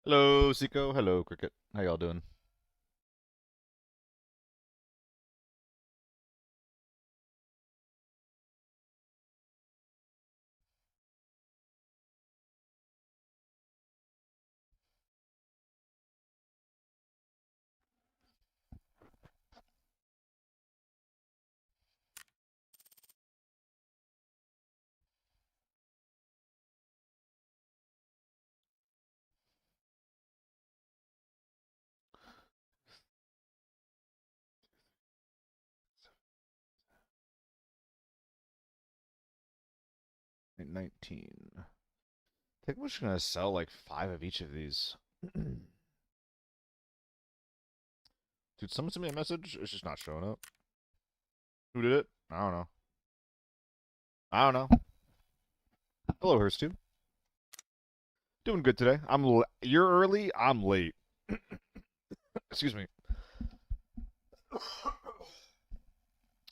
Hello, Seiko. Hello, Cricket. How y'all doing? At 19. I think we're just gonna sell like 5 of each of these. Dude, someone sent me a message. It's just not showing up. Who did it? I don't know. I don't know. Hello, Hurst too. Doing good today. You're early. I'm late. Excuse me.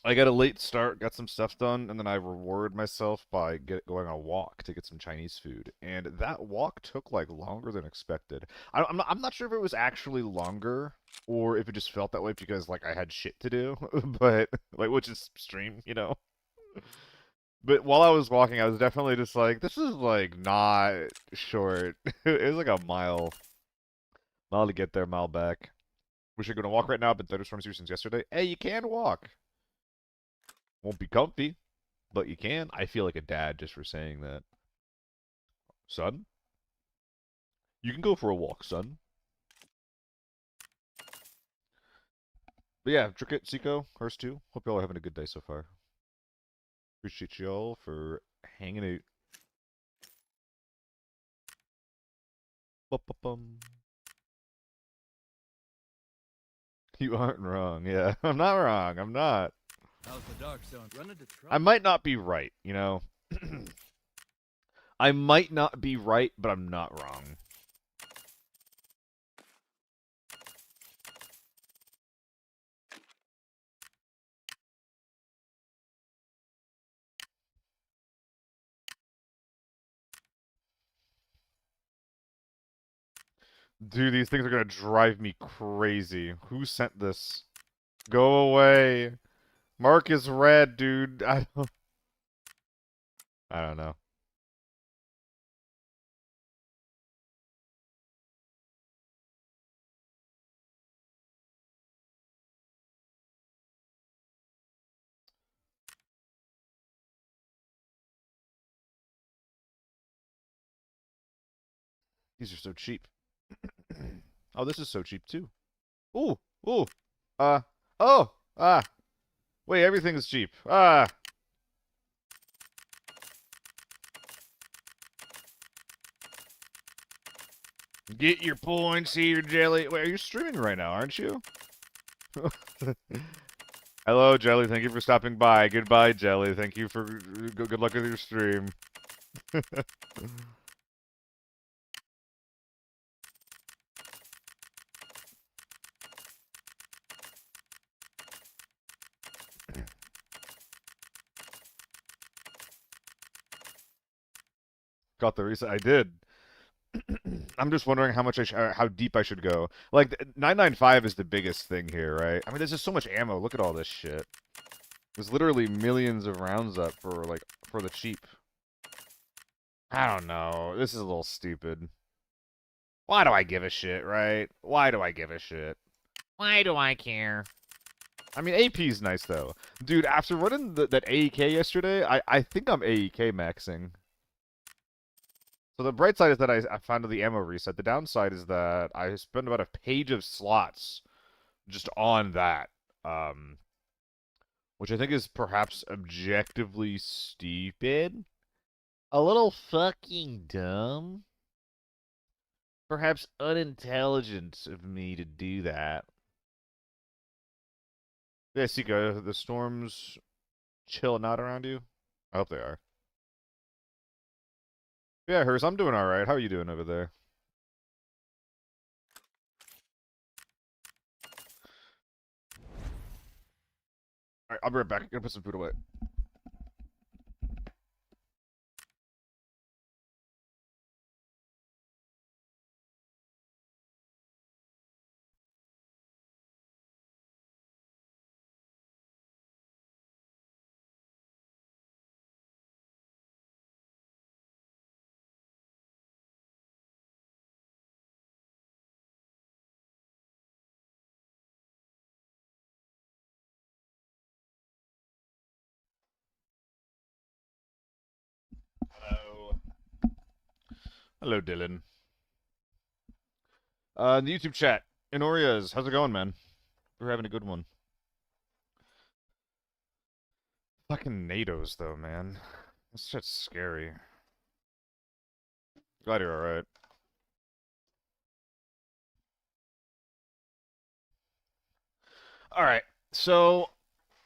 I got a late start, got some stuff done, and then I rewarded myself by going on a walk to get some Chinese food. And that walk took like longer than expected. I'm not sure if it was actually longer or if it just felt that way because like I had shit to do, but like which is stream, you know. But while I was walking, I was definitely just like, this is like not short. It was like a mile to get there, mile back. We should go to walk right now. Been thunderstorms here since yesterday. Hey, you can walk. Won't be comfy. But you can. I feel like a dad just for saying that. Son, you can go for a walk, son. But yeah, Trickett, Seiko, Hurst too. Hope y'all are having a good day so far. Appreciate y'all for hanging out. Bum. You aren't wrong. Yeah, I'm not wrong. I'm not. How's the dark zone? Run into I trouble. might not be right, you know? I might not be right, but I'm not wrong. Dude, these things are gonna drive me crazy. Who sent this? Go away. Mark is red, dude. I don't know. These are so cheap. Oh, this is so cheap too. Ooh, ooh. Uh, oh, wait, everything is cheap. Get your points here, Jelly. Wait, are you streaming right now, aren't you? Hello, Jelly. Thank you for stopping by. Goodbye, Jelly. Thank you for good luck with your stream. Got the reset. I did. I'm just wondering how deep I should go. Like 995 is the biggest thing here, right? I mean, there's just so much ammo. Look at all this shit. There's literally millions of rounds up for the cheap. I don't know. This is a little stupid. Why do I give a shit, right? Why do I give a shit? Why do I care? I mean, AP's nice though, dude. After running that AEK yesterday, I think I'm AEK maxing. So the bright side is that I found the ammo reset. The downside is that I spent about a page of slots just on that, um, which I think is perhaps objectively stupid. A little fucking dumb. Perhaps unintelligent of me to do that. Yeah, Sika, the storms chilling out around you? I hope they are. Yeah, Hers, I'm doing alright. How are you doing over there? Alright, I'll be right back. I'm gonna put some food away. Hello, Dylan. In the YouTube chat, Inorias, how's it going, man? We're having a good one. Fucking NATOs, though, man. This shit's scary. Glad you're alright. Alright, so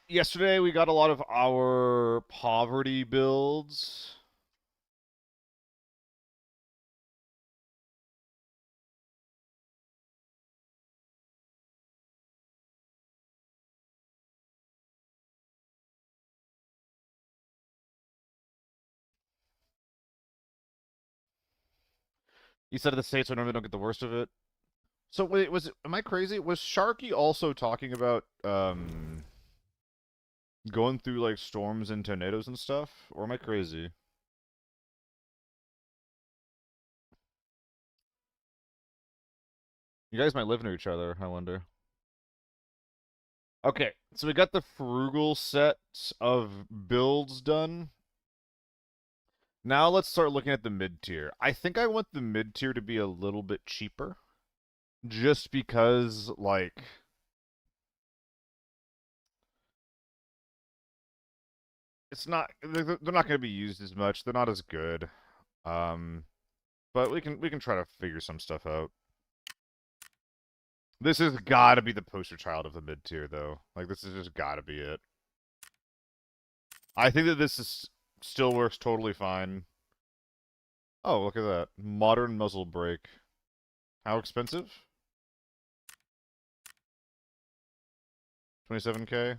yesterday we got a lot of our poverty builds. You said the states normally don't get the worst of it. So wait, am I crazy? Was Sharky also talking about going through like storms and tornadoes and stuff? Or am I crazy? You guys might live near each other, I wonder. Okay, so we got the frugal set of builds done. Now let's start looking at the mid-tier. I think I want the mid-tier to be a little bit cheaper. Just because, like... It's not... They're not going to be used as much. They're not as good. But we can try to figure some stuff out. This has got to be the poster child of the mid-tier, though. Like, this has just got to be it. I think that still works totally fine. Oh, look at that. Modern muzzle brake. How expensive? 27K?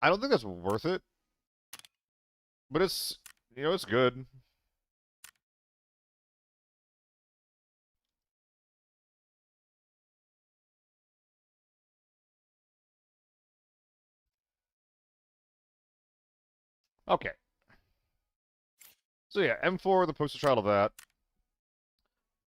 I don't think that's worth it. But it's, it's good. Okay. So yeah, M4, the poster child of that.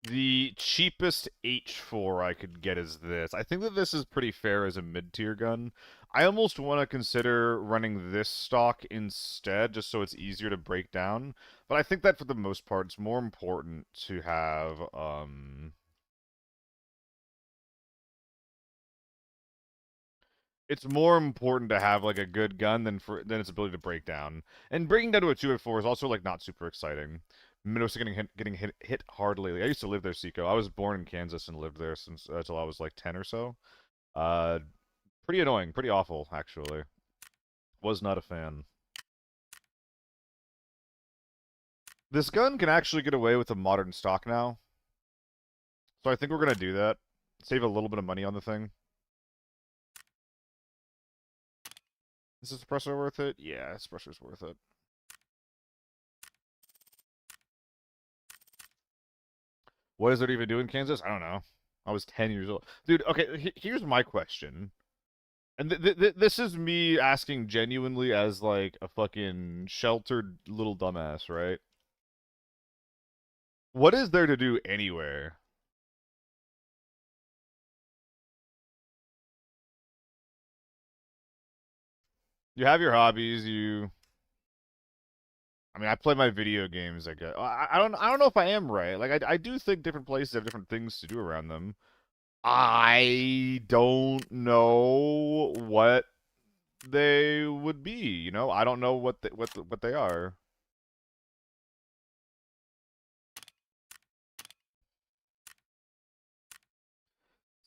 The cheapest H4 I could get is this. I think that this is pretty fair as a mid-tier gun. I almost want to consider running this stock instead, just so it's easier to break down. But I think that for the most part, it's more important to have, it's more important to have like a good gun than its ability to break down. And breaking down to a 2 at 4 is also like not super exciting. Minnesota getting hit hard lately. I used to live there, Seco. I was born in Kansas and lived there since until I was like 10 or so. Uh, Pretty annoying, pretty awful actually. Was not a fan. This gun can actually get away with a modern stock now, so I think we're gonna do that. Save a little bit of money on the thing. Is this suppressor worth it? Yeah, suppressor's worth it. What is there to even do in Kansas? I don't know. I was 10 years old. Dude, okay, here's my question. And this is me asking genuinely as, like, a fucking sheltered little dumbass, right? What is there to do anywhere? You have your hobbies, I mean, I play my video games, I guess. I don't know if I am right. Like, I do think different places have different things to do around them. I don't know what they would be, you know? I don't know what they are.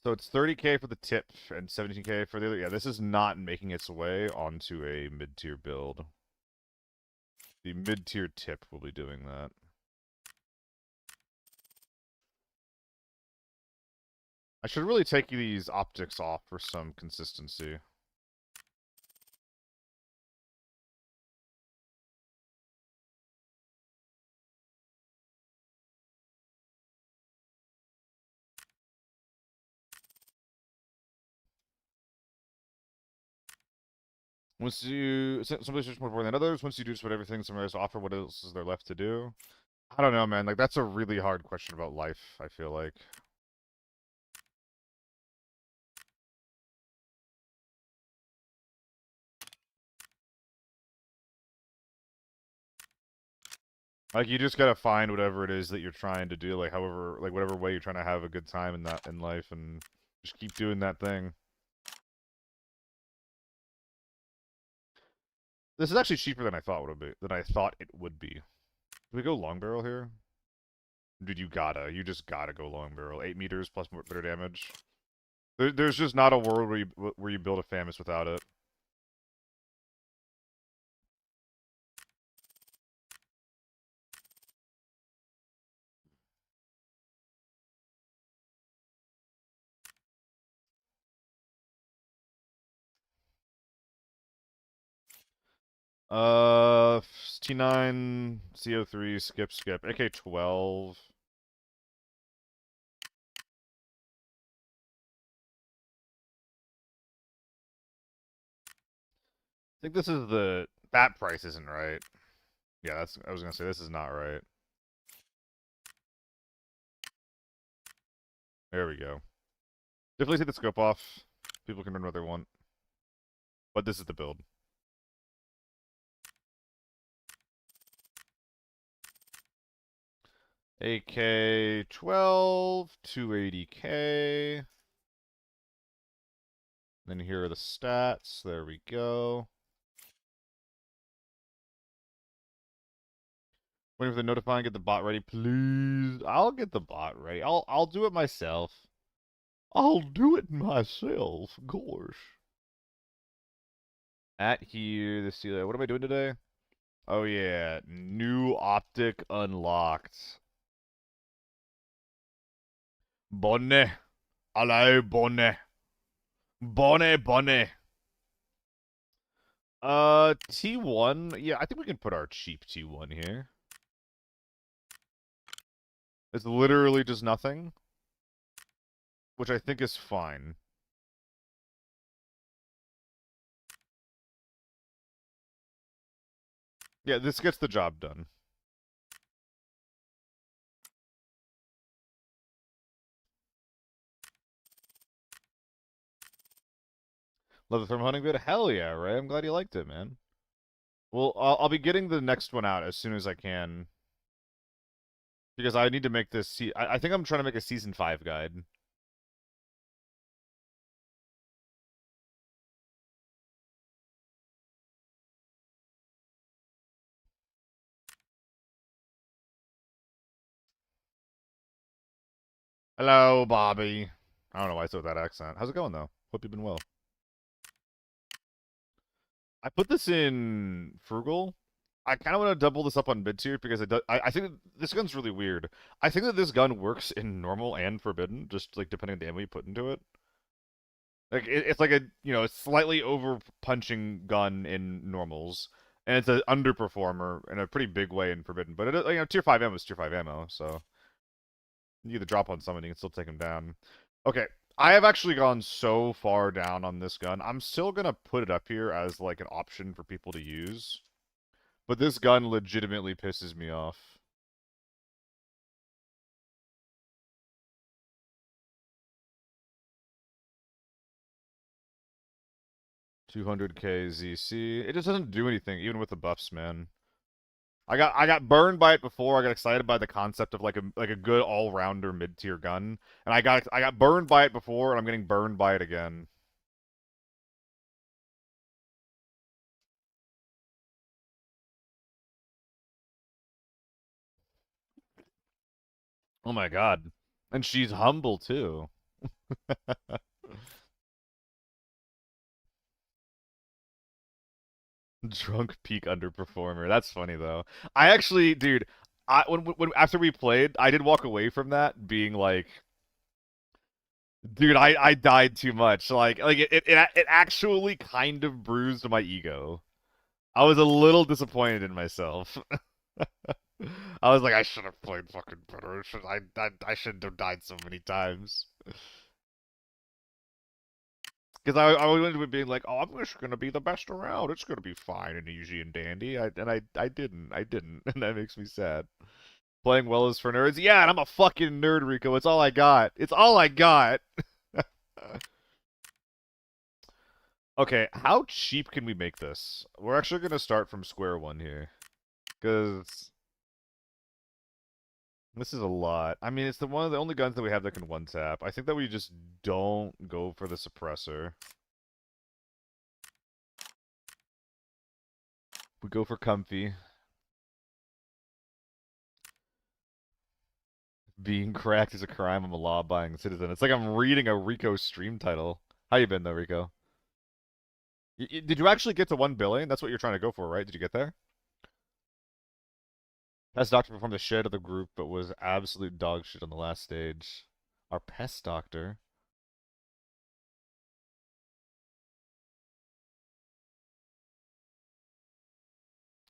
So it's 30K for the tip and 17K for the other. Yeah, this is not making its way onto a mid-tier build. The mid-tier tip will be doing that. I should really take these optics off for some consistency. Some places are more important than others. Once you do just what everything somewhere has to offer, what else is there left to do? I don't know, man. Like, that's a really hard question about life, I feel like. Like, you just gotta find whatever it is that you're trying to do, like, however, like, whatever way you're trying to have a good time in life, and just keep doing that thing. This is actually cheaper than I thought it would be. Do we go long barrel here? Dude, you just gotta go long barrel. 8 meters plus more better damage. There's just not a world where you build a Famous without it. 9 CO3, skip. AK-12. I think this is that price isn't right. Yeah, I was gonna say, this is not right. There we go. Definitely take the scope off. People can run what they want. But this is the build. AK-12, 280k. Then here are the stats. There we go. Waiting for the notifying. Get the bot ready, please. I'll get the bot ready. I'll do it myself. I'll do it myself. Gosh. At here, the seal. What am I doing today? Oh yeah, new optic unlocked. Bonne. Hello, bonne. Bonne. T1. Yeah, I think we can put our cheap T1 here. It's literally just nothing, which I think is fine. Yeah, this gets the job done. Love the thermal hunting bit? Hell yeah, Ray. I'm glad you liked it, man. Well, I'll be getting the next one out as soon as I can. Because I need to make this... I think I'm trying to make a Season 5 guide. Hello, Bobby. I don't know why I said with that accent. How's it going, though? Hope you've been well. I put this in Frugal. I kind of want to double this up on mid tier because I think that this gun's really weird. I think that this gun works in normal and forbidden, just like depending on the ammo you put into it. Like it's like a a slightly over punching gun in normals, and it's an underperformer in a pretty big way in forbidden. But tier 5 ammo is tier 5 ammo, so you either drop on someone, you can still take him down. Okay, I have actually gone so far down on this gun. I'm still gonna put it up here as like an option for people to use. But this gun legitimately pisses me off. $200k ZC. It just doesn't do anything, even with the buffs, man. I got burned by it before. I got excited by the concept of like a good all-rounder mid-tier gun, and I got burned by it before, and I'm getting burned by it again. Oh my god. And she's humble too. Drunk peak underperformer. That's funny though. I actually, dude, when after we played, I did walk away from that being like, dude, I died too much. Like it actually kind of bruised my ego. I was a little disappointed in myself. I was like, I should have played fucking better. I shouldn't have died so many times. Because I went into it being like, oh, I'm just gonna be the best around. It's gonna be fine and easy and dandy. I didn't, and that makes me sad. Playing well is for nerds. Yeah, and I'm a fucking nerd, Rico. It's all I got. It's all I got. Okay, how cheap can we make this? We're actually gonna start from square one here, because This is a lot. I mean, it's one of the only guns that we have that can one tap. I think that we just don't go for the suppressor. We go for comfy. Being cracked is a crime. I'm a law-abiding citizen. It's like I'm reading a Rico stream title. How you been though, Rico? Did you actually get to 1 billion? That's what you're trying to go for, right? Did you get there? Pest Doctor performed the shit of the group, but was absolute dog shit on the last stage. Our Pest Doctor?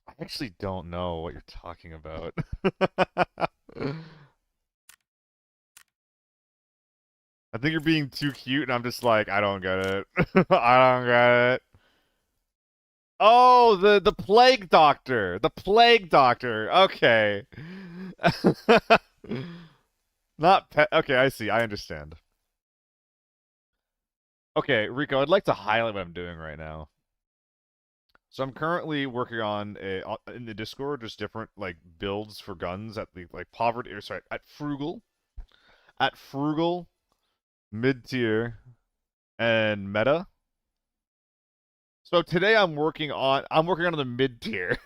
I actually don't know what you're talking about. I think you're being too cute, and I'm just like, I don't get it. I don't get it. Oh, the Plague Doctor. The Plague Doctor. Okay. Not pet. Okay, I see. I understand. Okay, Rico, I'd like to highlight what I'm doing right now. So I'm currently working on in the Discord just different like builds for guns at the like poverty or sorry at frugal, mid tier, and meta. So today I'm working on the mid tier.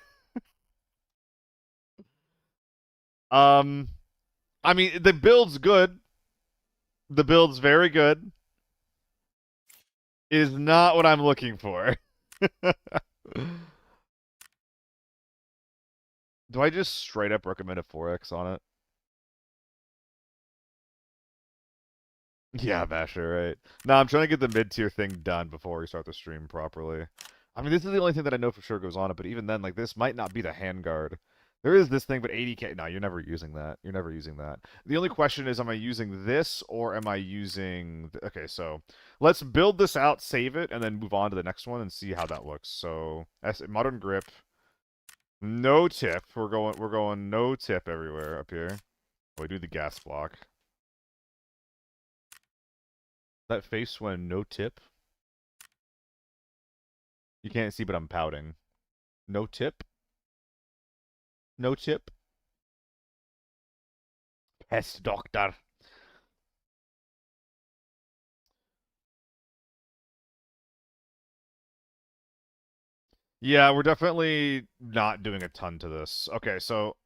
um, I mean the build's good. The build's very good. Is not what I'm looking for. Do I just straight up recommend a 4x on it? Yeah, Basher, right. No, I'm trying to get the mid-tier thing done before we start the stream properly. I mean, this is the only thing that I know for sure goes on it, but even then, like, this might not be the handguard. There is this thing, but 80k... No, you're never using that. You're never using that. The only question is, am I using this, or am I using... Okay, so, let's build this out, save it, and then move on to the next one and see how that looks. So, Modern Grip. No tip. We're going no tip everywhere up here. Oh, we do the gas block. That face when no tip? You can't see, but I'm pouting. No tip? No tip? Pest doctor. Yeah, we're definitely not doing a ton to this. Okay, so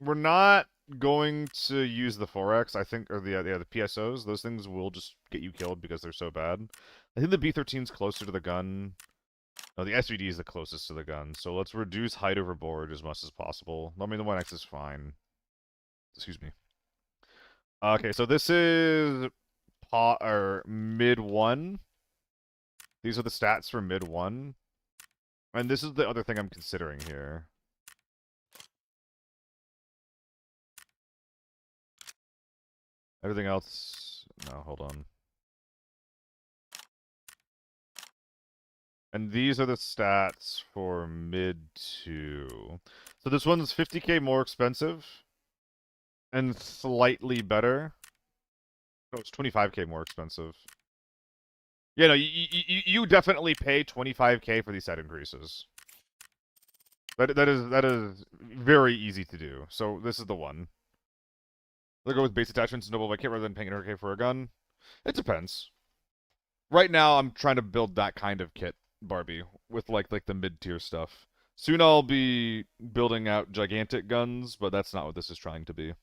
we're not going to use the 4X, I think, or the PSOs. Those things will just get you killed because they're so bad. I think the B13 is closer to the gun. No, the SVD is the closest to the gun. So let's reduce height overboard as much as possible. I mean, the 1X is fine. Excuse me. Okay, so this is or mid 1. These are the stats for mid 1. And this is the other thing I'm considering here. Everything else... No, hold on. And these are the stats for mid 2. So this one's 50k more expensive. And slightly better. No, it's 25k more expensive. Yeah, no, you definitely pay 25k for these set increases. That is very easy to do. So this is the one. They'll go with base attachments and double by kit rather than paying 100k for a gun. It depends. Right now, I'm trying to build that kind of kit, Barbie, with like the mid-tier stuff. Soon I'll be building out gigantic guns, but that's not what this is trying to be.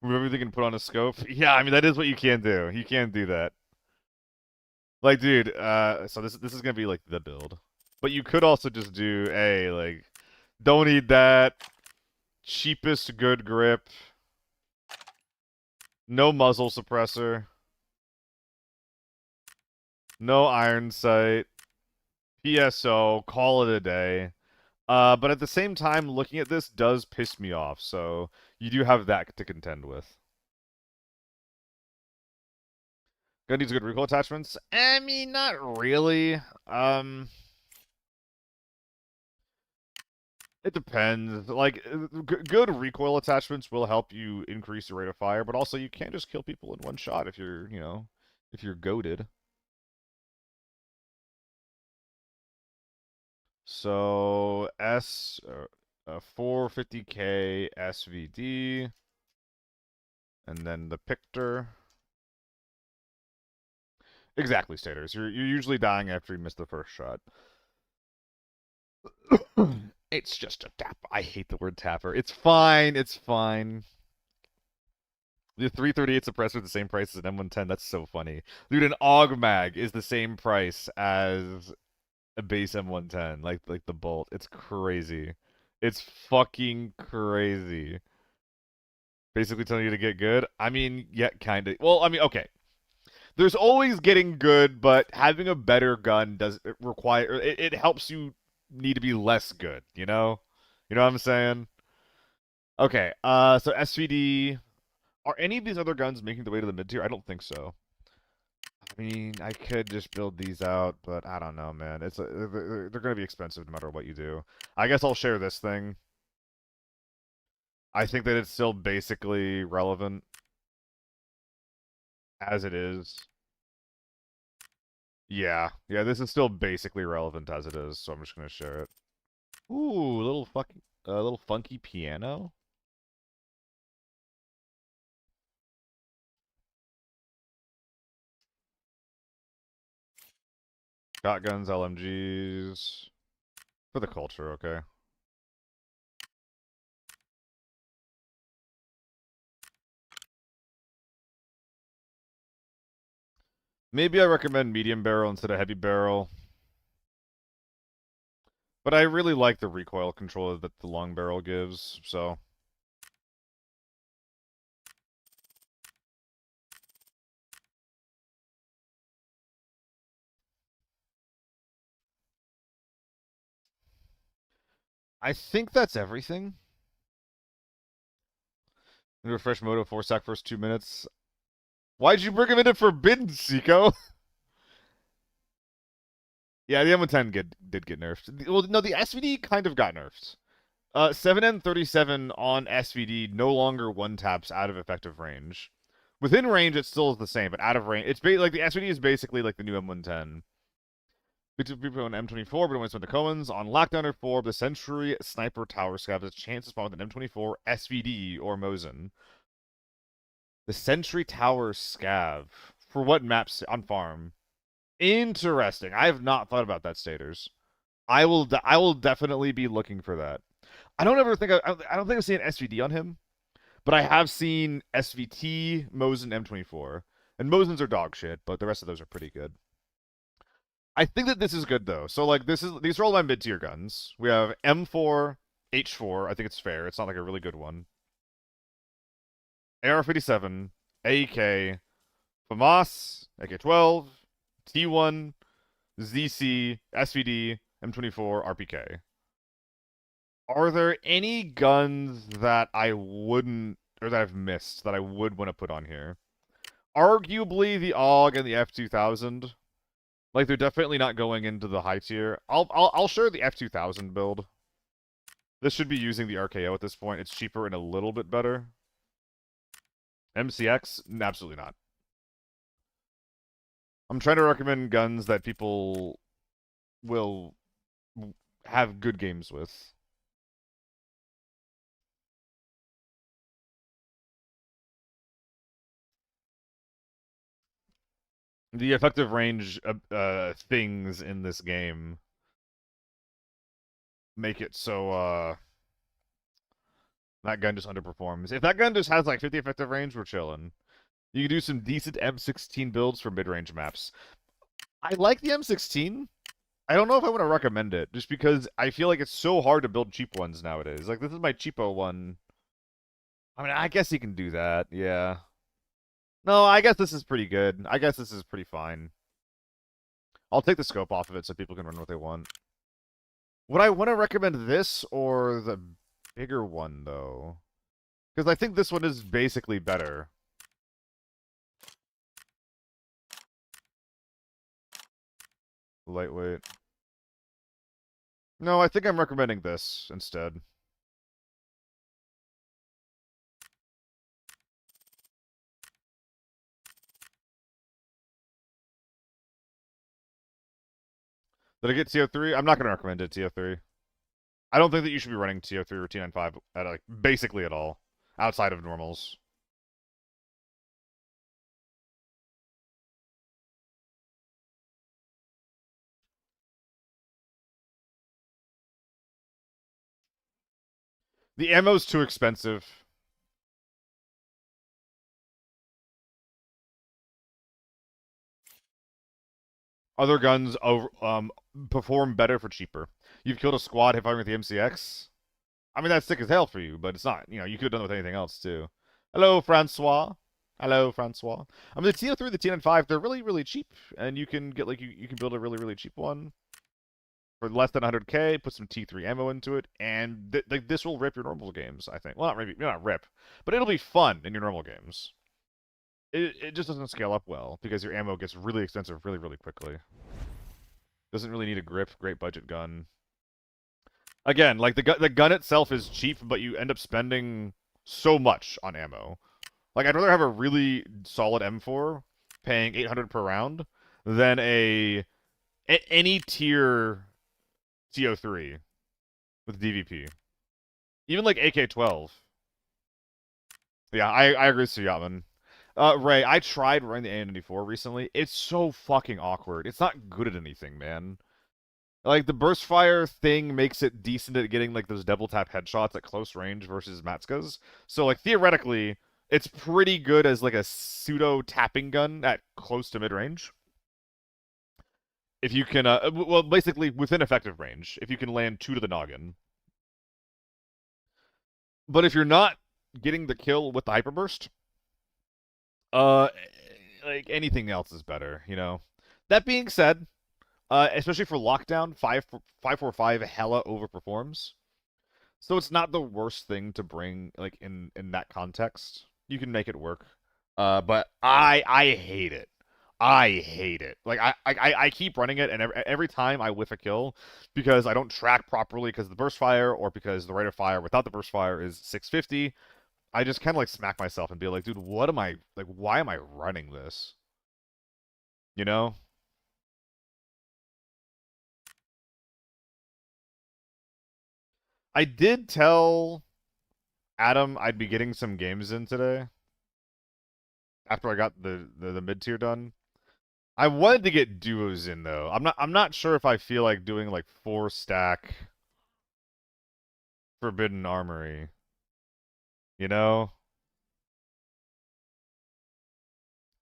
Remove everything and put on a scope? Yeah, I mean, that is what you can do. You can do that. Like, dude, so this is gonna be, like, the build. But you could also just do, hey, like, don't need that. Cheapest good grip. No muzzle suppressor. No iron sight. PSO. Call it a day. But at the same time, looking at this does piss me off, so you do have that to contend with. Gun needs good recoil attachments? I mean, not really. It depends. Like, good recoil attachments will help you increase your rate of fire, but also you can't just kill people in one shot if you're, if you're goated. So, 450k SVD, and then the Pictor. Exactly, Staters. You're usually dying after you miss the first shot. It's just a tap. I hate the word tapper. It's fine. It's fine. The 338 suppressor the same price as an M110. That's so funny. Dude, an AUG mag is the same price as a base M110. Like the bolt. It's crazy. It's fucking crazy. Basically telling you to get good. I mean, yeah, kind of. Well, I mean, okay. There's always getting good, but having a better gun does it require it helps you need to be less good, you know? You know what I'm saying? Okay, so SVD, are any of these other guns making the way to the mid tier? I don't think so. I mean, I could just build these out, but I don't know, man. They're going to be expensive no matter what you do. I guess I'll share this thing. I think that it's still basically relevant as it is. Yeah, this is still basically relevant as it is, so I'm just going to share it. Ooh, little funky piano. Shotguns, LMGs. For the culture, okay. Maybe I recommend medium barrel instead of heavy barrel. But I really like the recoil control that the long barrel gives, so. I think that's everything. And refresh Moto 4-sack first 2 minutes. Why'd you bring him into Forbidden, Seiko? Yeah, the M110 did get nerfed. Well, no, the SVD kind of got nerfed. 7N37 on SVD no longer one taps out of effective range. Within range, it still is the same, but out of range, it's like the SVD is basically like the new M110. People on M24, but it went to Cohen's. On Lockdowner 4, the Century Sniper Tower Scav has a chance to spawn with an M24, SVD, or Mosin. The Sentry Tower Scav. For what maps on farm? Interesting. I have not thought about that, Staters. I will definitely be looking for that. I don't ever think I don't think I've seen an SVD on him, but I have seen SVT, Mosin, M24, and Mosins are dog shit, but the rest of those are pretty good. I think that this is good though. So like these are all my mid tier guns. We have M4, H4. I think it's fair. It's not like a really good one. AR-57, AEK, FAMAS, AK-12, T1, ZC, SVD, M24, RPK. Are there any guns that I wouldn't, or that I've missed, that I would want to put on here? Arguably the AUG and the F2000. Like, they're definitely not going into the high tier. I'll share the F2000 build. This should be using the RKO at this point. It's cheaper and a little bit better. MCX? Absolutely not. I'm trying to recommend guns that people will have good games with. The effective range things in this game make it so that gun just underperforms. If that gun just has like 50 effective range, we're chilling. You can do some decent M16 builds for mid-range maps. I like the M16. I don't know if I want to recommend it, just because I feel like it's so hard to build cheap ones nowadays. Like, this is my cheapo one. I mean, I guess you can do that, yeah. No, I guess this is pretty good. I guess this is pretty fine. I'll take the scope off of it so people can run what they want. Would I want to recommend this or the bigger one, though? Because I think this one is basically better. Lightweight. No, I think I'm recommending this instead. Did I get TO3? I'm not going to recommend it, TO3. I don't think that you should be running TO3 or T95 at like basically at all outside of normals. The ammo's too expensive. Other guns perform better for cheaper. You've killed a squad hit firing with the MCX. I mean, that's sick as hell for you, but it's not. You know, you could have done it with anything else, too. Hello, Francois. Hello, Francois. I mean, the TO3, the T95, they're really, really cheap. And you can get, like, you can build a really, really cheap one for less than 100K, put some T3 ammo into it, and this will rip your normal games, I think. Well, not maybe, not rip, but it'll be fun in your normal games. It just doesn't scale up well, because your ammo gets really expensive really, really quickly. Doesn't really need a grip, great budget gun. Again, like the gun itself is cheap, but you end up spending so much on ammo. Like I'd rather have a really solid M4 paying 800 per round than any tier TO3 with DVP. Even like AK-12. Yeah, I agree with Suyatman. Ray, I tried running the A94 recently. It's so fucking awkward. It's not good at anything, man. Like, the burst fire thing makes it decent at getting, like, those double tap headshots at close range versus Matska's. So, like, theoretically, it's pretty good as, like, a pseudo tapping gun at close to mid range. If you can, well, basically within effective range, if you can land 2 to the noggin. But if you're not getting the kill with the hyperburst, like, anything else is better, you know? That being said, especially for lockdown, 545 hella overperforms. So it's not the worst thing to bring like in that context. You can make it work. But I hate it. I hate it. Like I keep running it, and every time I whiff a kill because I don't track properly because of the burst fire or because the rate of fire without the burst fire is 650. I just kind of like smack myself and be like, dude, what am I like? Why am I running this? You know? I did tell Adam I'd be getting some games in today after I got the mid tier done. I wanted to get duos in though. I'm not sure if I feel like doing like 4-stack Forbidden Armory. You know?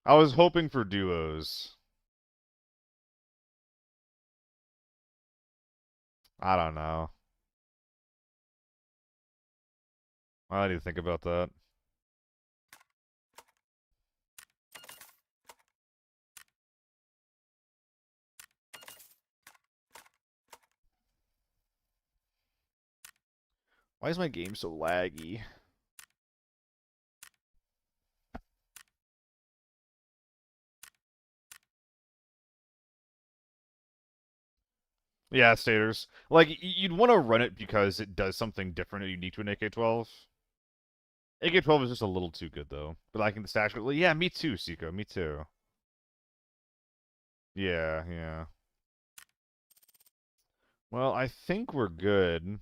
I was hoping for duos. I don't know. I need to think about that. Why is my game so laggy? Yeah, staters. Like, you'd want to run it because it does something different and unique to an AK-12. AK-12 is just a little too good, though. But liking the stash... Yeah, me too, Seiko. Me too. Yeah, yeah. Well, I think we're good.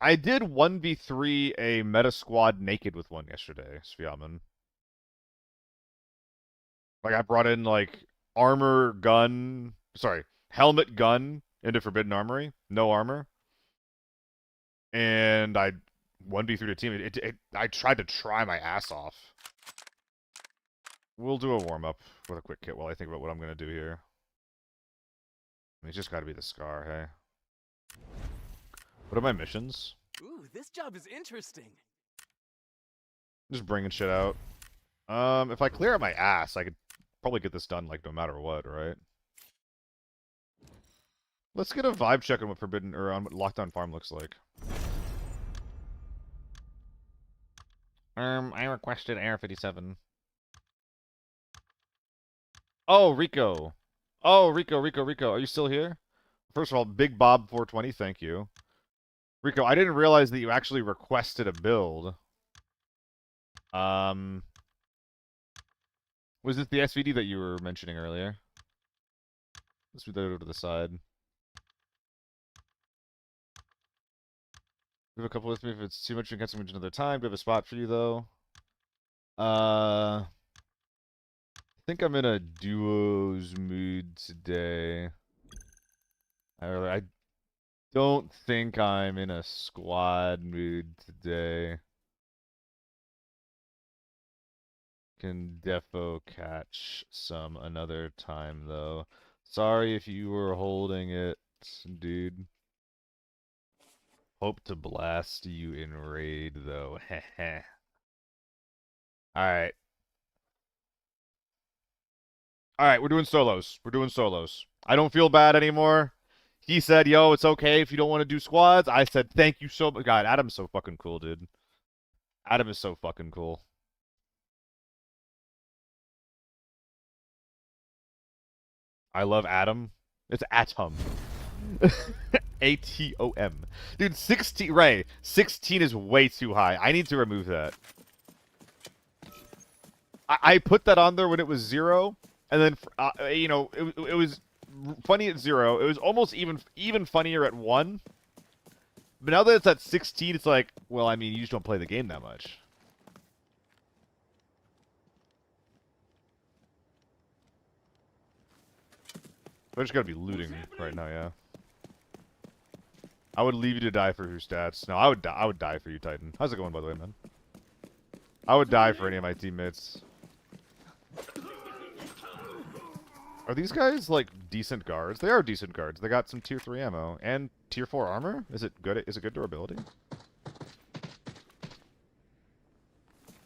I did 1v3 a meta squad naked with one yesterday, Sviaman. Like, I brought in, like, armor gun... Sorry, helmet gun into Forbidden Armory. No armor. And I 1v3 the team. I tried to try my ass off. We'll do a warm-up with a quick kit while I think about what I'm going to do here. I mean, it's just got to be the Scar, hey? What are my missions? Ooh, this job is interesting. Just bringing shit out. If I clear out my ass, I could probably get this done, like, no matter what, right? Let's get a vibe check on what Forbidden, or on what Lockdown Farm looks like. I requested Air 57. Oh, Rico. Oh, Rico. Are you still here? First of all, Big Bob 420, thank you. Rico, I didn't realize that you actually requested a build. Was this the SVD that you were mentioning earlier? Let's move that over to the side. We have a couple with me. If it's too much, you can catch them another time. Do we have a spot for you, though? I think I'm in a duos mood today. I don't think I'm in a squad mood today. Can defo catch some another time, though. Sorry if you were holding it, dude. Hope to blast you in raid, though. Heh. Alright. Alright, we're doing solos. We're doing solos. I don't feel bad anymore. He said, yo, it's okay if you don't want to do squads. I said, thank you so much. God, Adam's so fucking cool, dude. Adam is so fucking cool. I love Adam. It's Atom. Atom. Dude, 16, Ray, 16 is way too high. I need to remove that. I put that on there when it was 0, and then, you know, it was funny at 0. It was almost even funnier at 1. But now that it's at 16, it's like, well, I mean, you just don't play the game that much. I just gotta be looting right now, yeah. I would leave you to die for your stats. No, I would die for you, Titan. How's it going, by the way, man? I would die for any of my teammates. Are these guys, like, decent guards? They are decent guards. They got some tier 3 ammo. And tier 4 armor? Is it good? Is it good durability?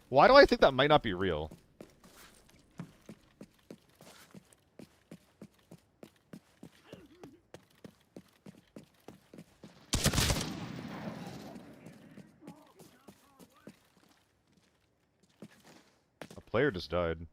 Why do I think that might not be real? A player just died.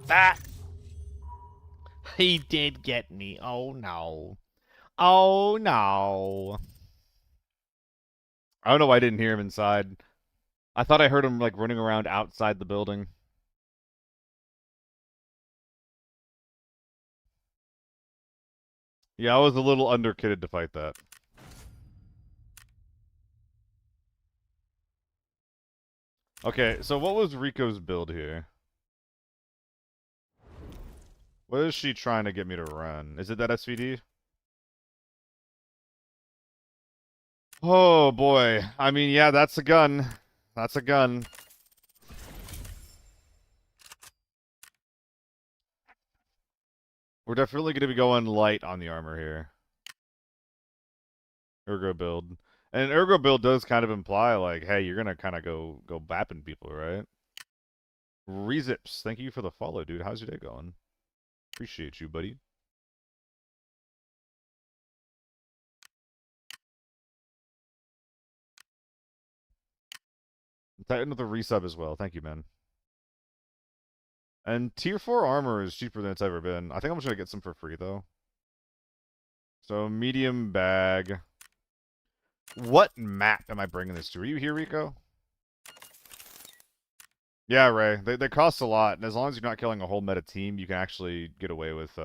Ah! He did get me. Oh no. Oh no. I don't know why I didn't hear him inside. I thought I heard him, like, running around outside the building. Yeah, I was a little underkitted to fight that. Okay, so what was Rico's build here? What is she trying to get me to run? Is it that SVD? Oh boy. I mean, yeah, that's a gun. That's a gun. We're definitely going to be going light on the armor here. Ergo build. And an ergo build does kind of imply, like, hey, you're going to kind of go bapping people, right? Rezips, thank you for the follow, dude. How's your day going? Appreciate you, buddy. Titan with the resub as well. Thank you, man. And tier 4 armor is cheaper than it's ever been. I think I'm just going to get some for free, though. So, medium bag. What map am I bringing this to? Are you here, Rico? Yeah, Ray. They cost a lot, and as long as you're not killing a whole meta team, you can actually get away with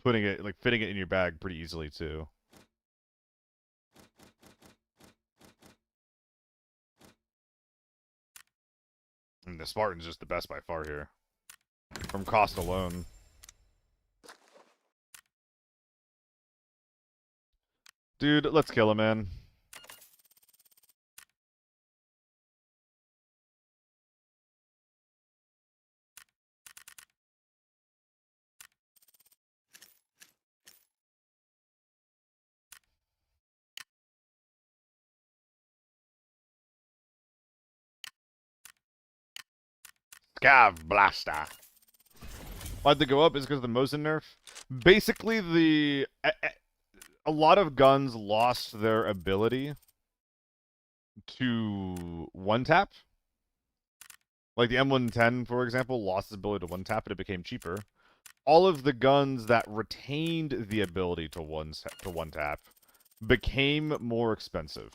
putting it, like, fitting it in your bag pretty easily, too. And the Spartan's just the best by far here. From cost alone. Dude, let's kill him, man. Scav Blaster. Why'd they go up? Is because of the Mosin nerf? Basically, a lot of guns lost their ability to one-tap. Like the M110, for example, lost its ability to one-tap, and it became cheaper. All of the guns that retained the ability to one-tap became more expensive.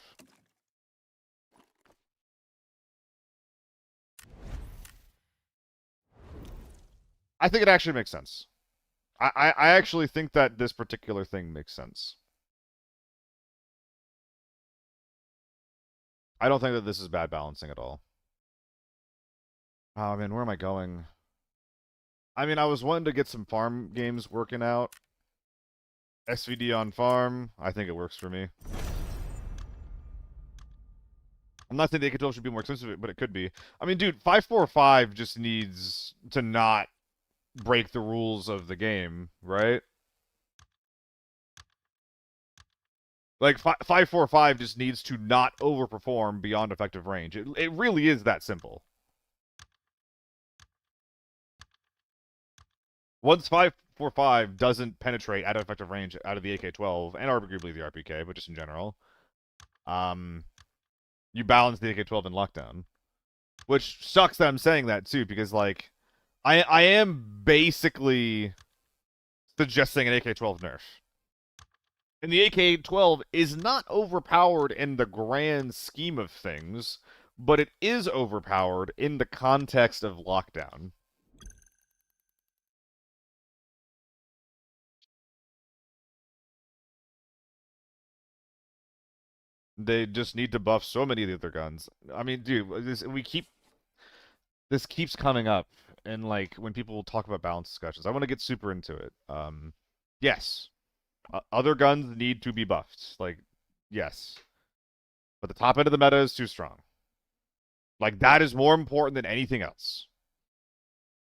I think it actually makes sense. I actually think that this particular thing makes sense. I don't think that this is bad balancing at all. Oh man, where am I going? I mean, I was wanting to get some farm games working out. SVD on farm, I think it works for me. I'm not saying the AK-12 should be more expensive, but it could be. I mean, dude, 545 just needs to not break the rules of the game, right? Like, 545 just needs to not overperform beyond effective range. It really is that simple. Once 545 doesn't penetrate out of effective range out of the AK-12, and arguably the RPK, but just in general, you balance the AK-12 in lockdown. Which sucks that I'm saying that, too, because, like, I am basically suggesting an AK-12 nerf. And the AK-12 is not overpowered in the grand scheme of things, but it is overpowered in the context of lockdown. They just need to buff so many of the other guns. I mean, dude, this keeps coming up, and like when people talk about balance discussions, I want to get super into it. Yes, other guns need to be buffed. Like, yes, but the top end of the meta is too strong. Like that is more important than anything else.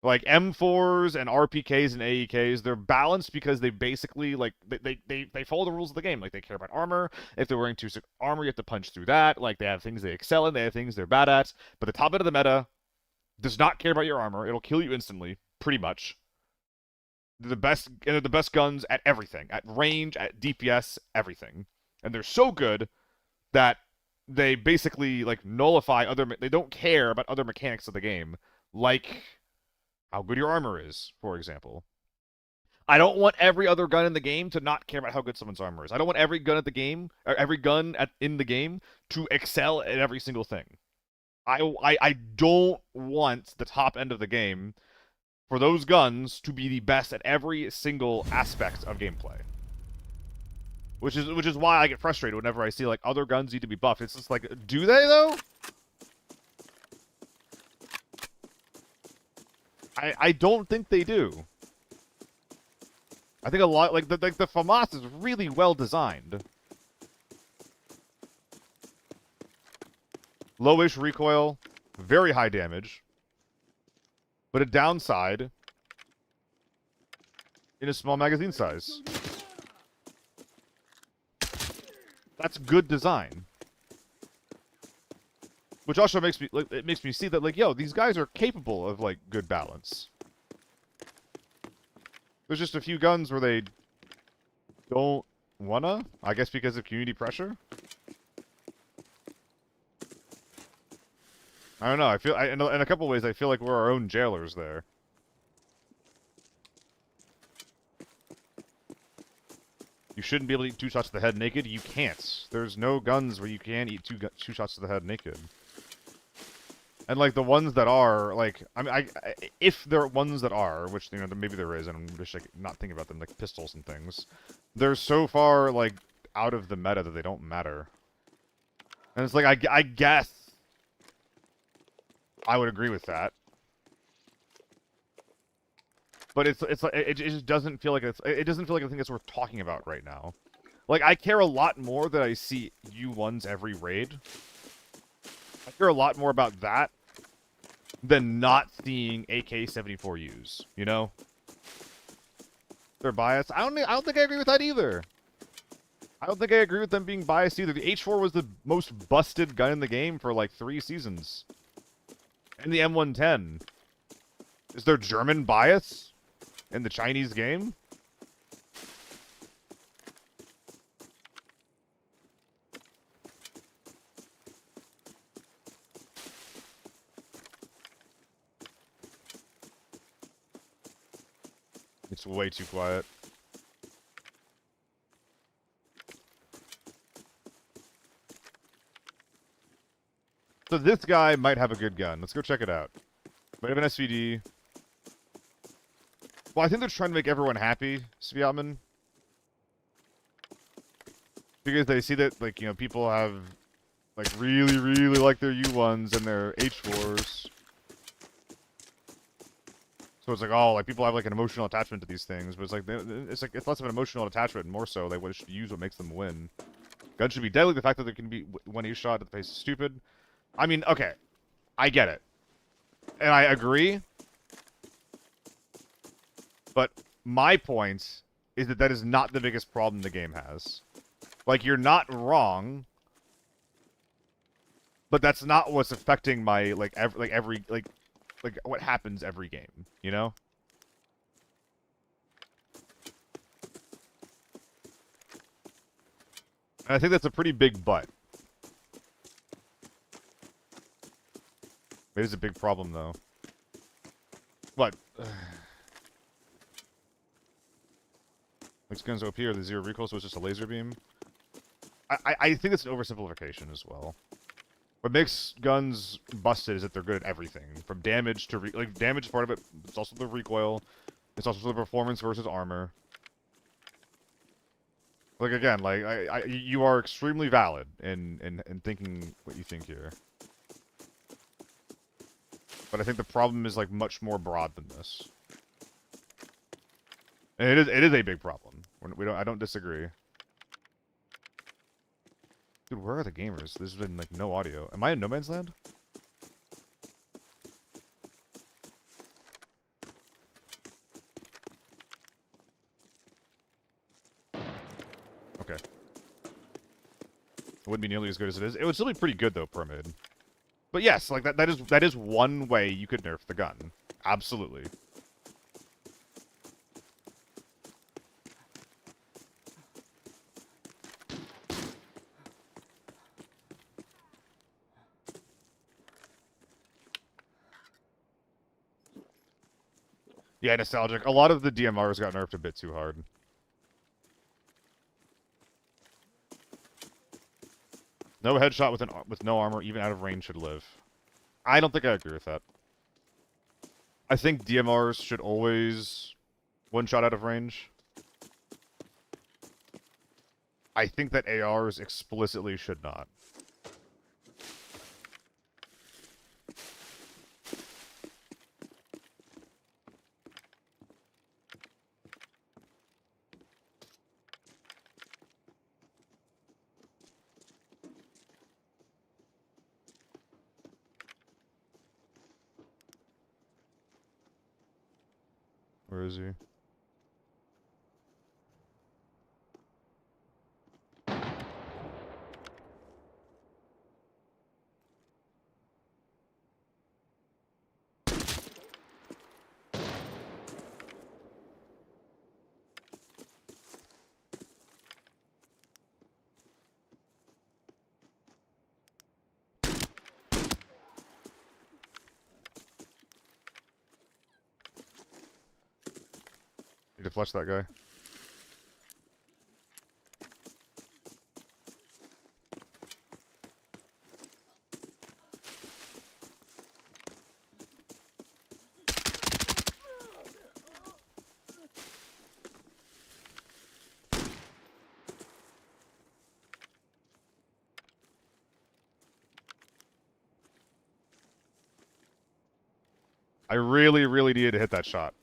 Like M4s and RPKs and AEKs, they're balanced because they basically like they follow the rules of the game. Like they care about armor. If they're wearing 2-6 armor, you have to punch through that. Like they have things they excel in, they have things they're bad at. But the top end of the meta does not care about your armor. It'll kill you instantly, pretty much. They're the best guns at everything. At range, at DPS, everything. And they're so good that they basically like nullify they don't care about other mechanics of the game. Like how good your armor is, for example. I don't want every other gun in the game to not care about how good someone's armor is. I don't want every gun at the game, or every gun in the game to excel at every single thing. I don't want the top end of the game for those guns to be the best at every single aspect of gameplay. Which is why I get frustrated whenever I see like other guns need to be buffed. It's just like, do they though? I don't think they do. I think a lot like the FAMAS is really well designed. Lowish recoil, very high damage, but a downside in a small magazine size. That's good design. Which also makes me see that like, yo, these guys are capable of like good balance. There's just a few guns where they don't wanna, I guess because of community pressure. I don't know. I feel in a couple ways I feel like we're our own jailers there. You shouldn't be able to eat 2 shots to the head naked. You can't. There's no guns where you can eat 2 shots to the head naked. And like the ones that are, like, I mean, if there are ones that are, which you know maybe there is, and I'm just like not thinking about them, like pistols and things, they're so far like out of the meta that they don't matter. And it's like I guess I would agree with that, but it's like it just doesn't feel like it doesn't feel like a thing that's worth talking about right now. Like I care a lot more that I see U1s every raid. I care a lot more about that than not seeing AK-74Us, you know? They're biased. I don't think I agree with that either. I don't think I agree with them being biased either. The H4 was the most busted gun in the game for like 3 seasons. And the M110. Is there German bias in the Chinese game? It's way too quiet. So this guy might have a good gun. Let's go check it out. Might have an SVD. Well, I think they're trying to make everyone happy, Sviatman. Because they see that, like, you know, people have, like, really, really like their U1s and their H4s. So it's like, oh, like, people have, like, an emotional attachment to these things. But it's less of an emotional attachment and more so they should use what makes them win. Guns should be deadly. The fact that there can be one ace shot at the face is stupid. I mean, okay. I get it. And I agree. But my point is that is not the biggest problem the game has. Like, you're not wrong, but that's not what's affecting my, like what happens every game, you know? And I think that's a pretty big but. It is a big problem, though. What? Like, guns OP or the zero recoil, so it's just a laser beam. I think it's an oversimplification as well. What makes guns busted is that they're good at everything, from damage to like damage is part of it. It's also the recoil. It's also the performance versus armor. Like again, like you are extremely valid in thinking what you think here. But I think the problem is like much more broad than this. And it is a big problem. I don't disagree. Dude, where are the gamers? There's been like no audio. Am I in No Man's Land? Okay. It wouldn't be nearly as good as it is. It would still be pretty good though, per mid. But yes, like that is one way you could nerf the gun. Absolutely. Yeah, nostalgic. A lot of the DMRs got nerfed a bit too hard. No headshot with no armor, even out of range, should live. I don't think I agree with that. I think DMRs should always one shot out of range. I think that ARs explicitly should not. Where is he? Need to flush that guy. I really, really needed to hit that shot.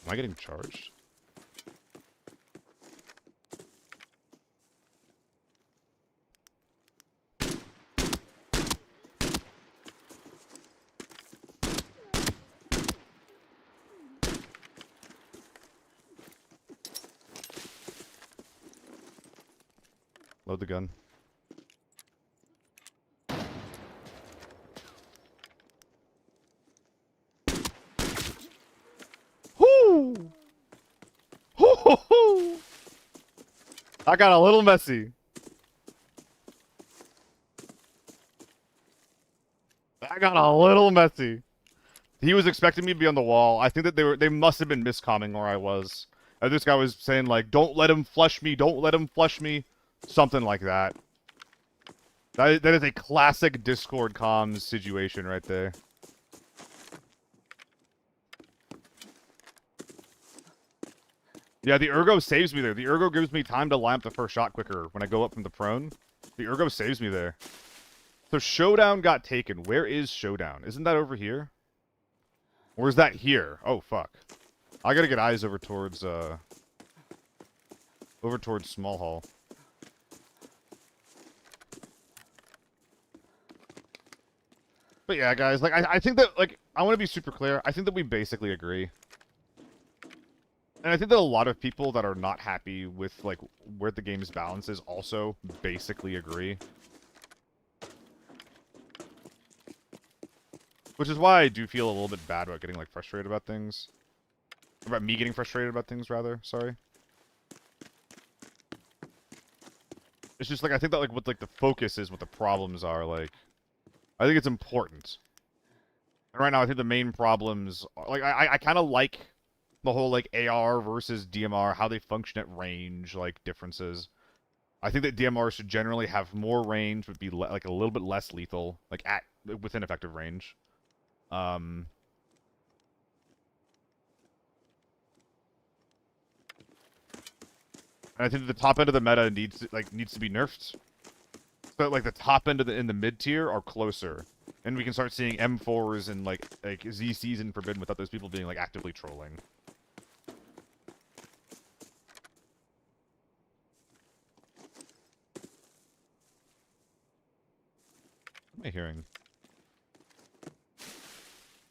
Am I getting charged? Load the gun. Whoo! Hoo hoo hoo! I got a little messy. I got a little messy. He was expecting me to be on the wall. I think that they must have been miscomming where I was. This guy was saying like, "Don't let him flush me. Don't let him flush me." Something like that. That is a classic Discord comms situation right there. Yeah, the ergo saves me there. The ergo gives me time to line up the first shot quicker when I go up from the prone. The ergo saves me there. So Showdown got taken. Where is Showdown? Isn't that over here? Or is that here? Oh, fuck. I gotta get eyes over towards Small Hall. But yeah, guys, like, I think that, like, I want to be super clear. I think that we basically agree. And I think that a lot of people that are not happy with, like, where the game's balance is also basically agree. Which is why I do feel a little bit bad about getting, like, frustrated about things. About me getting frustrated about things, rather. Sorry. It's just, like, I think that, like, what, like, the focus is, what the problems are, like... I think it's important. And right now, I think the main problems... Like, I kind of like the whole, like, AR versus DMR, how they function at range, like, differences. I think that DMR should generally have more range, but be, like, a little bit less lethal. Like, within effective range. And I think the top end of the meta needs to be nerfed. So like the top end of in the mid tier are closer, and we can start seeing M4s and like ZCs in Forbidden without those people being like actively trolling. What am I hearing?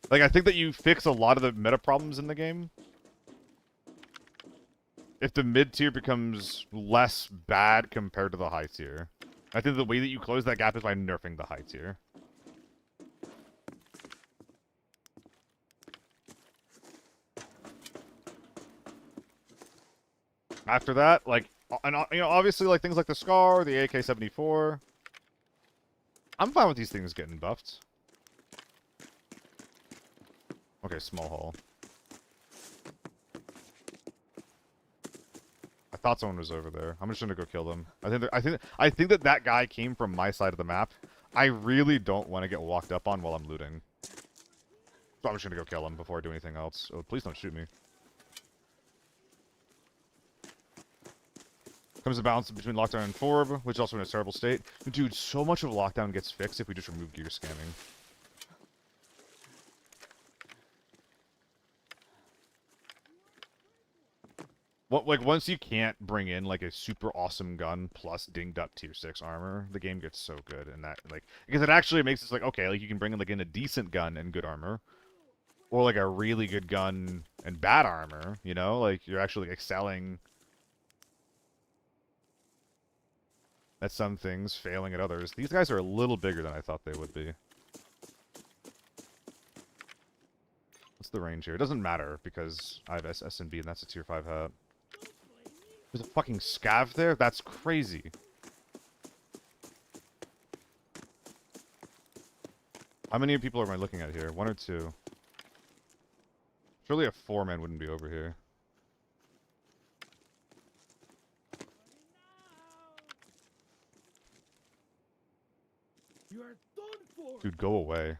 Like I think that you fix a lot of the meta problems in the game if the mid tier becomes less bad compared to the high tier. I think the way that you close that gap is by nerfing the high tier. After that, like, and you know, obviously, like things like the Scar, the AK-74. I'm fine with these things getting buffed. Okay, small hole. I thought someone was over there. I'm just gonna go kill them. I think that guy came from my side of the map. I really don't want to get walked up on while I'm looting. So I'm just gonna go kill him before I do anything else. Oh, please don't shoot me. Comes the balance between lockdown and Forb, which is also in a terrible state. Dude, so much of lockdown gets fixed if we just remove gear scanning. What, like, once you can't bring in, like, a super awesome gun plus dinged up tier 6 armor, the game gets so good. And that, like, because it actually makes it like, okay, like, you can bring in, like, in a decent gun and good armor. Or, like, a really good gun and bad armor, you know? Like, you're actually excelling at some things, failing at others. These guys are a little bigger than I thought they would be. What's the range here? It doesn't matter, because I have S&B, and that's a tier 5 hat. There's a fucking scav there? That's crazy. How many people am I looking at here? 1 or 2? Surely a 4-man wouldn't be over here. You are done for. Dude, go away.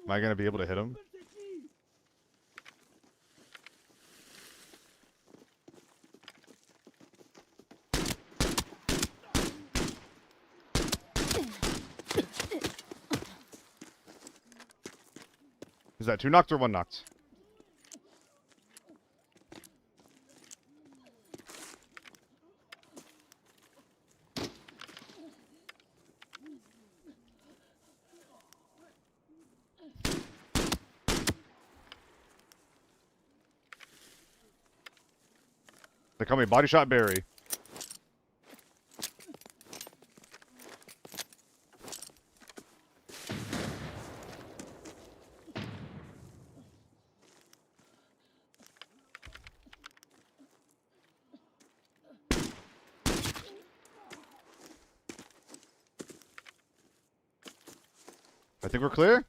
Am I gonna be able to hit him? Is that 2 knocked or 1 knocked? They call me Body Shot Barry. I think we're clear.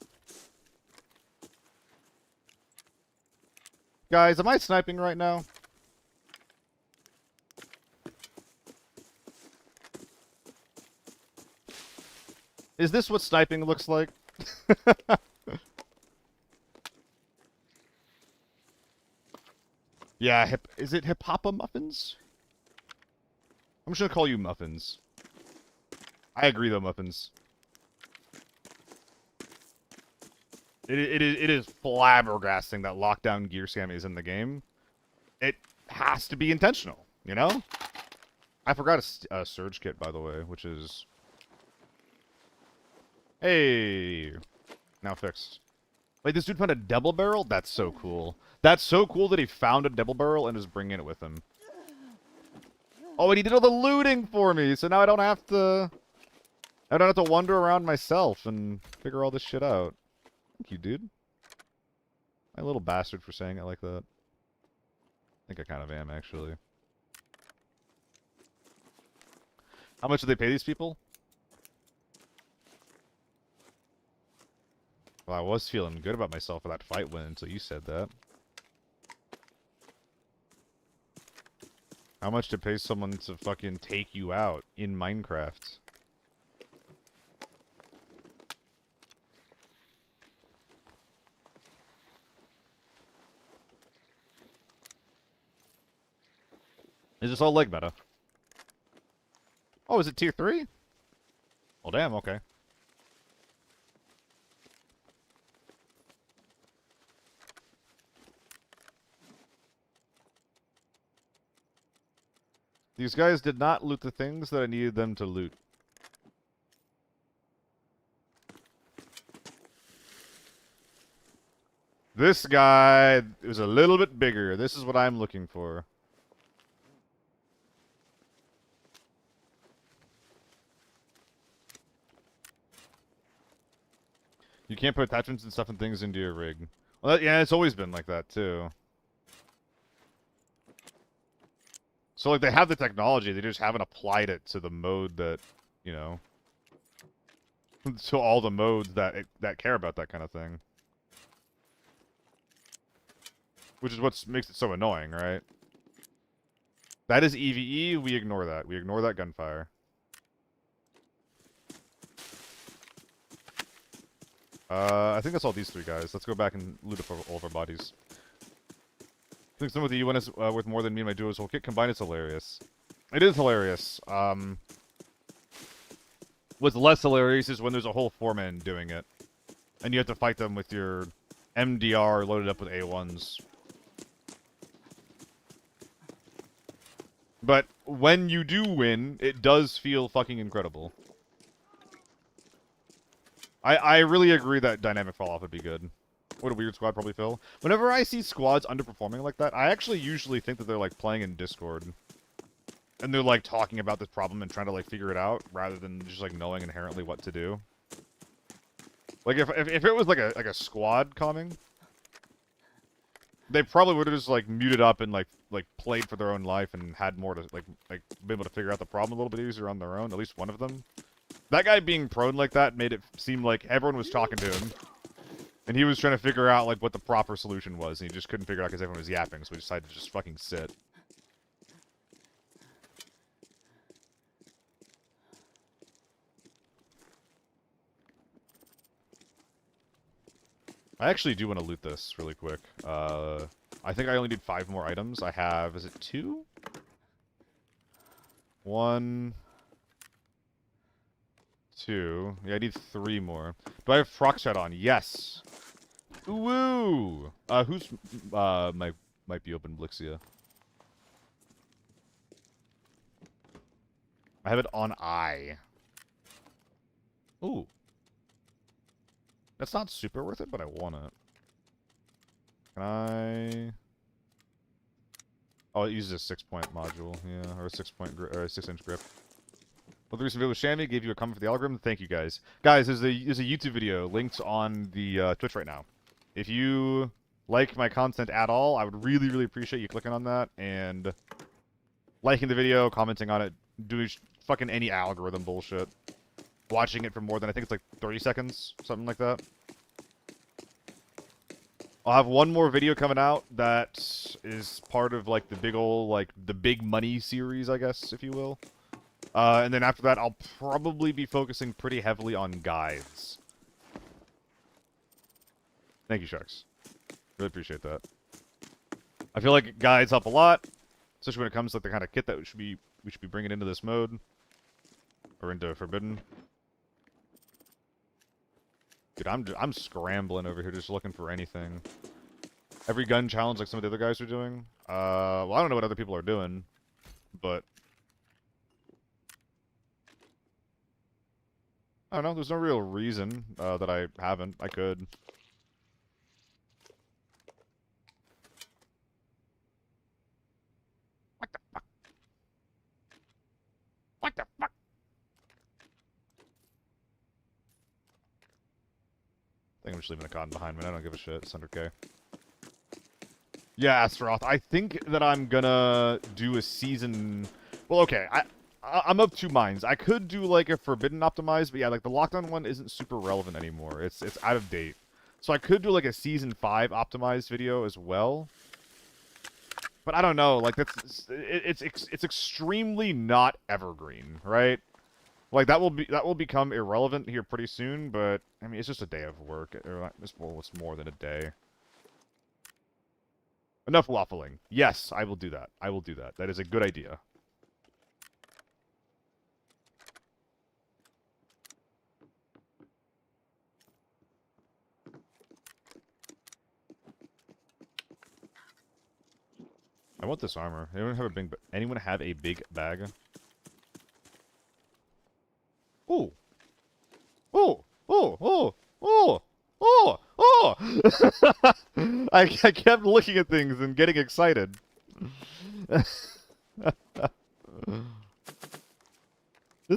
Guys, am I sniping right now? Is this what sniping looks like? Yeah, is it Hip Hoppa Muffins? I'm just gonna call you Muffins. I agree though, Muffins. It is flabbergasting that lockdown gear scam is in the game. It has to be intentional, you know? I forgot a surge kit, by the way, which is... Hey! Now fixed. Wait, this dude found a double barrel? That's so cool. That's so cool that he found a double barrel and is bringing it with him. Oh, and he did all the looting for me, so now I don't have to... I don't have to wander around myself and figure all this shit out. Thank you, dude. My little bastard for saying it like that. I think I kind of am, actually. How much did they pay these people? Well, I was feeling good about myself for that fight win until you said that. How much to pay someone to fucking take you out in Minecraft? Is this all leg meta? Oh, is it tier 3? Well, damn, okay. These guys did not loot the things that I needed them to loot. This guy is a little bit bigger. This is what I'm looking for. You can't put attachments and stuff and things into your rig. Well, yeah, it's always been like that, too. So, like, they have the technology, they just haven't applied it to the mode that, you know... to all the modes that care about that kind of thing. Which is what makes it so annoying, right? That is EVE, we ignore that. We ignore that gunfire. I think that's all these 3 guys. Let's go back and loot up all of our bodies. I think some of the UN is worth more than me and my duo's whole kit combined. It's hilarious. It is hilarious. What's less hilarious is when there's a whole 4-man doing it. And you have to fight them with your MDR loaded up with A1s. But when you do win, it does feel fucking incredible. I really agree that dynamic fall-off would be good. What a weird squad probably, Phil. Whenever I see squads underperforming like that, I actually usually think that they're, like, playing in Discord. And they're, like, talking about this problem and trying to, like, figure it out, rather than just, like, knowing inherently what to do. Like, if it was, like a squad coming, they probably would have just, like, muted up and, like, played for their own life and had more to, like, be able to figure out the problem a little bit easier on their own, at least one of them. That guy being prone like that made it seem like everyone was talking to him. And he was trying to figure out, like, what the proper solution was, and he just couldn't figure it out because everyone was yapping, so he decided to just fucking sit. I actually do want to loot this really quick. I think I only need 5 more items. I have, is it 2? 1... 2. Yeah, I need 3 more. Do I have frock shot on? Yes! Woo! Who's, might be open Blixia? I have it on I. Ooh. That's not super worth it, but I want it. Can I... Oh, it uses a 6-point module, yeah, or a 6-inch grip. Well, the recent video with Shammy gave you a comment for the algorithm. Thank you, guys. Guys, there's a YouTube video linked on the Twitch right now. If you like my content at all, I would really, really appreciate you clicking on that and liking the video, commenting on it, doing fucking any algorithm bullshit. Watching it for more than, I think it's like 30 seconds, something like that. I'll have one more video coming out that is part of, like, the big ol', like, the big money series, I guess, if you will. And then after that, I'll probably be focusing pretty heavily on guides. Thank you, Sharks. Really appreciate that. I feel like guides help a lot, especially when it comes to, like, the kind of kit that we should be bringing into this mode. Or into Forbidden. Dude, I'm scrambling over here just looking for anything. Every gun challenge like some of the other guys are doing. Well, I don't know what other people are doing, but I don't know. There's no real reason that I haven't. I could. What the fuck? What the fuck? I think I'm just leaving the cotton behind me. I don't give a shit. It's 100K. Yeah, Astaroth. I think that I'm gonna do a season. Well, okay. I'm of two minds. I could do like a Forbidden optimized, but yeah, like the lockdown one isn't super relevant anymore. It's out of date. So I could do like a season 5 optimized video as well. But I don't know. Like it's extremely not evergreen, right? Like that will become irrelevant here pretty soon. But I mean, it's just a day of work. It's more than a day. Enough waffling. Yes, I will do that. I will do that. That is a good idea. I want this armor. Anyone have a big bag? Ooh. Ooh. Ooh. Ooh. Ooh. Oh! Oh! I kept looking at things and getting excited. This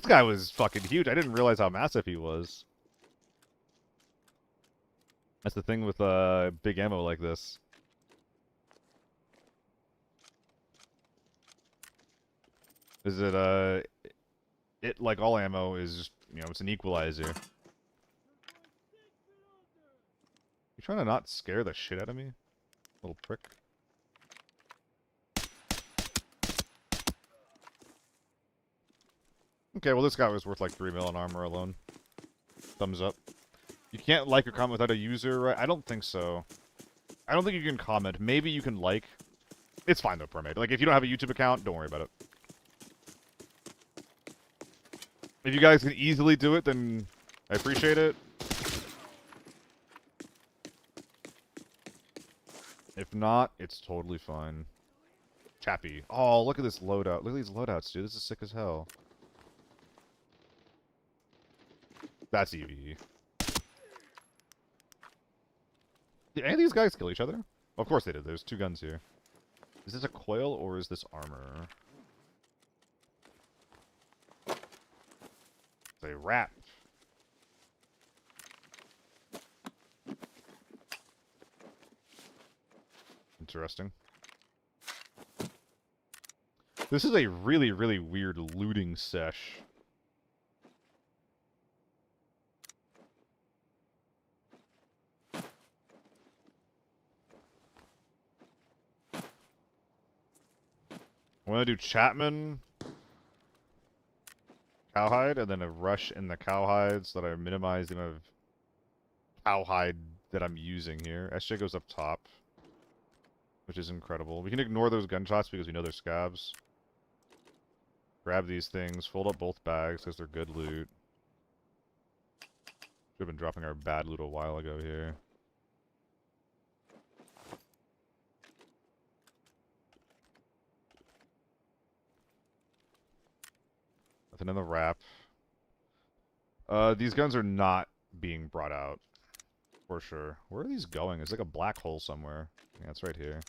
guy was fucking huge. I didn't realize how massive he was. That's the thing with big ammo like this. Is it like all ammo is, you know, it's an equalizer. You trying to not scare the shit out of me? Little prick. Okay, well this guy was worth like 3 mil in armor alone. Thumbs up. You can't like or comment without a user, right? I don't think so. I don't think you can comment. Maybe you can like. It's fine though, Permade. Like if you don't have a YouTube account, don't worry about it. If you guys can easily do it, then I appreciate it. If not, it's totally fine. Chappy. Oh, look at this loadout. Look at these loadouts, dude. This is sick as hell. That's EVE. Did any of these guys kill each other? Of course they did. There's 2 guns here. Is this a coil or is this armor? It's a rat. Interesting. This is a really, really weird looting sesh. I'm gonna do Chapman, Cowhide, and then a rush in the Cowhide so that I minimize the amount of Cowhide that I'm using here. SJ goes up top, which is incredible. We can ignore those gunshots because we know they're scabs. Grab these things, fold up both bags because they're good loot. Should have been dropping our bad loot a while ago here. Nothing in the wrap. These guns are not being brought out. For sure. Where are these going? It's like a black hole somewhere. Yeah, it's right here.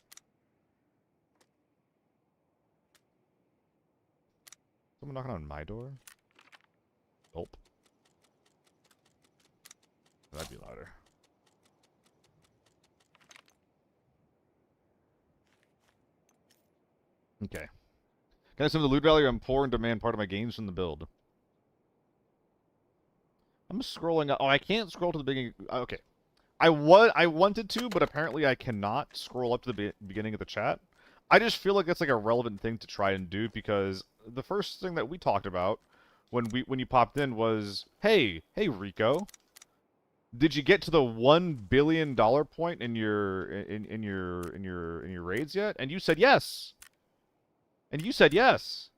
Someone knocking on my door? Gulp. That'd be louder. Okay. Can I assume the loot value? I'm poor and demand part of my gains from the build. I'm scrolling up. Oh, I can't scroll to the beginning. Okay. I wanted to, but apparently I cannot scroll up to the beginning of the chat. I just feel like that's like a relevant thing to try and do because the first thing that we talked about when you popped in was, hey Rico, did you get to the $1 billion point in your raids yet? And you said yes. And you said yes.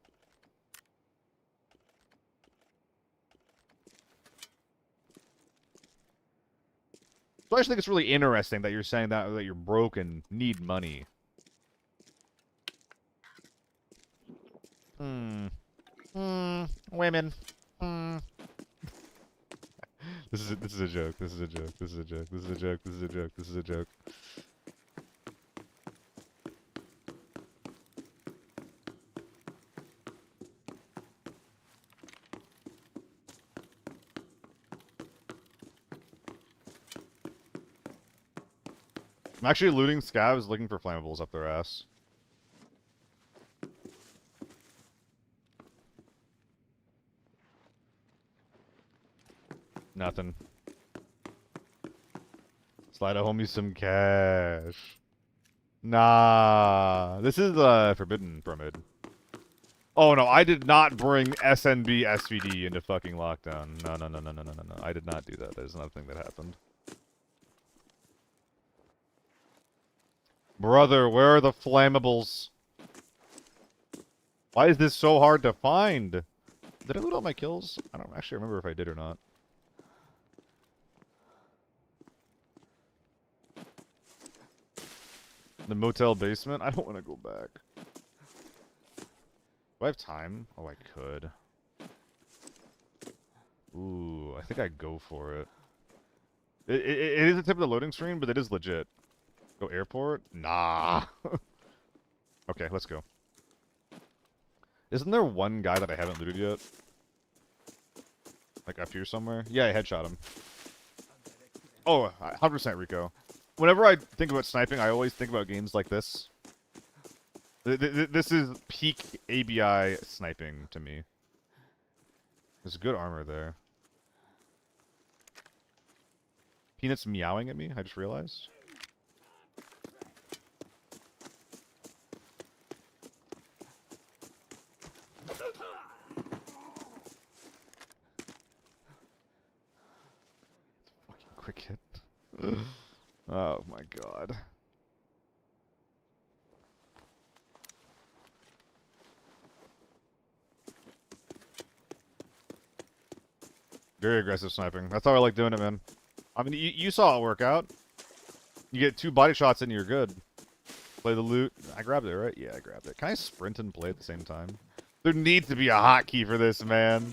So I just think it's really interesting that you're saying that you're broke and need money. Women. This is a joke. This is a joke. This is a joke. This is a joke. This is a joke. This is a joke. I'm actually looting scavs looking for flammables up their ass. Nothing. Slide a homie some cash. Nah. This is forbidden pyramid. Oh no, I did not bring SNB SVD into fucking lockdown. No. I did not do that. There's nothing that happened. Brother, where are the flammables? Why is this so hard to find? Did I loot all my kills? I don't actually remember if I did or not. The motel basement? I don't want to go back. Do I have time? Oh, I could. Ooh, I think I'd go for it. It is a tip of the loading screen, but it is legit. Go airport? Nah. Okay, let's go. Isn't there one guy that I haven't looted yet? Like up here somewhere? Yeah, I headshot him. Oh, 100% Rico. Whenever I think about sniping, I always think about games like this. This is peak ABI sniping to me. There's good armor there. Peanut's meowing at me, I just realized. Fucking quick hit. Oh my god. Very aggressive sniping. That's how I like doing it, man. I mean, you saw it work out. You get 2 body shots and you're good. Play the loot. I grabbed it, right? Yeah, I grabbed it. Can I sprint and play at the same time? There needs to be a hotkey for this, man.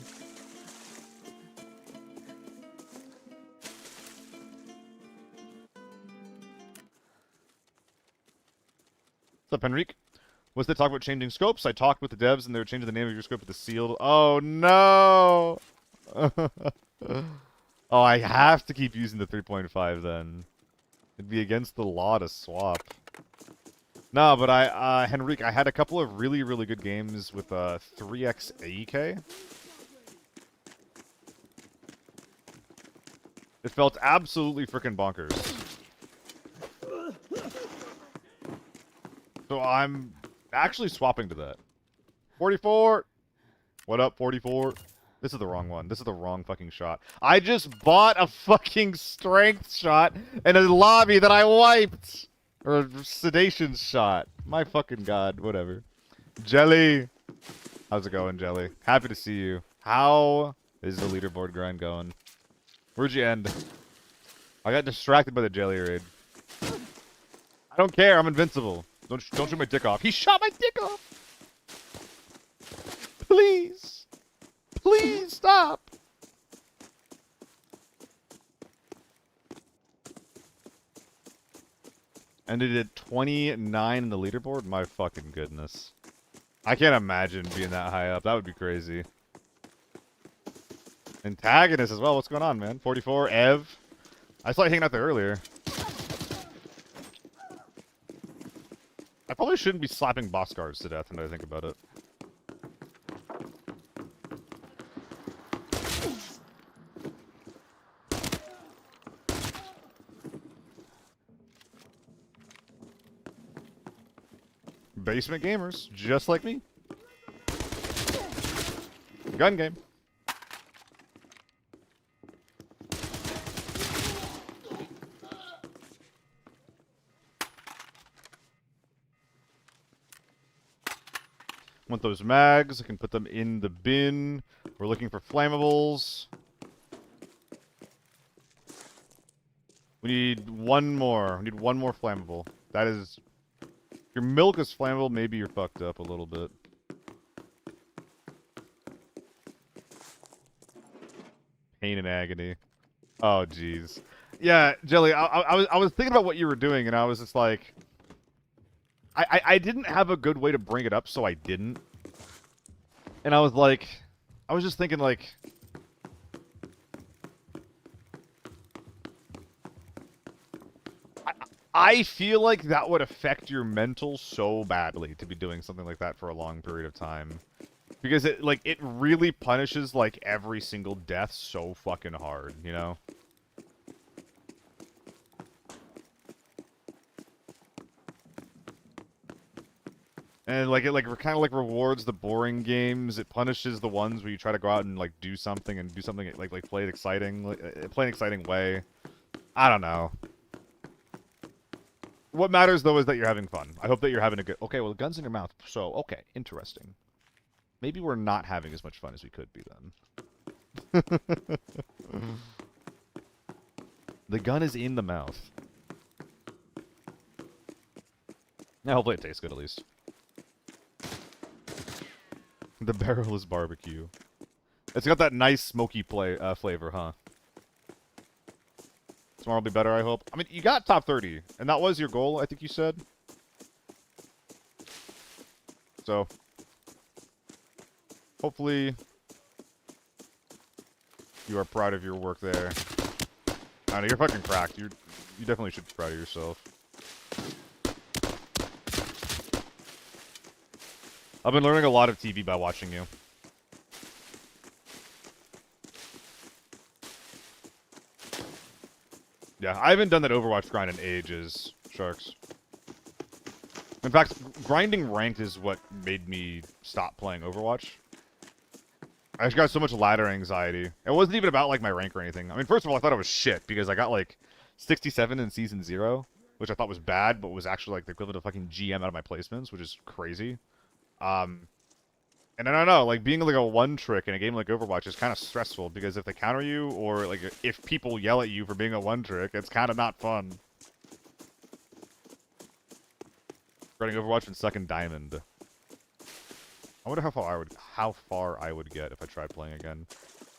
What's up, Henrique? What's the talk about changing scopes? I talked with the devs and they were changing the name of your scope to sealed. Oh, no! Oh, I have to keep using the 3.5 then. It'd be against the law to swap. No, but Henrique, I had a couple of really, really good games with 3x AEK. It felt absolutely freaking bonkers. So I'm actually swapping to that. 44! What up, 44? This is the wrong one. This is the wrong fucking shot. I just bought a fucking strength shot in a lobby that I wiped! Or a sedation shot. My fucking god. Whatever. Jelly! How's it going, Jelly? Happy to see you. How is the leaderboard grind going? Where'd you end? I got distracted by the Jelly raid. I don't care. I'm invincible. Don't shoot my dick off. He shot my dick off! Please! Please stop! Ended at 29 in the leaderboard? My fucking goodness. I can't imagine being that high up. That would be crazy. Antagonist as well. What's going on, man? 44, Ev. I saw you hanging out there earlier. I probably shouldn't be slapping boss guards to death, now that I think about it. Basement gamers, just like me. Gun game. Want those mags? I can put them in the bin. We're looking for flammables. We need one more. We need one more flammable. That is... If your milk is flammable, maybe you're fucked up a little bit. Pain and agony. Oh, jeez. Yeah, Jelly, I was thinking about what you were doing, and I was just like... I didn't have a good way to bring it up, so I didn't. And I was like... I was just thinking, like... I feel like that would affect your mental so badly to be doing something like that for a long period of time. Because it, like, it really punishes, like, every single death so fucking hard, you know? And, like, it, like, kind of, like, rewards the boring games. It punishes the ones where you try to go out and, like, do something, like, play it exciting, play an exciting way. I don't know. What matters, though, is that you're having fun. I hope that you're having a good... Okay, well, the gun's in your mouth, so, okay, interesting. Maybe we're not having as much fun as we could be, then. The gun is in the mouth. Yeah, hopefully it tastes good, at least. The barrel is barbecue. It's got that nice smoky flavor, huh? Tomorrow will be better, I hope. I mean, you got top 30, and that was your goal, I think you said. So, hopefully, you are proud of your work there. I don't know, you're fucking cracked. You definitely should be proud of yourself. I've been learning a lot of TV by watching you. Yeah, I haven't done that Overwatch grind in ages, Sharks. In fact, grinding ranked is what made me stop playing Overwatch. I just got so much ladder anxiety. It wasn't even about, like, my rank or anything. I mean, first of all, I thought it was shit, because I got, like, 67 in Season 0, which I thought was bad, but was actually, like, the equivalent of fucking GM out of my placements, which is crazy. And I don't know, like, being, like, a one-trick in a game like Overwatch is kind of stressful, because if they counter you, or, like, if people yell at you for being a one-trick, it's kind of not fun. Running Overwatch and sucking Diamond. I wonder how far I would get if I tried playing again.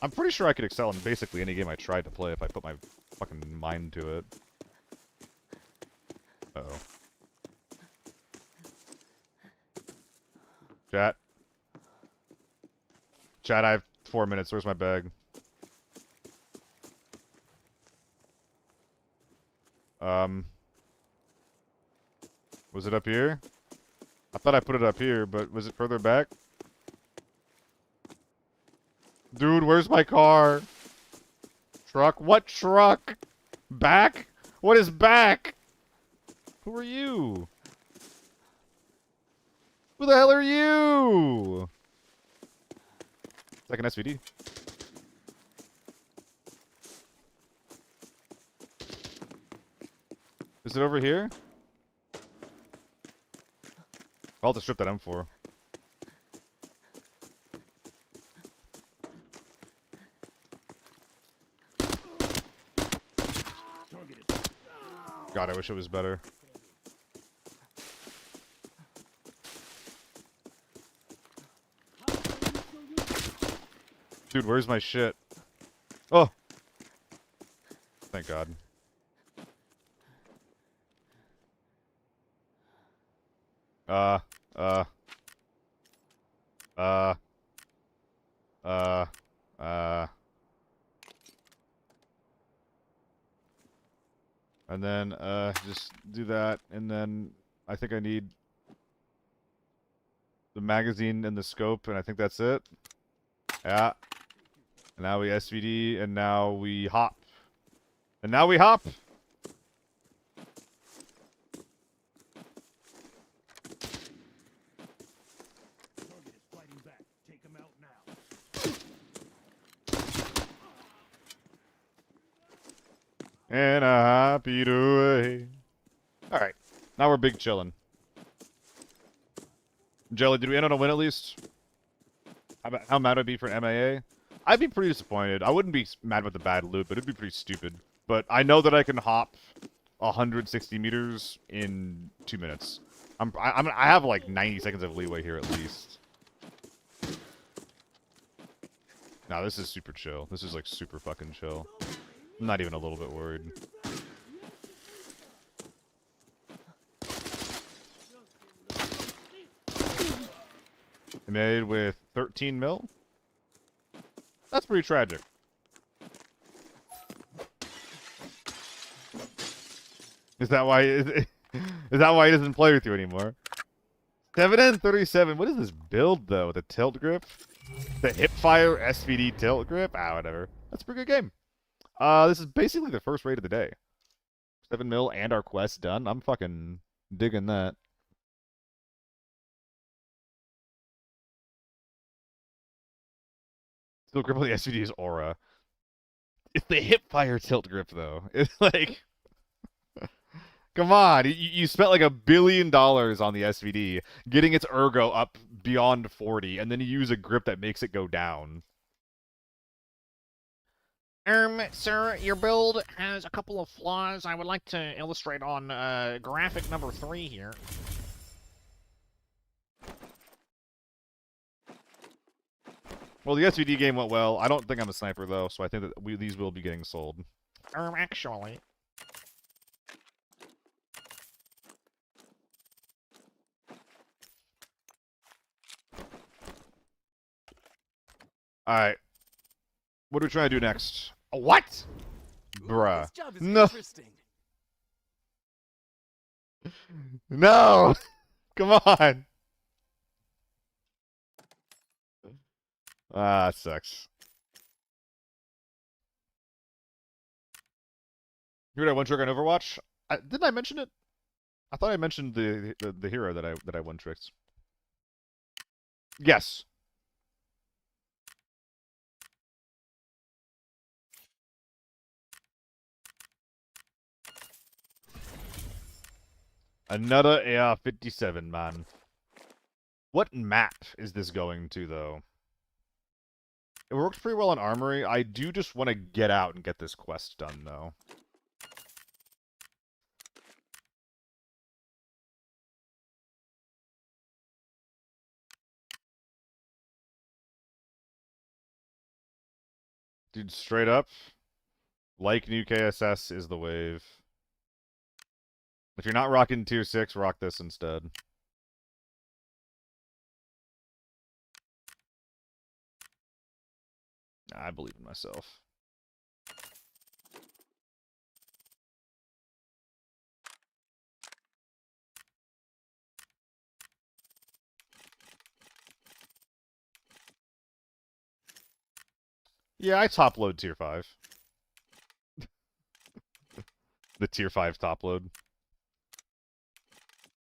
I'm pretty sure I could excel in basically any game I tried to play if I put my fucking mind to it. Uh-oh. Chat. Chat, I have 4 minutes. Where's my bag? Was it up here? I thought I put it up here, but was it further back? Dude, where's my car? Truck? What truck? Back? What is back? Who are you? Who the hell are you? It's like an SVD. Is it over here? I'll have to strip that M4. God, I wish it was better. Dude, where's my shit? Oh! Thank God. Uh, uh, uh. And then, just do that, and then I think I need the magazine and the scope, and I think that's it. Yeah. And now we SVD, and now we hop. And now we hop! Target is fighting back. Take him out now. And a happy away. Alright. Now we're big chillin'. Jelly, did we end on a win at least? How mad would I be for an MAA? I'd be pretty disappointed. I wouldn't be mad with the bad loot, but it'd be pretty stupid. But I know that I can hop 160 meters in 2 minutes. I have like 90 seconds of leeway here at least. Nah, this is super chill. This is like super fucking chill. I'm not even a little bit worried. Made with 13 mil? That's pretty tragic. Is that why is that why he doesn't play with you anymore? 7N37. What is this build though? The tilt grip? The hipfire SVD tilt grip? Ah, whatever. That's a pretty good game. This is basically the first raid of the day. 7 mil and our quest done. I'm fucking digging that. Still grip on the SVD's aura. It's the hipfire tilt grip though. It's like, come on, you spent like $1 billion on the SVD, getting its ergo up beyond 40, and then you use a grip that makes it go down. Sir, your build has a couple of flaws I would like to illustrate on graphic number 3 here. Well, the SVD game went well. I don't think I'm a sniper though, so I think that these will be getting sold. Actually. Alright. What are we trying to do next? What? Bruh. This job is No. interesting. No! Come on! Ah, that sucks. You heard I one trick on Overwatch? Didn't I mention it? I thought I mentioned the hero that I one tricked. Yes. Another AR-57, man. What map is this going to, though? It works pretty well on Armory. I do just want to get out and get this quest done, though. Dude, straight up, like new KSS is the wave. If you're not rocking tier 6, rock this instead. I believe in myself. Yeah, I top load tier 5. The tier 5 top load.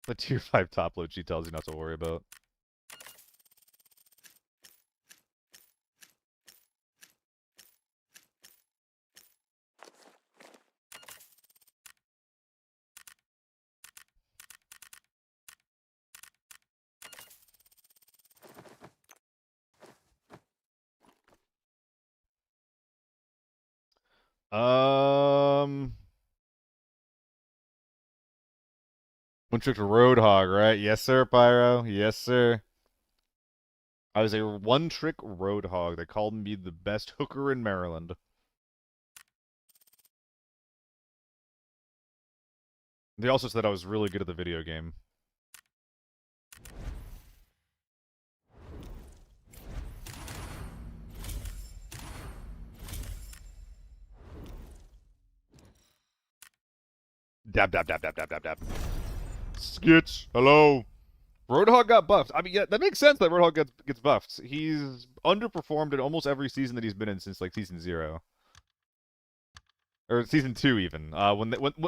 The tier 5 top load she tells you not to worry about. One trick to Roadhog, right? Yes, sir, Pyro. Yes, sir. I was a one-trick Roadhog. They called me the best hooker in Maryland. They also said I was really good at the video game. Dab, dab, dab, dab, dab, dab, dab. Skitch, hello. Roadhog got buffed. I mean, yeah, that makes sense that Roadhog gets buffed. He's underperformed in almost every season that he's been in since like season 0 or season 2 even.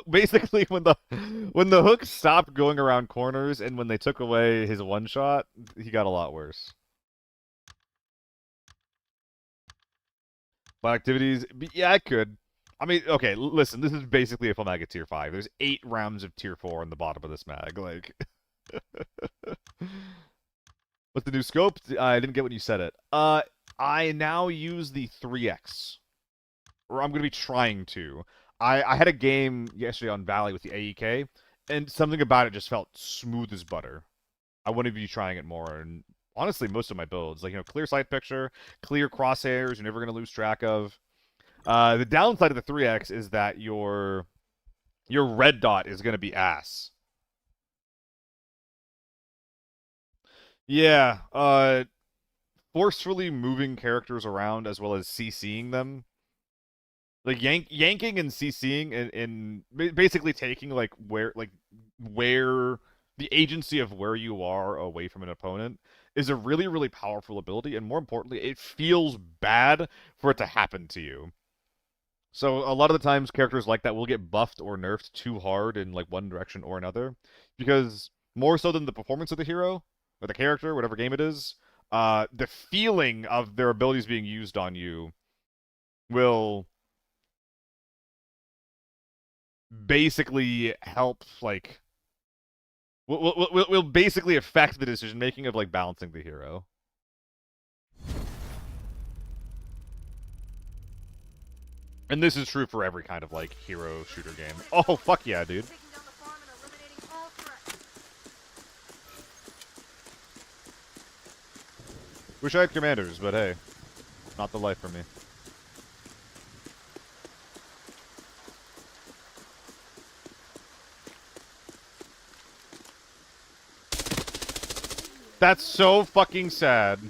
Basically when the hook stopped going around corners and when they took away his one shot, he got a lot worse. Flat activities, yeah, I could. I mean, okay, listen, this is basically a full mag at tier 5. There's 8 rounds of tier 4 on the bottom of this mag. Like, what's the new scope? I didn't get when you said it. I now use the 3x. Or I'm going to be trying to. I had a game yesterday on Valley with the AEK, and something about it just felt smooth as butter. I want to be trying it more, and honestly, most of my builds, like, clear sight picture, clear crosshairs, you're never going to lose track of. The downside of the 3x is that your red dot is going to be ass. Yeah, forcefully moving characters around as well as CCing them. Like yanking and CCing and basically taking like where the agency of where you are away from an opponent is a really, really powerful ability, and more importantly, it feels bad for it to happen to you. So a lot of the times characters like that will get buffed or nerfed too hard in like one direction or another, because more so than the performance of the hero or the character, whatever game it is, the feeling of their abilities being used on you will basically help like will basically affect the decision making of like balancing the hero. And this is true for every kind of like hero shooter game. Oh fuck yeah, dude. Wish I had commanders, but hey, not the life for me. That's so fucking sad.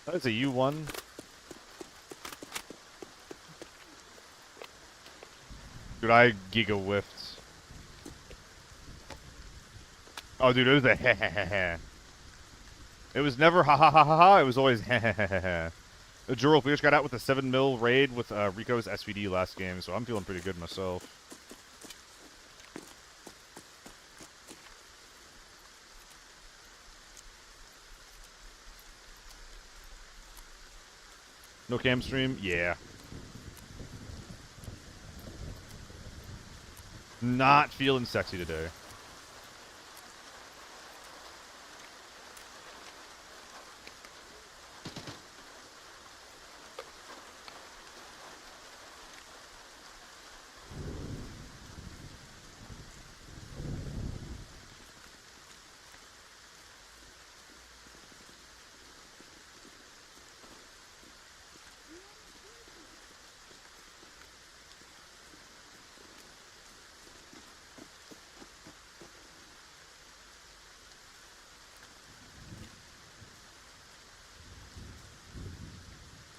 That is a U1. Dude, I giga whiffed. Oh, dude, it was a heh heh heh heh. It was never ha ha ha ha ha. It was always heh heh heh heh heh. Juro, we just got out with a 7 mil raid with Rico's SVD last game, so I'm feeling pretty good myself. No cam stream? Yeah. Not feeling sexy today.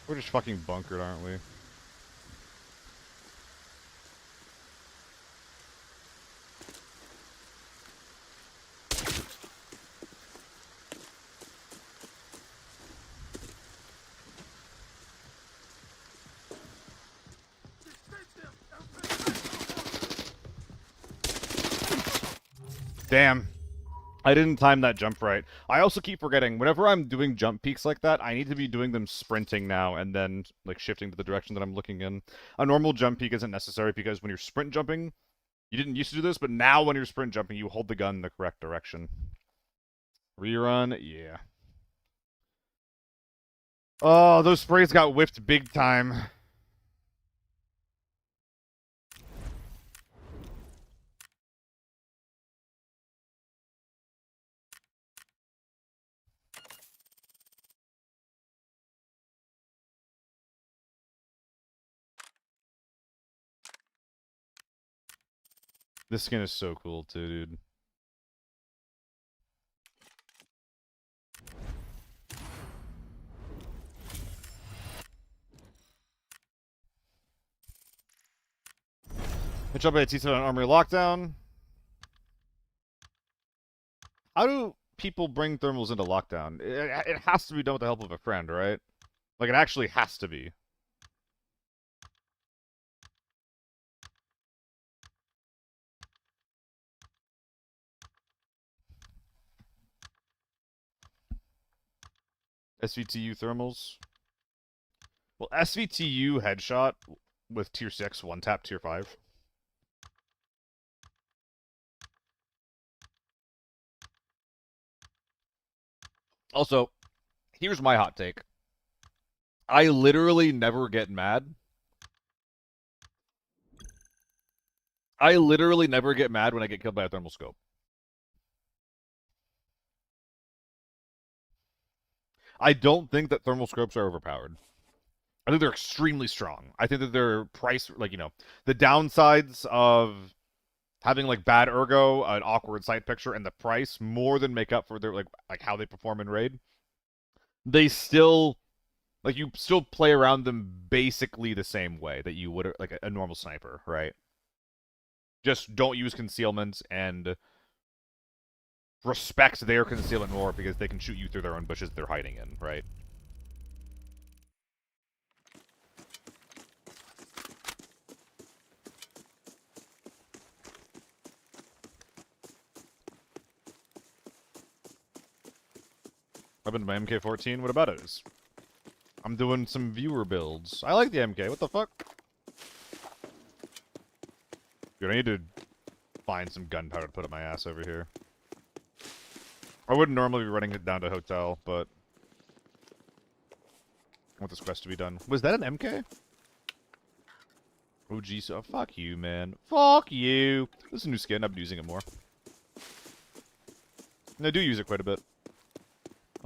We're just fucking bunkered, aren't we? Damn. I didn't time that jump right. I also keep forgetting, whenever I'm doing jump peaks like that, I need to be doing them sprinting now and then, like, shifting to the direction that I'm looking in. A normal jump peak isn't necessary because when you're sprint jumping, you didn't used to do this, but now when you're sprint jumping, you hold the gun in the correct direction. Rerun? Yeah. Oh, those sprays got whiffed big time. This skin is so cool too, dude. Hit up at T7 on Armory Lockdown. How do people bring thermals into lockdown? It has to be done with the help of a friend, right? Like, it actually has to be. SVTU thermals. Well, SVTU headshot with tier 6, one tap tier 5. Also, here's my hot take. I literally never get mad. I literally never get mad when I get killed by a thermal scope. I don't think that thermal scopes are overpowered. I think they're extremely strong. I think that their price, like, you know, the downsides of having like bad ergo, an awkward sight picture, and the price more than make up for their like how they perform in raid. They still like you still play around them basically the same way that you would like a normal sniper, right? Just don't use concealment and respect their concealment more because they can shoot you through their own bushes they're hiding in, right? I've been to my MK14. What about it? I'm doing some viewer builds. I like the MK. What the fuck? Dude, I need to find some gunpowder to put up my ass over here. I wouldn't normally be running it down to hotel, but I want this quest to be done. Was that an MK? Oh, geez. Oh, fuck you, man. Fuck you. This is a new skin. I've been using it more. And I do use it quite a bit.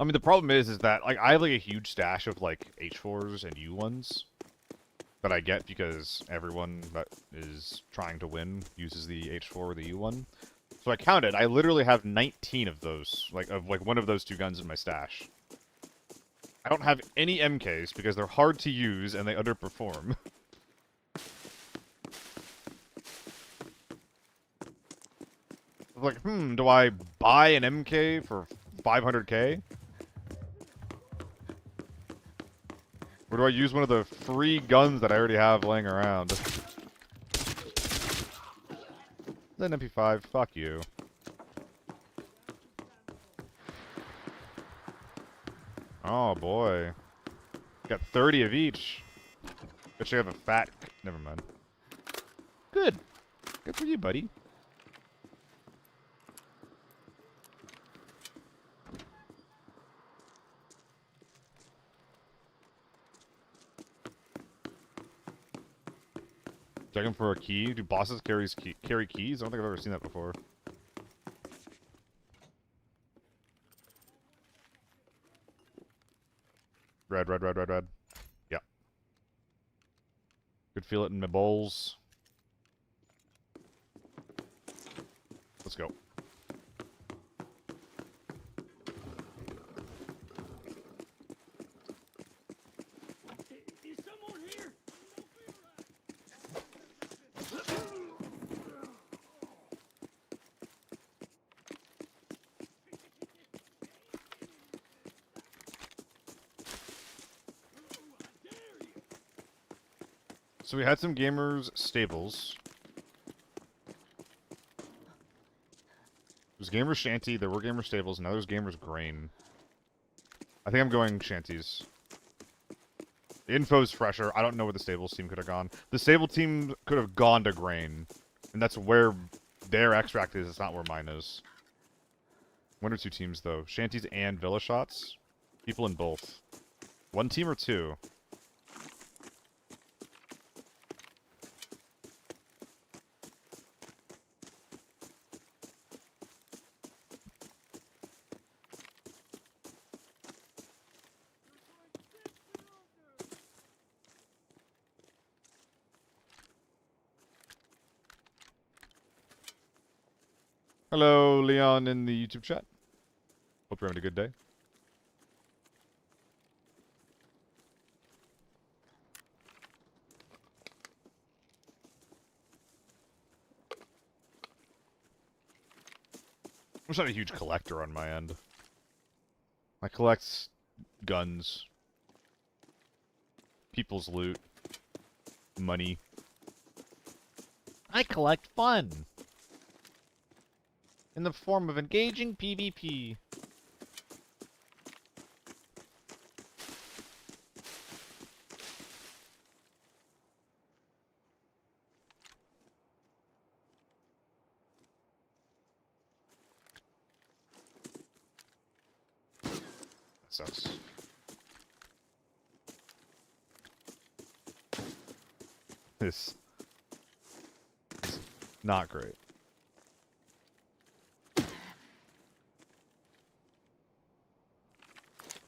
I mean, the problem is that, like, I have, like, a huge stash of, like, H4s and U1s that I get because everyone that is trying to win uses the H4 or the U1. So I counted. I literally have 19 of those, like, one of those two guns in my stash. I don't have any MKs because they're hard to use and they underperform. Like, do I buy an MK for 500k? Or do I use one of the free guns that I already have laying around? Then MP5, fuck you. Oh boy. Got 30 of each. Bet you have a fat... Never mind. Good. Good for you, buddy. Checking for a key. Do bosses carry keys? I don't think I've ever seen that before. Red, red, red, red, red. Yeah. Could feel it in my bowls. Let's go. Is someone here? So we had some gamers stables. There's gamers shanty, there were gamer stables, now there's gamers grain. I think I'm going shanties. The info's fresher. I don't know where the stables team could have gone. The stable team could have gone to grain. And that's where their extract is, it's not where mine is. One or two teams though. Shanties and villa shots. People in both. One team or two? Hello, Leon in the YouTube chat. Hope you're having a good day. just not a huge collector on my end. I collect guns, people's loot, money. I collect fun in the form of engaging PvP. Sucks. This is not great.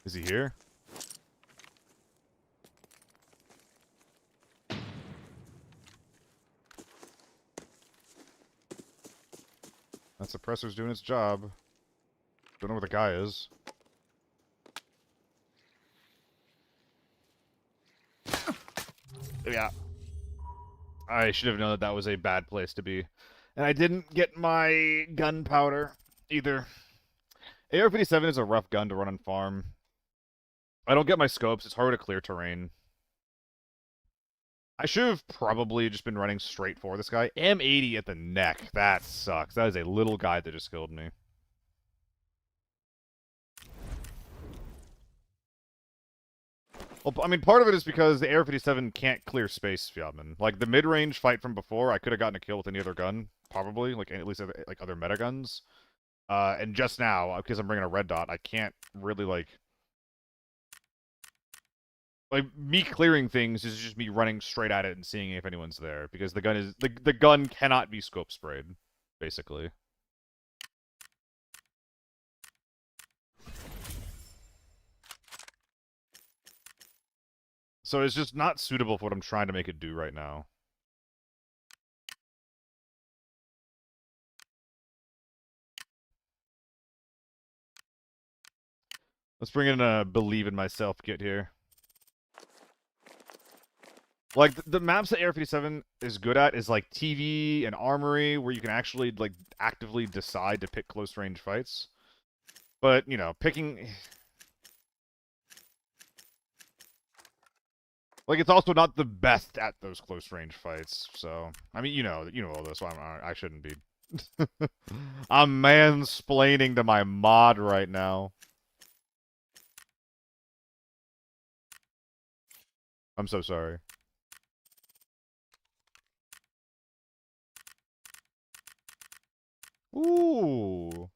Is he here? That suppressor's doing its job. Don't know where the guy is. Yeah. I should have known that that was a bad place to be. And I didn't get my gunpowder either. AR-57 is a rough gun to run on farm. I don't get my scopes. It's hard to clear terrain. I should have probably just been running straight for this guy. M80 at the neck. That sucks. That is a little guy that just killed me. Well, I mean, part of it is because the AR-57 can't clear space, Fjodman. Like, the mid-range fight from before, I could have gotten a kill with any other gun, probably, like, at least, like, other meta guns. And just now, because I'm bringing a red dot, I can't really, like, me clearing things is just me running straight at it and seeing if anyone's there, because the gun is, the gun cannot be scope sprayed, basically. So it's just not suitable for what I'm trying to make it do right now. Let's bring in a Believe in Myself kit here. Like, the maps that AR-57 is good at is, like, TV and Armory, where you can actually, like, actively decide to pick close-range fights. But, you know, picking... Like, it's also not the best at those close-range fights, so... I mean, you know all this, so I shouldn't be. I'm mansplaining to my mod right now. I'm so sorry. Ooh.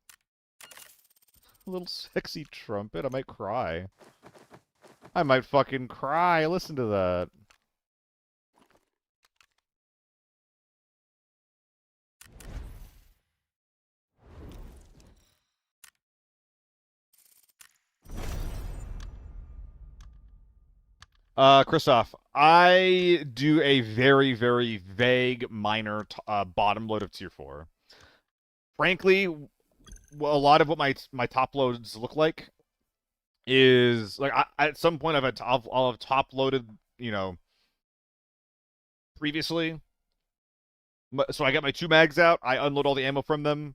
A little sexy trumpet. I might cry. I might fucking cry. Listen to that. Christoph, I do a very, very vague, minor bottom load of tier 4. Frankly, a lot of what my top loads look like is like at some point I'll have top loaded, you know, previously. So I get my 2 mags out, I unload all the ammo from them,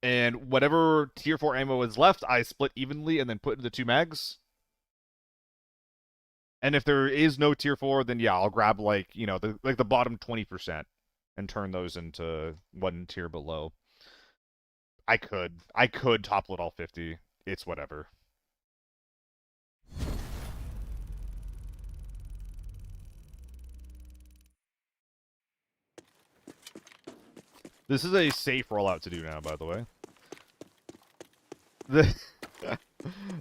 and whatever tier 4 ammo is left, I split evenly and then put in the 2 mags. And if there is no tier 4, then yeah, I'll grab like, you know, the bottom 20% and turn those into one tier below. I could top load all 50. It's whatever. This is a safe rollout to do now, by the way. The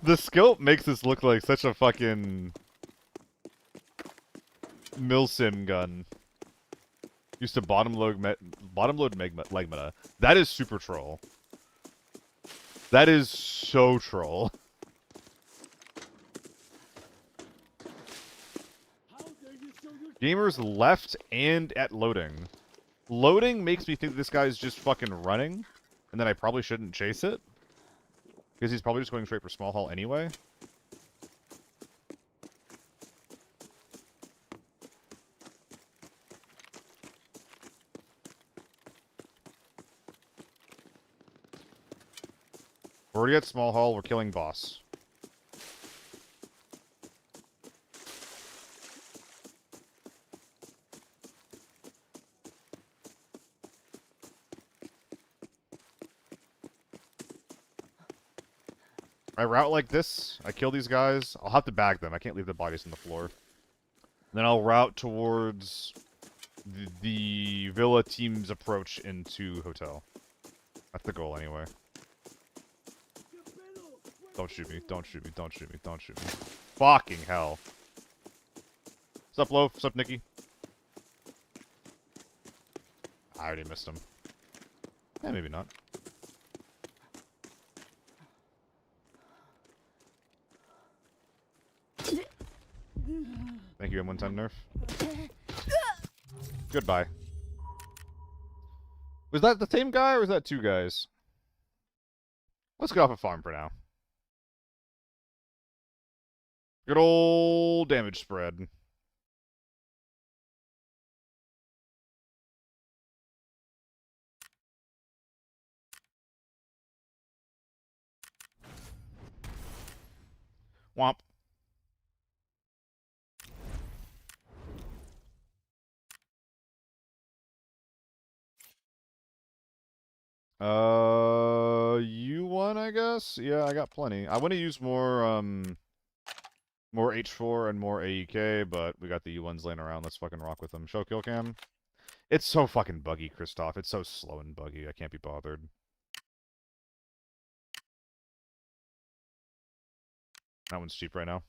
the scope makes this look like such a fucking milsim gun. Used to bottom load leg meta. That is super troll. That is so troll. Gamers left and at loading. Loading makes me think this guy's just fucking running, and then I probably shouldn't chase it. Because he's probably just going straight for small haul anyway. We're already at small hall. We're killing boss. I route like this. I kill these guys. I'll have to bag them. I can't leave the bodies on the floor. Then I'll route towards the Villa team's approach into hotel. That's the goal anyway. Don't shoot me. Don't shoot me. Don't shoot me. Don't shoot me. Fucking hell. What's up, Loaf? What's up, Nikki? I already missed him. Eh, maybe not. Thank you, M110 nerf. Goodbye. Was that the same guy or was that two guys? Let's get off a farm for now. Good old damage spread. Womp. U1, I guess? Yeah, I got plenty. I want to use more H4 and more AEK, but we got the U1s laying around. Let's fucking rock with them. Show kill cam. It's so fucking buggy, Christoph. It's so slow and buggy. I can't be bothered. That one's cheap right now.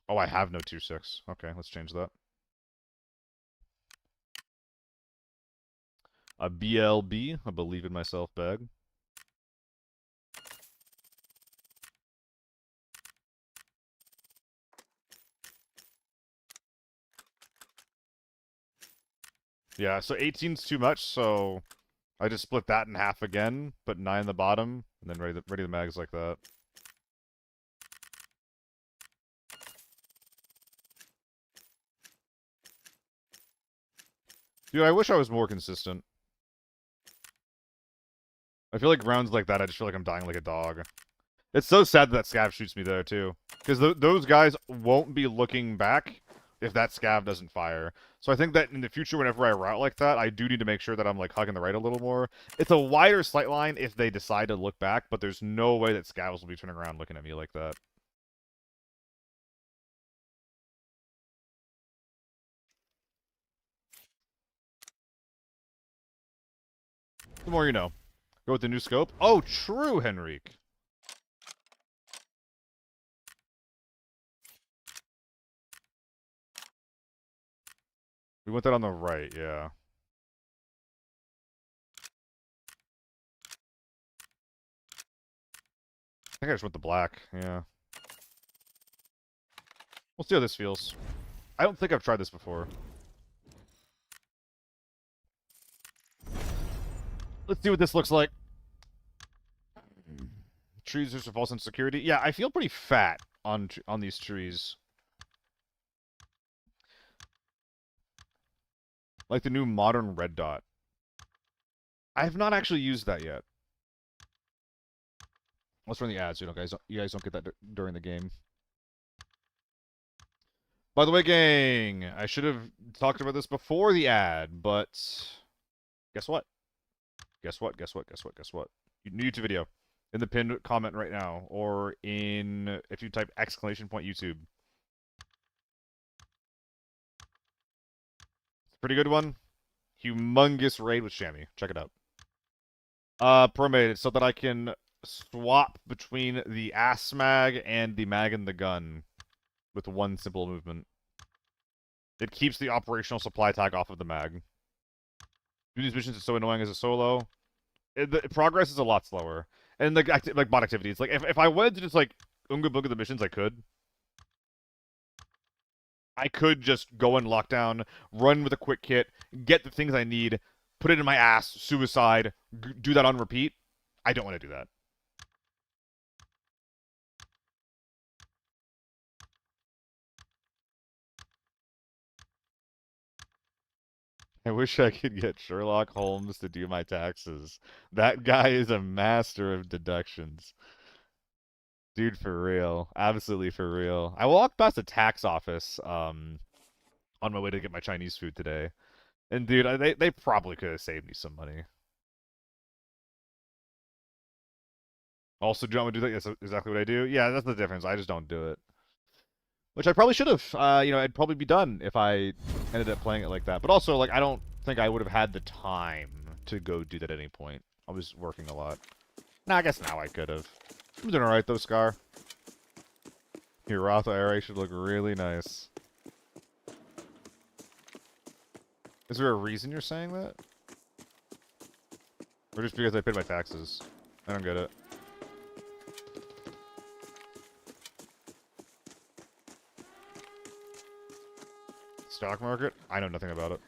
Oh, I have no 2.6. Okay, let's change that. A BLB, a believe in myself bag. Yeah, so 18's too much, so I just split that in half again, put 9 in the bottom, and then ready the mags like that. Dude, I wish I was more consistent. I feel like rounds like that, I just feel like I'm dying like a dog. It's so sad that scav shoots me there, too. Because those guys won't be looking back if that scav doesn't fire. So I think that in the future, whenever I route like that, I do need to make sure that I'm, like, hugging the right a little more. It's a wider sight line if they decide to look back, but there's no way that scavs will be turning around looking at me like that. The more you know. Go with the new scope. Oh, true, Henrique. We went that on the right, yeah. I think I just went the black, yeah. We'll see how this feels. I don't think I've tried this before. Let's see what this looks like. Trees are false insecurity. Yeah, I feel pretty fat on these trees. Like the new modern red dot. I have not actually used that yet. Let's run the ads, you guys don't get that during the game. By the way, gang, I should have talked about this before the ad, but guess what? Guess what? Guess what? Guess what? Guess what? New YouTube video in the pinned comment right now, or in if you type !YouTube. It's a pretty good one. Humongous raid with Shammy. Check it out. Permitted so that I can swap between the ass mag and the mag and the gun with one simple movement. It keeps the operational supply tag off of the mag. Doing these missions is so annoying as a solo. The progress is a lot slower. And like bot activities. Like if I wanted to just like Unga Bunga the missions, I could. I could just go in lockdown, run with a quick kit, get the things I need, put it in my ass, suicide, do that on repeat. I don't want to do that. I wish I could get Sherlock Holmes to do my taxes. That guy is a master of deductions. Dude, for real. Absolutely for real. I walked past a tax office on my way to get my Chinese food today. And dude, they probably could have saved me some money. Also, do you want me to do that? That's exactly what I do. Yeah, that's the difference. I just don't do it. Which I probably should have. You know, I'd probably be done if I ended up playing it like that. But also, like, I don't think I would have had the time to go do that at any point. I was working a lot. Nah, I guess now I could have. I'm doing alright, though, Scar. Your Rotha area should look really nice. Is there a reason you're saying that? Or just because I paid my taxes? I don't get it. Stock market? I know nothing about it.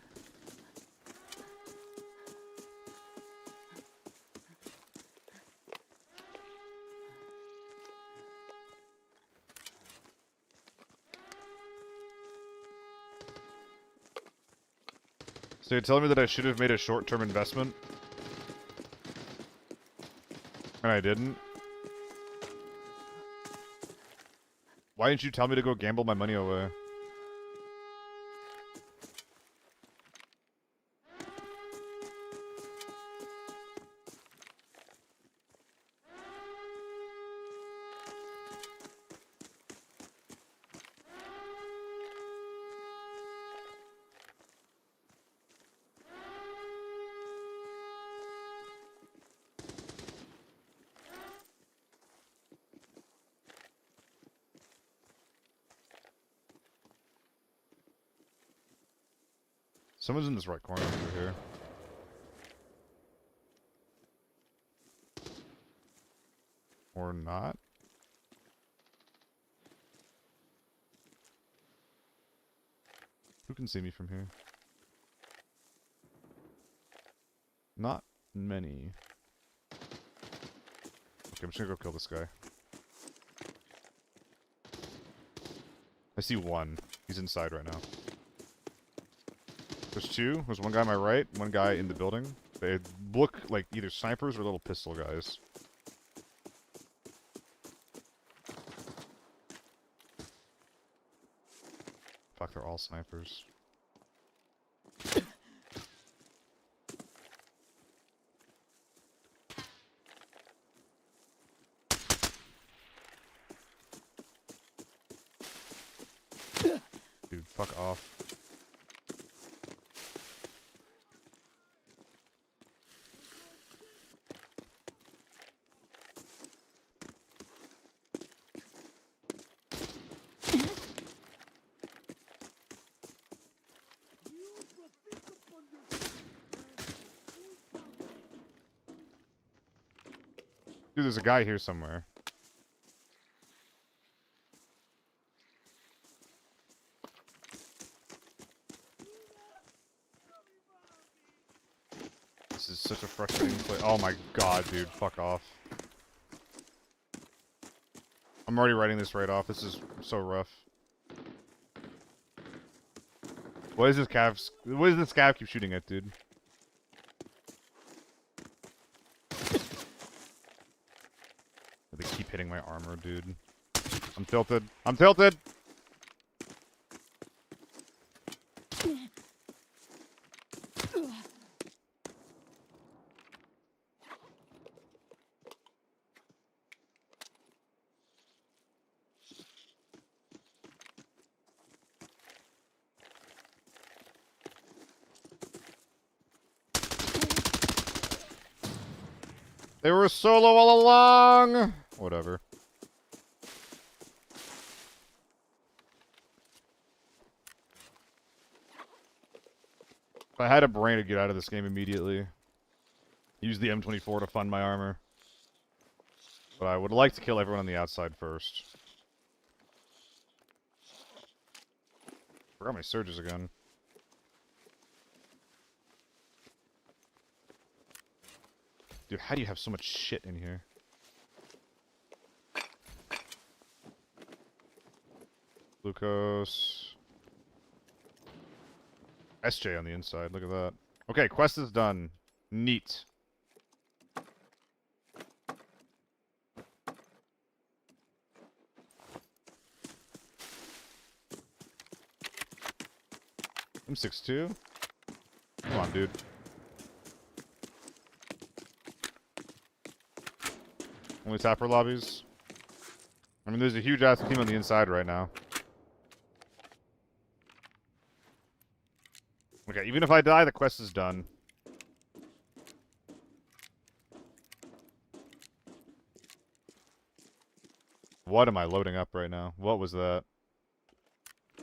So you're telling me that I should have made a short-term investment? And I didn't? Why didn't you tell me to go gamble my money away? Someone's in this right corner over here. Or not? Who can see me from here? Not many. Okay, I'm just gonna go kill this guy. I see one. He's inside right now. There's two. There's one guy on my right, one guy in the building. They look like either snipers or little pistol guys. Fuck, they're all snipers. Dude, fuck off. Dude, there's a guy here somewhere. This is such a frustrating play. Oh my god, dude. Fuck off. I'm already writing this right off. This is so rough. What is this cav keep shooting at, dude? They keep hitting my armor, dude. I'm tilted. I'm tilted! They were solo all along! Whatever. If I had a brain to get out of this game immediately. Use the M24 to fund my armor. But I would like to kill everyone on the outside first. Forgot my surges again. Dude, how do you have so much shit in here? Glucose. SJ on the inside. Look at that. Okay, quest is done. Neat. M62? Come on, dude. Only tapper lobbies? I mean, there's a huge ass team on the inside right now. Okay, even if I die, the quest is done. What am I loading up right now? What was that?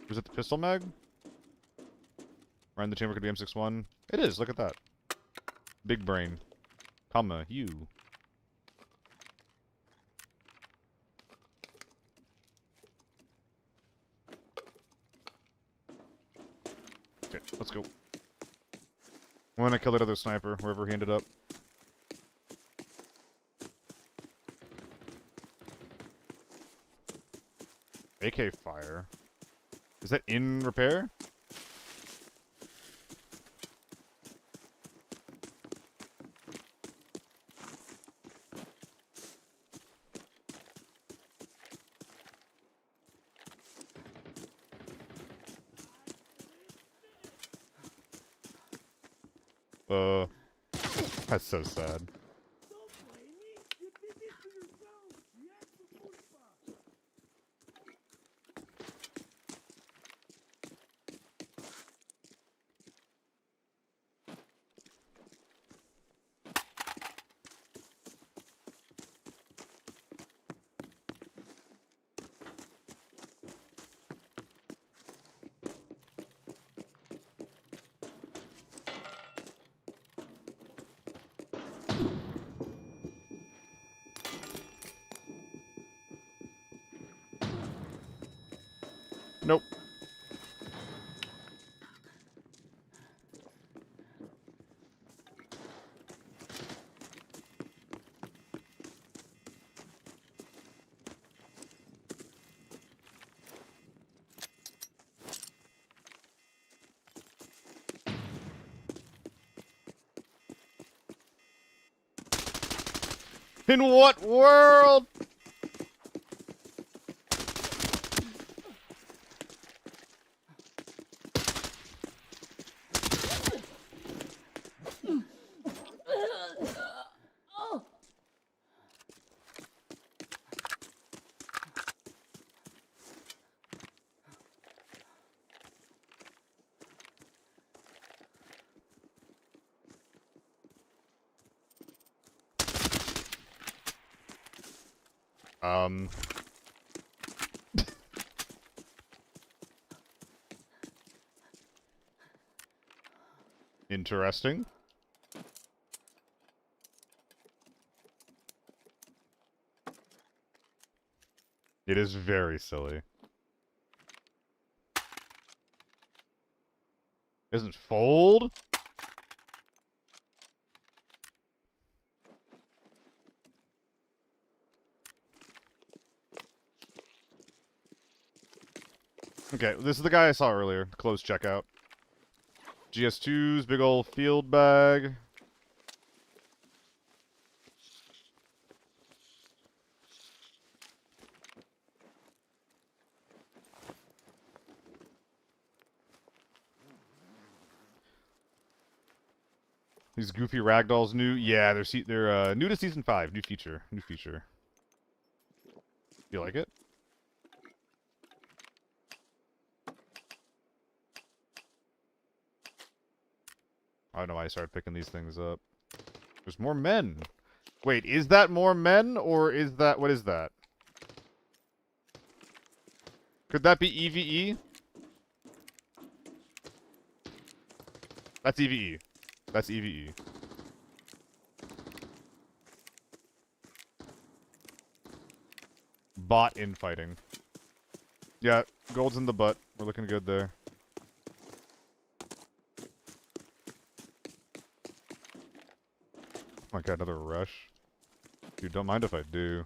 Was it the pistol mag? Around the chamber could be M61? It is, look at that. Big brain. Comma, you. Okay, let's go. I'm gonna kill that other sniper, wherever he ended up. AK fire. Is that in repair? That's so sad. Don't blame me. You did this to yourself. React to Puspa. Nope. In what world? Interesting. It is very silly. Isn't fold? Okay, this is the guy I saw earlier. Closed checkout. GS2's big ol' field bag. These goofy ragdolls new. Yeah, they're new to season 5. New feature. New feature. You like it? I don't know why I started picking these things up. There's more men. Wait, is that more men or is that what is that? Could that be EVE? That's EVE. That's EVE. Bot infighting. Yeah, gold's in the butt. We're looking good there. Oh my god, another rush. Dude, don't mind if I do.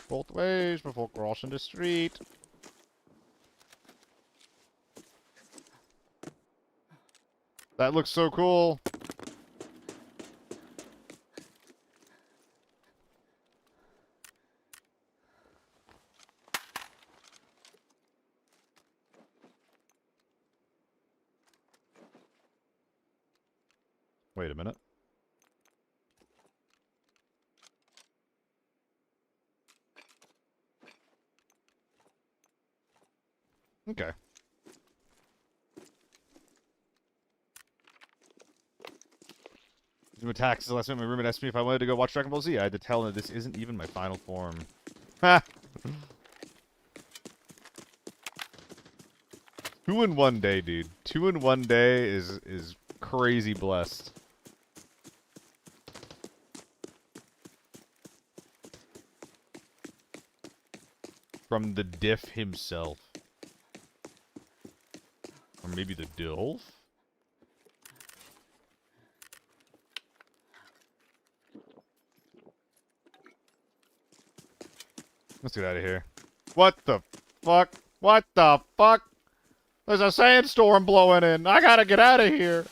both ways before crossing the street. That looks so cool. Wait a minute. Okay. Doing taxes last minute. My roommate asked me if I wanted to go watch Dragon Ball Z. I had to tell him this isn't even my final form. Ha! 2 in 1 day, dude. 2 in 1 day is crazy blessed. From the diff himself. Or maybe the dilf? Let's get out of here. What the fuck? What the fuck? There's a sandstorm blowing in. I gotta get out of here.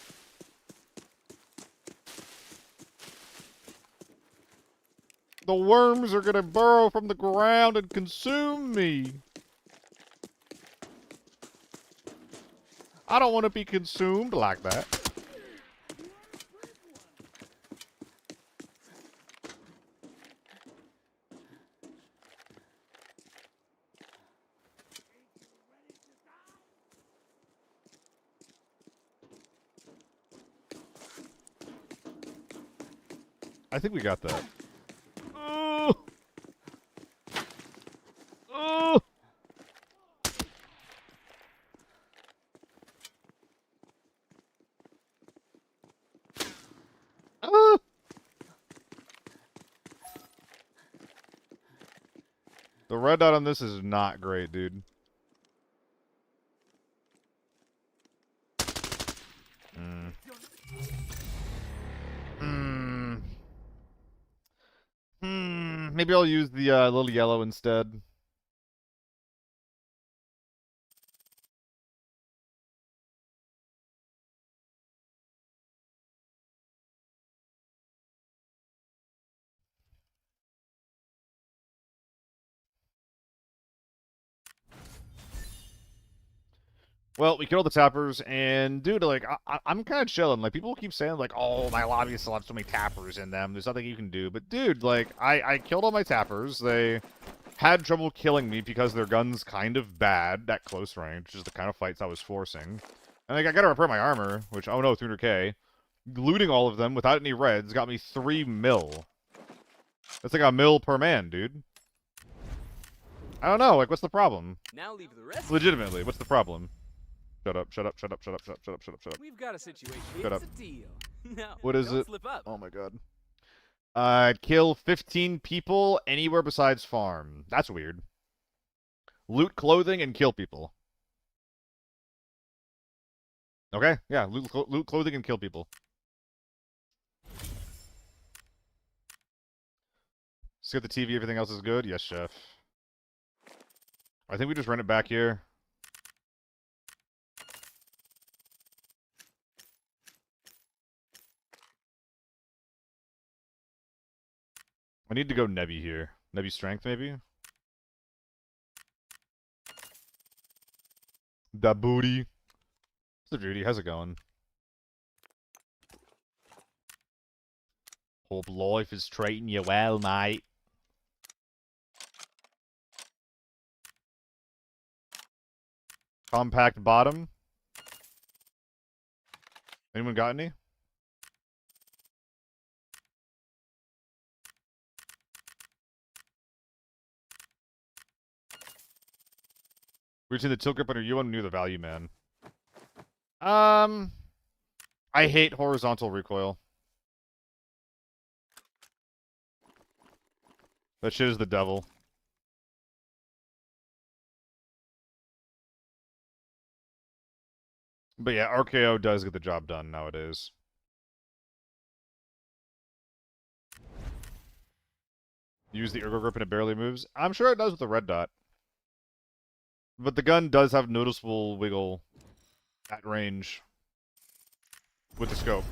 The worms are gonna burrow from the ground and consume me. I don't want to be consumed like that. I think we got that. Oh! Oh! Oh! The red dot on this is not great, dude. Maybe I'll use the little yellow instead. Well, we killed the tappers, and dude, like, I'm kind of chilling. Like, people keep saying, like, oh, my lobbies still have so many tappers in them. There's nothing you can do. But, dude, like, I killed all my tappers. They had trouble killing me because their gun's kind of bad at close range, which is the kind of fights I was forcing. And, like, I gotta repair my armor, which, oh no, 300k. Looting all of them without any reds got me 3 mil. That's like a mil per man, dude. I don't know, like, what's the problem? Now leave the rest. Legitimately, what's the problem? Shut up, shut up, shut up, shut up, shut up, shut up, shut up, shut up. We've got a situation. Shut it's up. a deal. No, What is don't it? slip up. Oh my god. Kill 15 people anywhere besides farm. That's weird. Loot clothing and kill people. Okay, yeah, loot clothing and kill people. Skip the TV, everything else is good? Yes, chef. I think we just run it back here. I need to go Nebby here. Nebby strength, maybe? Da booty. What's up, Judy? How's it going? Hope life is treating you well, mate. Compact bottom. Anyone got any? Reaching the tilt grip under you and knew the value, man. I hate horizontal recoil. That shit is the devil. But yeah, RKO does get the job done nowadays. Use the ergo grip and it barely moves. I'm sure it does with the red dot. But the gun does have noticeable wiggle at range with the scope.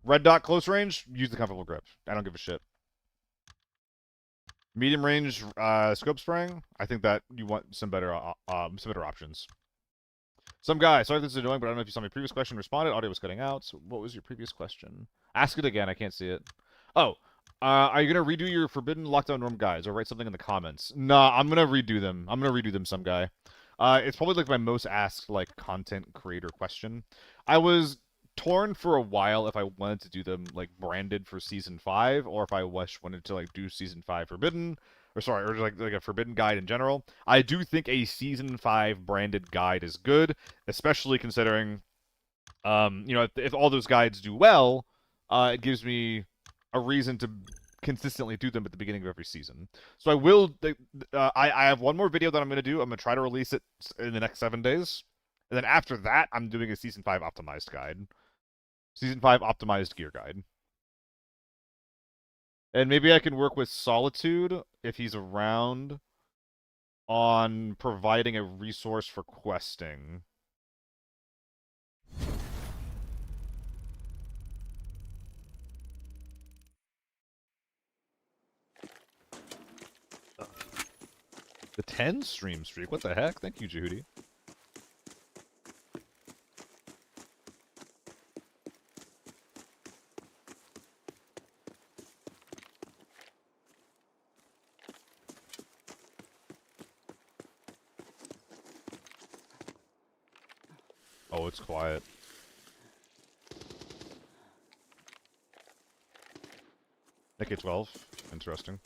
Red dot close range, use the comfortable grip. I don't give a shit. Medium range scope spraying, I think that you want some better options. Some guy, sorry if this is annoying, but I don't know if you saw my previous question. Responded, audio was cutting out. So what was your previous question? Ask it again, I can't see it. Oh, are you gonna redo your Forbidden Lockdown Norm guides or write something in the comments? Nah, I'm gonna redo them. Some guy. It's probably like my most asked like content creator question. I was torn for a while if I wanted to do them like branded for season 5 or if I wanted to like do season 5 Forbidden or sorry, or like a Forbidden guide in general. I do think a season 5 branded guide is good, especially considering you know, if all those guides do well, it gives me a reason to consistently do them at the beginning of every season. So I will. I have one more video that I'm going to do. I'm going to try to release it in the next 7 days, and then after that, I'm doing a season 5 optimized guide, season 5 optimized gear guide, and maybe I can work with Solitude if he's around on providing a resource for questing. The 10 stream streak? What the heck? Thank you, Judy. Oh, it's quiet. AK-12. Interesting.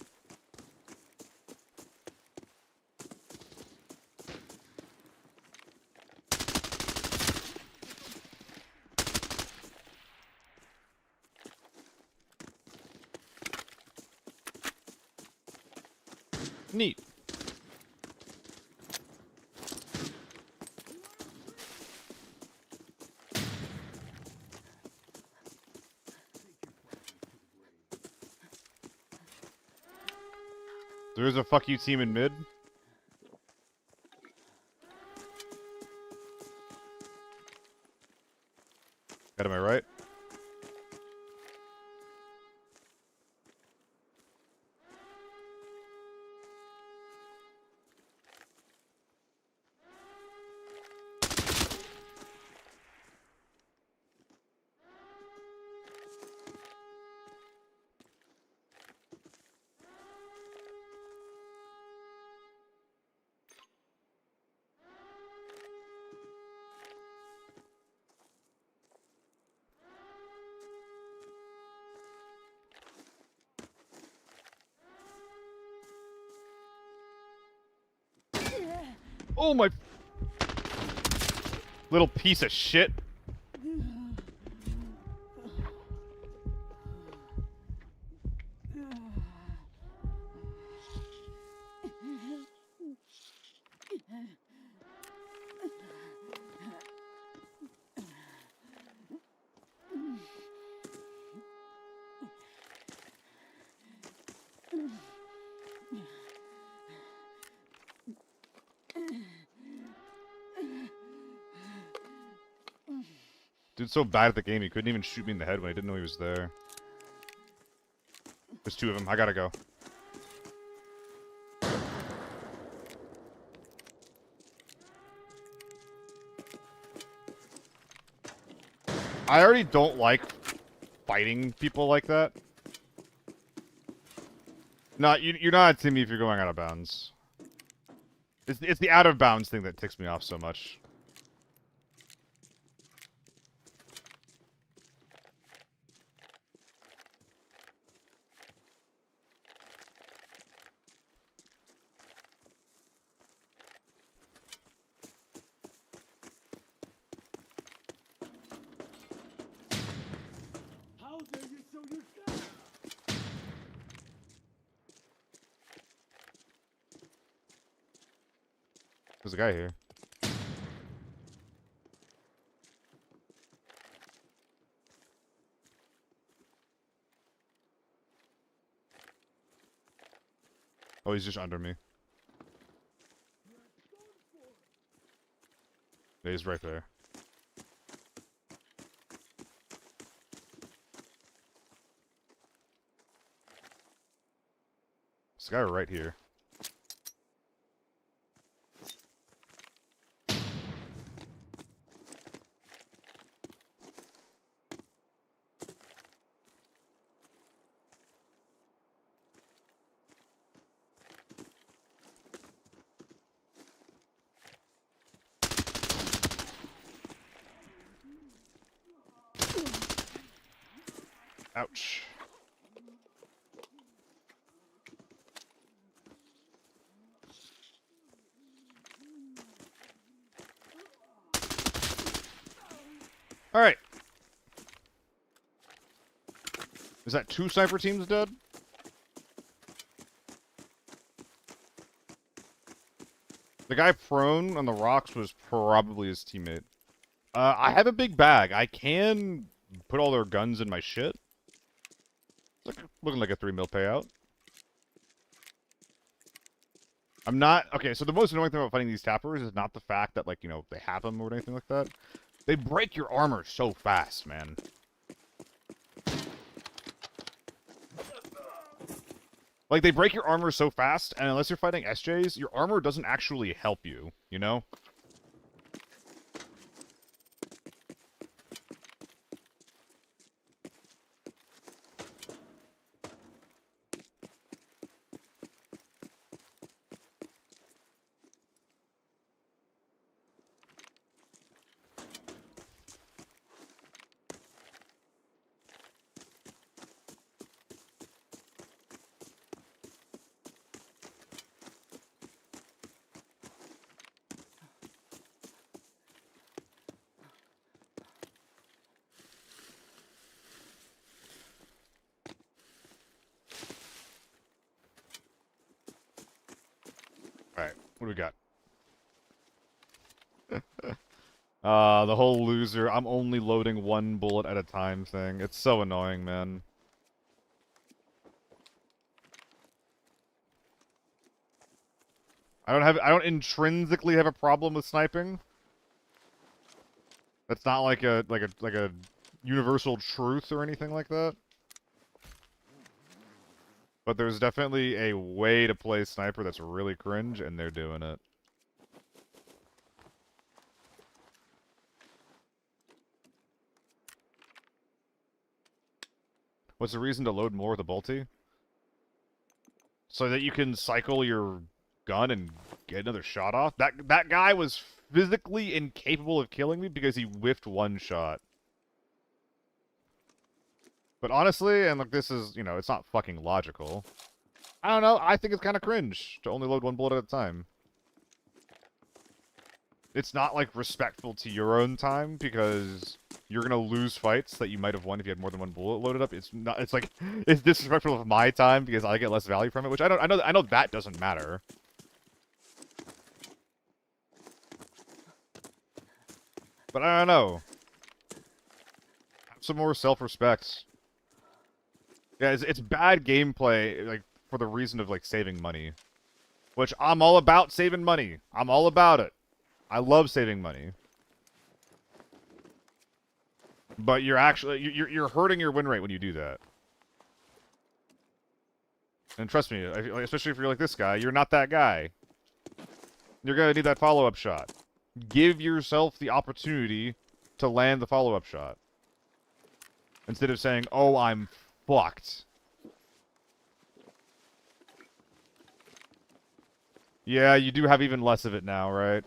Neat. There is a fuck you team in mid. Got am I right? Oh my little piece of shit. Dude's so bad at the game, he couldn't even shoot me in the head when I didn't know he was there. There's 2 of them. I gotta go. I already don't like fighting people like that. No, you're not to me if you're going out of bounds. It's the out of bounds thing that ticks me off so much. How dare you show yourself? There's a guy here. Oh, he's just under me. Yeah, he's right there. This guy right here. Ouch. Alright. Is that 2 sniper teams dead? The guy prone on the rocks was probably his teammate. I have a big bag. I can put all their guns in my shit. Looking like a 3 mil payout. I'm not... Okay, so the most annoying thing about fighting these tappers is not the fact that, like, you know, they have them or anything like that. They break your armor so fast, man. Like, they break your armor so fast, and unless you're fighting SJs, your armor doesn't actually help you, you know? Alright, what do we got? The whole loser, I'm only loading 1 bullet at a time thing. It's so annoying, man. I don't intrinsically have a problem with sniping. That's not like a universal truth or anything like that. But there's definitely a way to play sniper that's really cringe, and they're doing it. What's the reason to load more with a bolty? So that you can cycle your gun and get another shot off? That guy was physically incapable of killing me because he whiffed 1 shot. But honestly, and like this is, you know, it's not fucking logical. I don't know, I think it's kind of cringe to only load 1 bullet at a time. It's not, like, respectful to your own time, because you're gonna lose fights that you might have won if you had more than 1 bullet loaded up. It's not, it's like, it's disrespectful of my time because I get less value from it, which I know that doesn't matter. But I don't know. Have some more self-respect. Yeah, it's bad gameplay, like, for the reason of, like, saving money. Which, I'm all about saving money. I'm all about it. I love saving money. But you're actually, you're hurting your win rate when you do that. And trust me, especially if you're like this guy, you're not that guy. You're gonna need that follow-up shot. Give yourself the opportunity to land the follow-up shot. Instead of saying, oh, I'm fucked. Yeah, you do have even less of it now, right?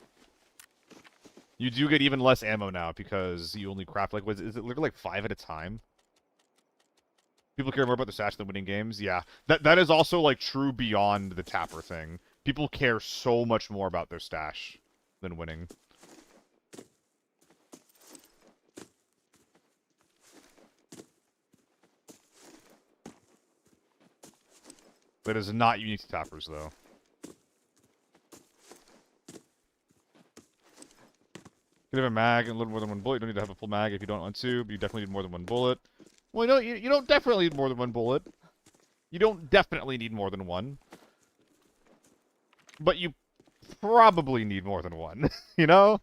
You do get even less ammo now because you only craft, like, is it literally like 5 at a time? People care more about the stash than winning games? Yeah. That is also, like, true beyond the tapper thing. People care so much more about their stash than winning. That is not unique to tappers, though. You can have a mag and load more than 1 bullet. You don't need to have a full mag if you don't want to, but you definitely need more than 1 bullet. Well, you don't definitely need more than 1 bullet. You don't definitely need more than 1. But you probably need more than one, you know?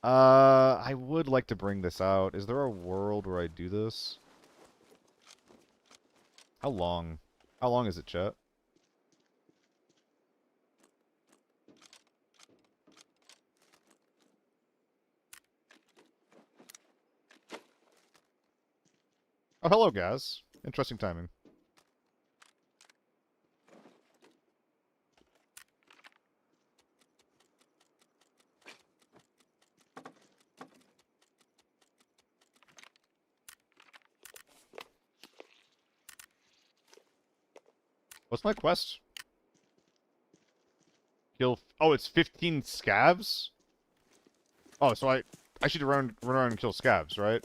I would like to bring this out. Is there a world where I do this? How long? How long is it, chat? Oh, hello, guys. Interesting timing. What's my quest? Kill... Oh, it's 15 scavs? Oh, so I should run around and kill scavs, right?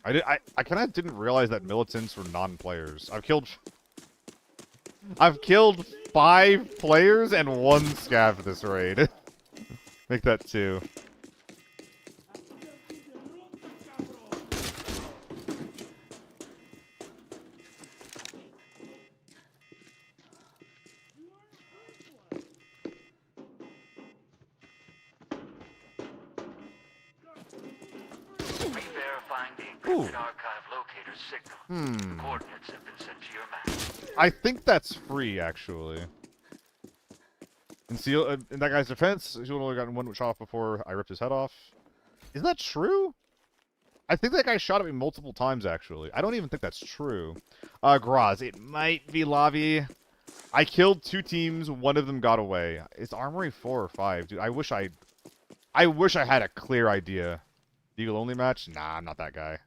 I kind of didn't realize that militants were non-players. I've killed 5 players and 1 scav this raid. Make that 2. Re-verifying the encrypted archive locator signal. The coordinates have been sent to your map. I think that's free, actually. In that guy's defense, he only gotten 1 shot off before I ripped his head off. Is that true? I think that guy shot at me multiple times, actually. I don't even think that's true. Graz, it might be lobby. I killed 2 teams, 1 of them got away. Is Armory 4 or 5? Dude, I wish I had a clear idea. Eagle only match? Nah, I'm not that guy.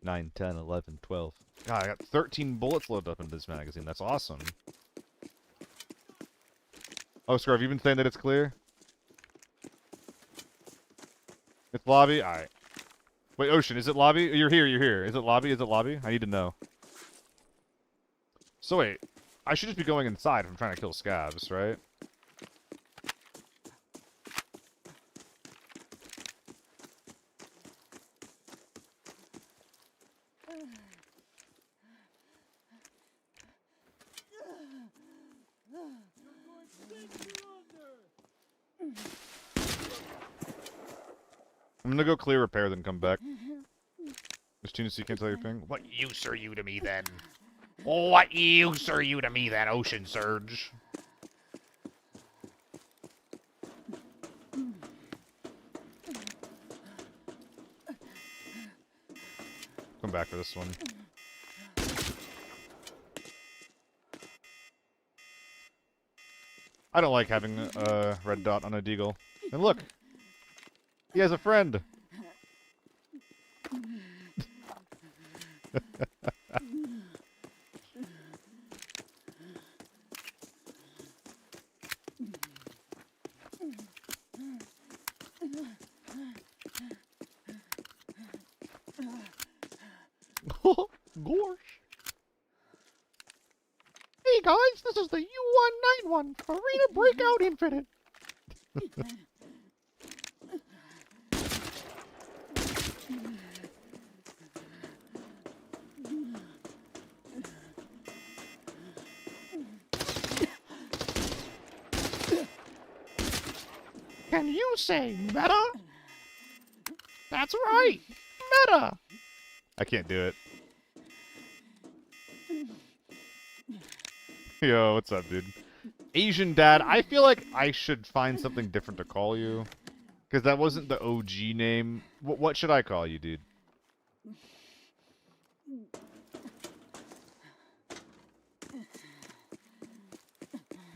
9, 10, 11, 12. God, I got 13 bullets loaded up into this magazine. That's awesome. Oh, Scar, have you been saying that it's clear? It's lobby? Alright. Wait, Ocean, is it lobby? You're here. Is it lobby? Is it lobby? I need to know. So wait, I should just be going inside if I'm trying to kill scavs, right? I'm gonna go clear repair, then come back. Miss Tina, so you can't tell your ping? What use are you to me then? What use are you to me then, Ocean Surge? Come back for this one. I don't like having a red dot on a deagle. And look! He has a friend! Gosh! Hey guys, this is the U191 Arena Breakout Infinite. Can you say meta? That's right, meta. I can't do it. Yo, what's up, dude? Asian Dad, I feel like I should find something different to call you. Because that wasn't the OG name. What should I call you, dude?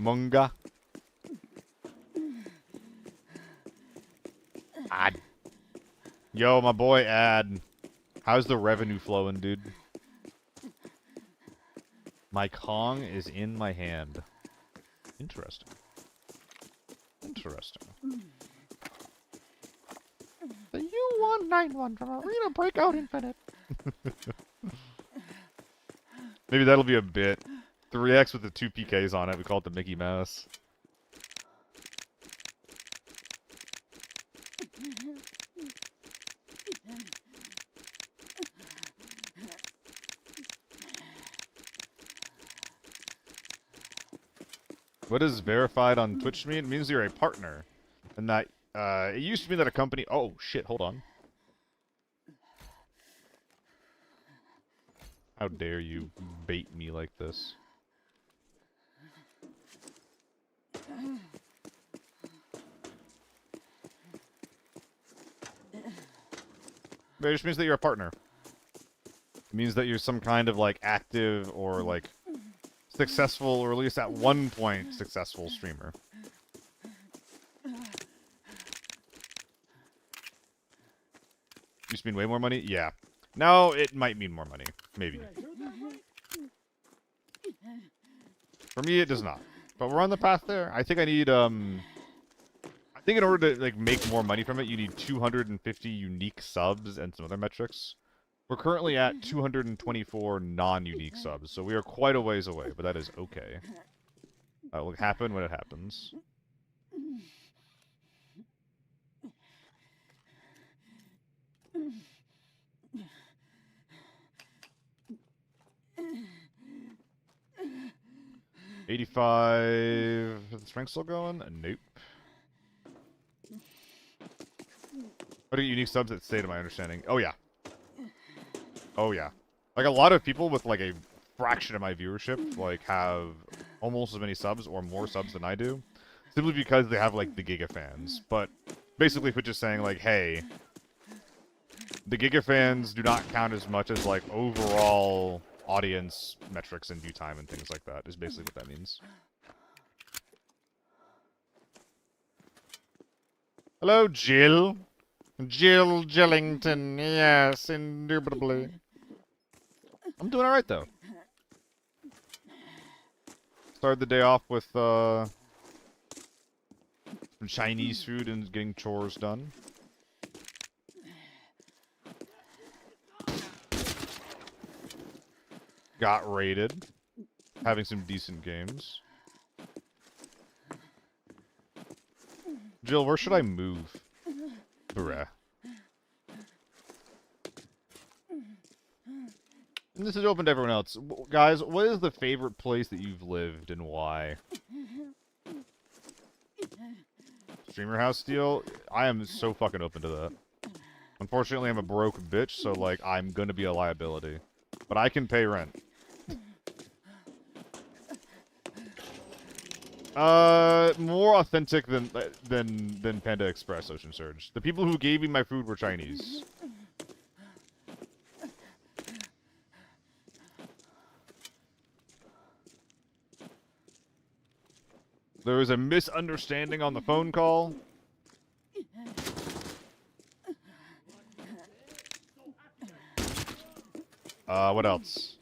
Munga? Ad. Yo, my boy Ad. How's the revenue flowing, dude? My Kong is in my hand. Interesting. Interesting. The U191 from Arena Breakout Infinite. Maybe that'll be a bit. 3x with the 2 PKs on it. We call it the Mickey Mouse. What does verified on Twitch mean? It means you're a partner. And that, it used to mean that a company... Oh, shit, hold on. How dare you bait me like this? But it just means that you're a partner. It means that you're some kind of, like, active or, like, successful, or at least at one point, successful streamer. Used to mean way more money? Yeah. Now it might mean more money. Maybe. For me, it does not. But we're on the path there. I think I need, I think in order to, like, make more money from it, you need 250 unique subs and some other metrics. We're currently at 224 non-unique subs, so we are quite a ways away, but that is okay. That will happen when it happens. $85. Is the strength still going? Nope. What are unique subs that stay, to my understanding? Oh, yeah. Oh, yeah. Like, a lot of people with, like, a fraction of my viewership, like, have almost as many subs or more subs than I do. Simply because they have, like, the Giga fans. But basically, Twitch is saying, like, hey, the Giga fans do not count as much as, like, overall audience metrics and view time and things like that, is basically what that means. Hello, Jill. Jill Jellington, yes, indubitably. I'm doing alright, though. Started the day off with, some Chinese food and getting chores done. Got raided. Having some decent games. Jill, where should I move? Bruh. And this is open to everyone else. Guys, what is the favorite place that you've lived and why? Streamer house deal? I am so fucking open to that. Unfortunately, I'm a broke bitch, so, like, I'm gonna be a liability. But I can pay rent. More authentic than Panda Express Ocean Surge. The people who gave me my food were Chinese. There was a misunderstanding on the phone call. What else?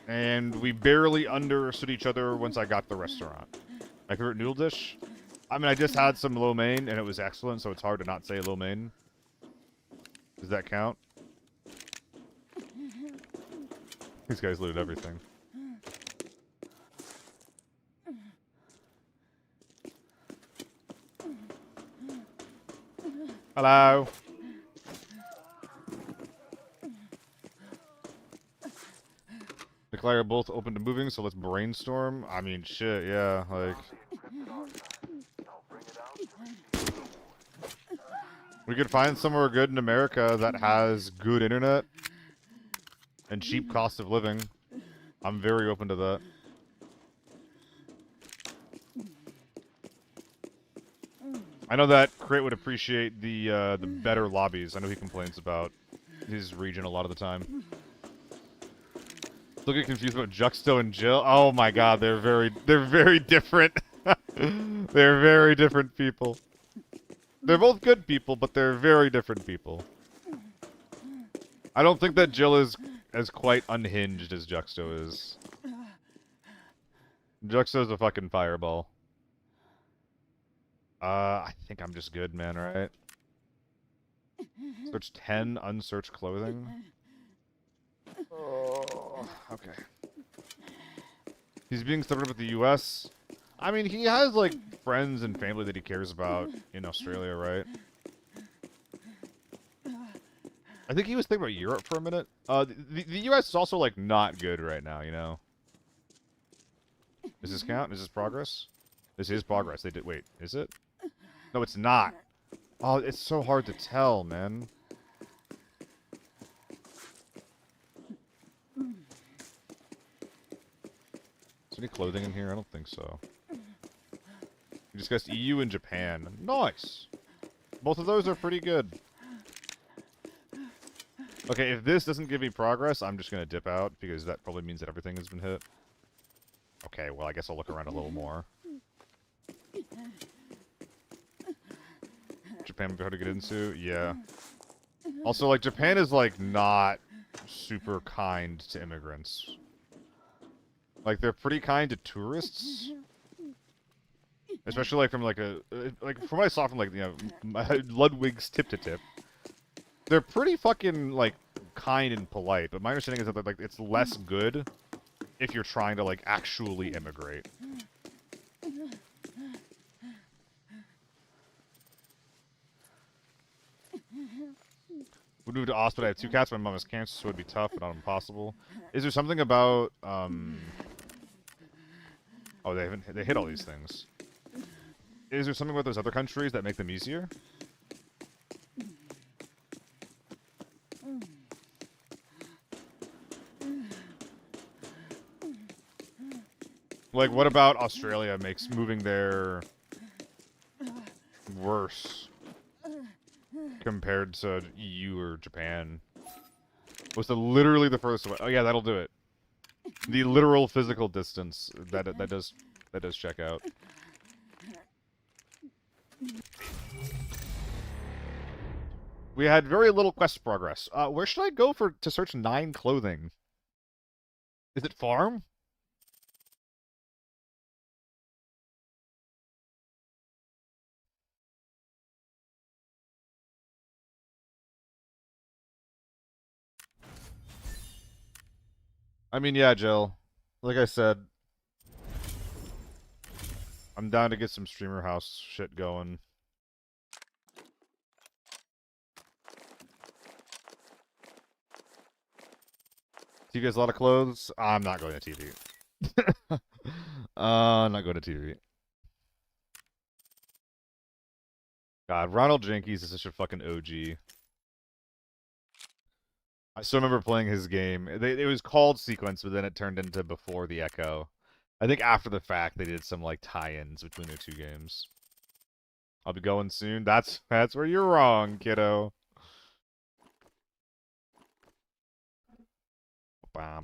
And we barely understood each other once I got to the restaurant. My favorite noodle dish? I mean, I just had some lo mein, and it was excellent, so it's hard to not say lo mein. Does that count? These guys looted everything. Hello? Declare both open to moving, so let's brainstorm. I mean, shit, yeah, like... We could find somewhere good in America that has good internet and cheap cost of living. I'm very open to that. I know that Crit would appreciate the better lobbies. I know he complains about his region a lot of the time. Still get confused about Juxto and Jill. Oh my god, they're very different. They're very different people. They're both good people, but they're very different people. I don't think that Jill is as quite unhinged as Juxto is. Juxto's a fucking fireball. I think I'm just good, man, right? Search 10 unsearched clothing. Oh, okay. He's being stubborn with the US. I mean, he has, like, friends and family that he cares about in Australia, right? I think he was thinking about Europe for a minute. The US is also, like, not good right now, you know? Does this count? Is this progress? This is progress. They did. Wait, is it? No, it's not. Oh, it's so hard to tell, man. Is there any clothing in here? I don't think so. We discussed EU and Japan. Nice! Both of those are pretty good. Okay, if this doesn't give me progress, I'm just gonna dip out, because that probably means that everything has been hit. Okay, well, I guess I'll look around a little more. Japan would be hard to get into? Yeah. Also, like, Japan is, like, not super kind to immigrants. Like, they're pretty kind to tourists. Especially, like, from, like, like, from what I saw from, like, you know, Ludwig's tip to tip. They're pretty fucking, like, kind and polite, but my understanding is that, like, it's less good if you're trying to, like, actually immigrate. Would move to Austin, but I have 2 cats. My mom has cancer, so it would be tough, but not impossible. Is there something about, Oh, they hit all these things. Is there something about those other countries that make them easier? Like, what about Australia makes moving there worse compared to EU or Japan? What's literally the furthest away? Oh yeah, that'll do it. The literal physical distance that does check out. We had very little quest progress. Where should I go to search 9 clothing? Is it farm? I mean, yeah, Jill. Like I said, I'm down to get some streamer house shit going. TV has a lot of clothes. I'm not going to TV. I'm not going to TV. God, Ronald Jenkins is such a fucking OG. I still remember playing his game. It was called Sequence, but then it turned into Before the Echo. I think after the fact, they did some, like, tie-ins between their 2 games. I'll be going soon. That's where you're wrong, kiddo. I'm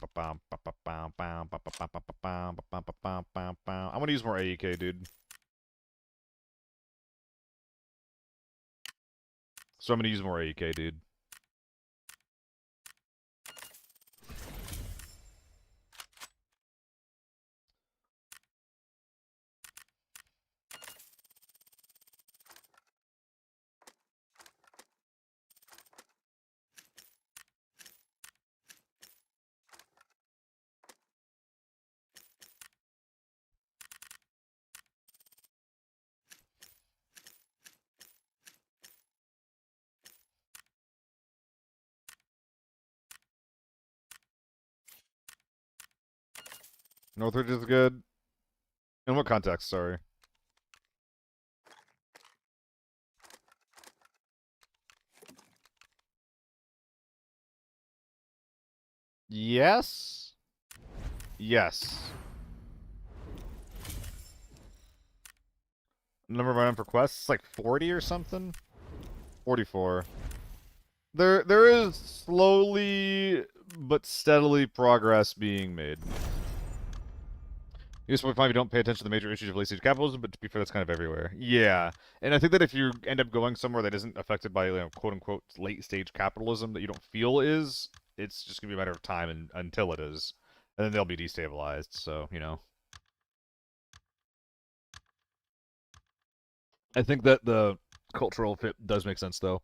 gonna use more AEK, dude. So I'm gonna use more AEK, dude. Northridge is good. In what context? Sorry. Yes? Yes. Number of item for quests? Like 40 or something? 44. There is slowly but steadily progress being made. You just find if you don't pay attention to the major issues of late-stage capitalism, but to be fair, that's kind of everywhere. Yeah, and I think that if you end up going somewhere that isn't affected by, you know, quote-unquote late-stage capitalism that you don't feel is, it's just going to be a matter of time until it is. And then they'll be destabilized, so, you know. I think that the cultural fit does make sense, though.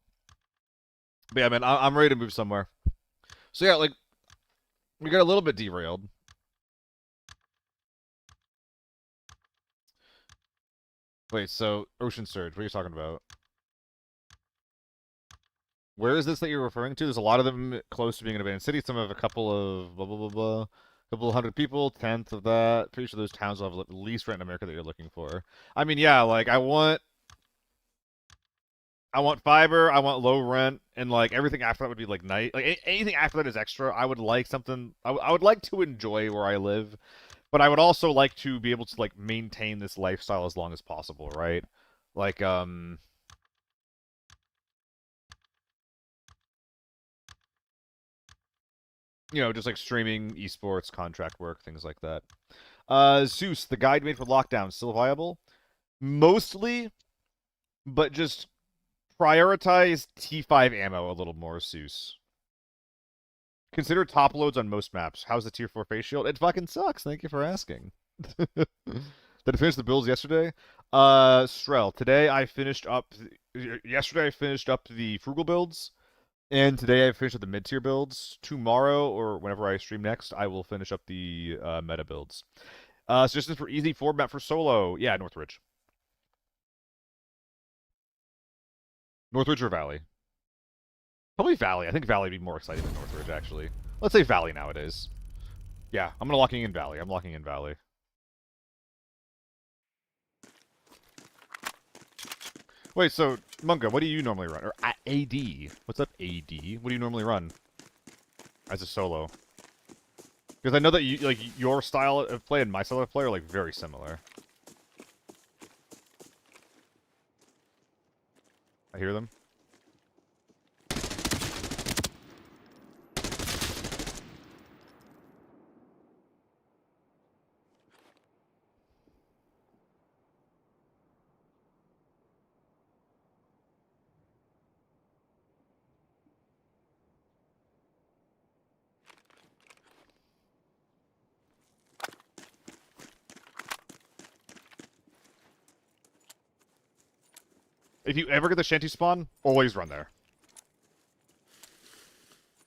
But yeah, man, I'm ready to move somewhere. So yeah, like, we got a little bit derailed. Wait, so Ocean Surge, what are you talking about? Where is this that you're referring to? There's a lot of them close to being an abandoned city. Some have a couple of blah, blah, blah, blah. Couple hundred people, 10th of that. Pretty sure those towns will have at least rent in America that you're looking for. I mean, yeah, like I want fiber, I want low rent, and like everything after that would be like night. Like anything after that is extra. I would like something. I would like to enjoy where I live, but I would also like to be able to like maintain this lifestyle as long as possible, right? Like you know, just like streaming, esports, contract work, things like that. Zeus, the guide made for lockdown, still viable? Mostly, but just prioritize T5 ammo a little more, Zeus. Consider top loads on most maps. How's the tier 4 face shield? It fucking sucks. Thank you for asking. Did I finish the builds yesterday? Strel, today I finished up... Yesterday I finished up the frugal builds, and today I finished up the mid-tier builds. Tomorrow, or whenever I stream next, I will finish up the meta builds. Suggestions for easy forward map for solo. Yeah, Northridge. Northridge or Valley? Probably Valley. I think Valley would be more exciting than Northridge, actually. Let's say Valley nowadays. Yeah, I'm locking in Valley. I'm locking in Valley. Wait, so, Munga, what do you normally run? Or AD. What's up, AD? What do you normally run? As a solo? Because I know that you, like, your style of play and my style of play are, like, very similar. I hear them. If you ever get the shanty spawn, always run there.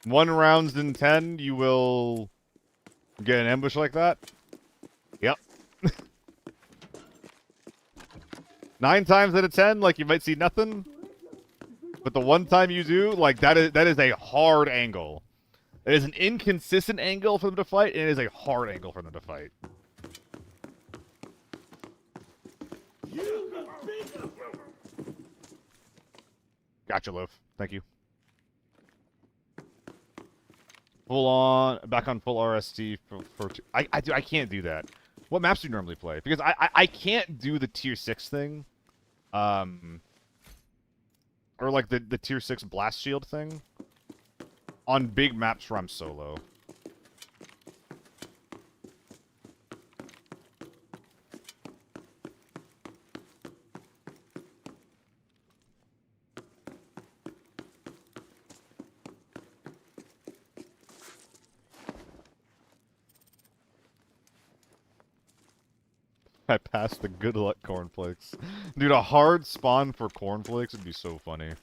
1 rounds in 10, you will get an ambush like that. Yep. 9 times out of 10, like, you might see nothing. But the one time you do, like, that is a hard angle. It is an inconsistent angle for them to fight, and it is a hard angle for them to fight. Gotcha, Loaf. Thank you. Full on, back on full RST for two. I can't do that. What maps do you normally play? Because I can't do the tier 6 thing. Or like the tier 6 blast shield thing. On big maps where I'm solo. I passed the good luck cornflakes. Dude, a hard spawn for cornflakes would be so funny.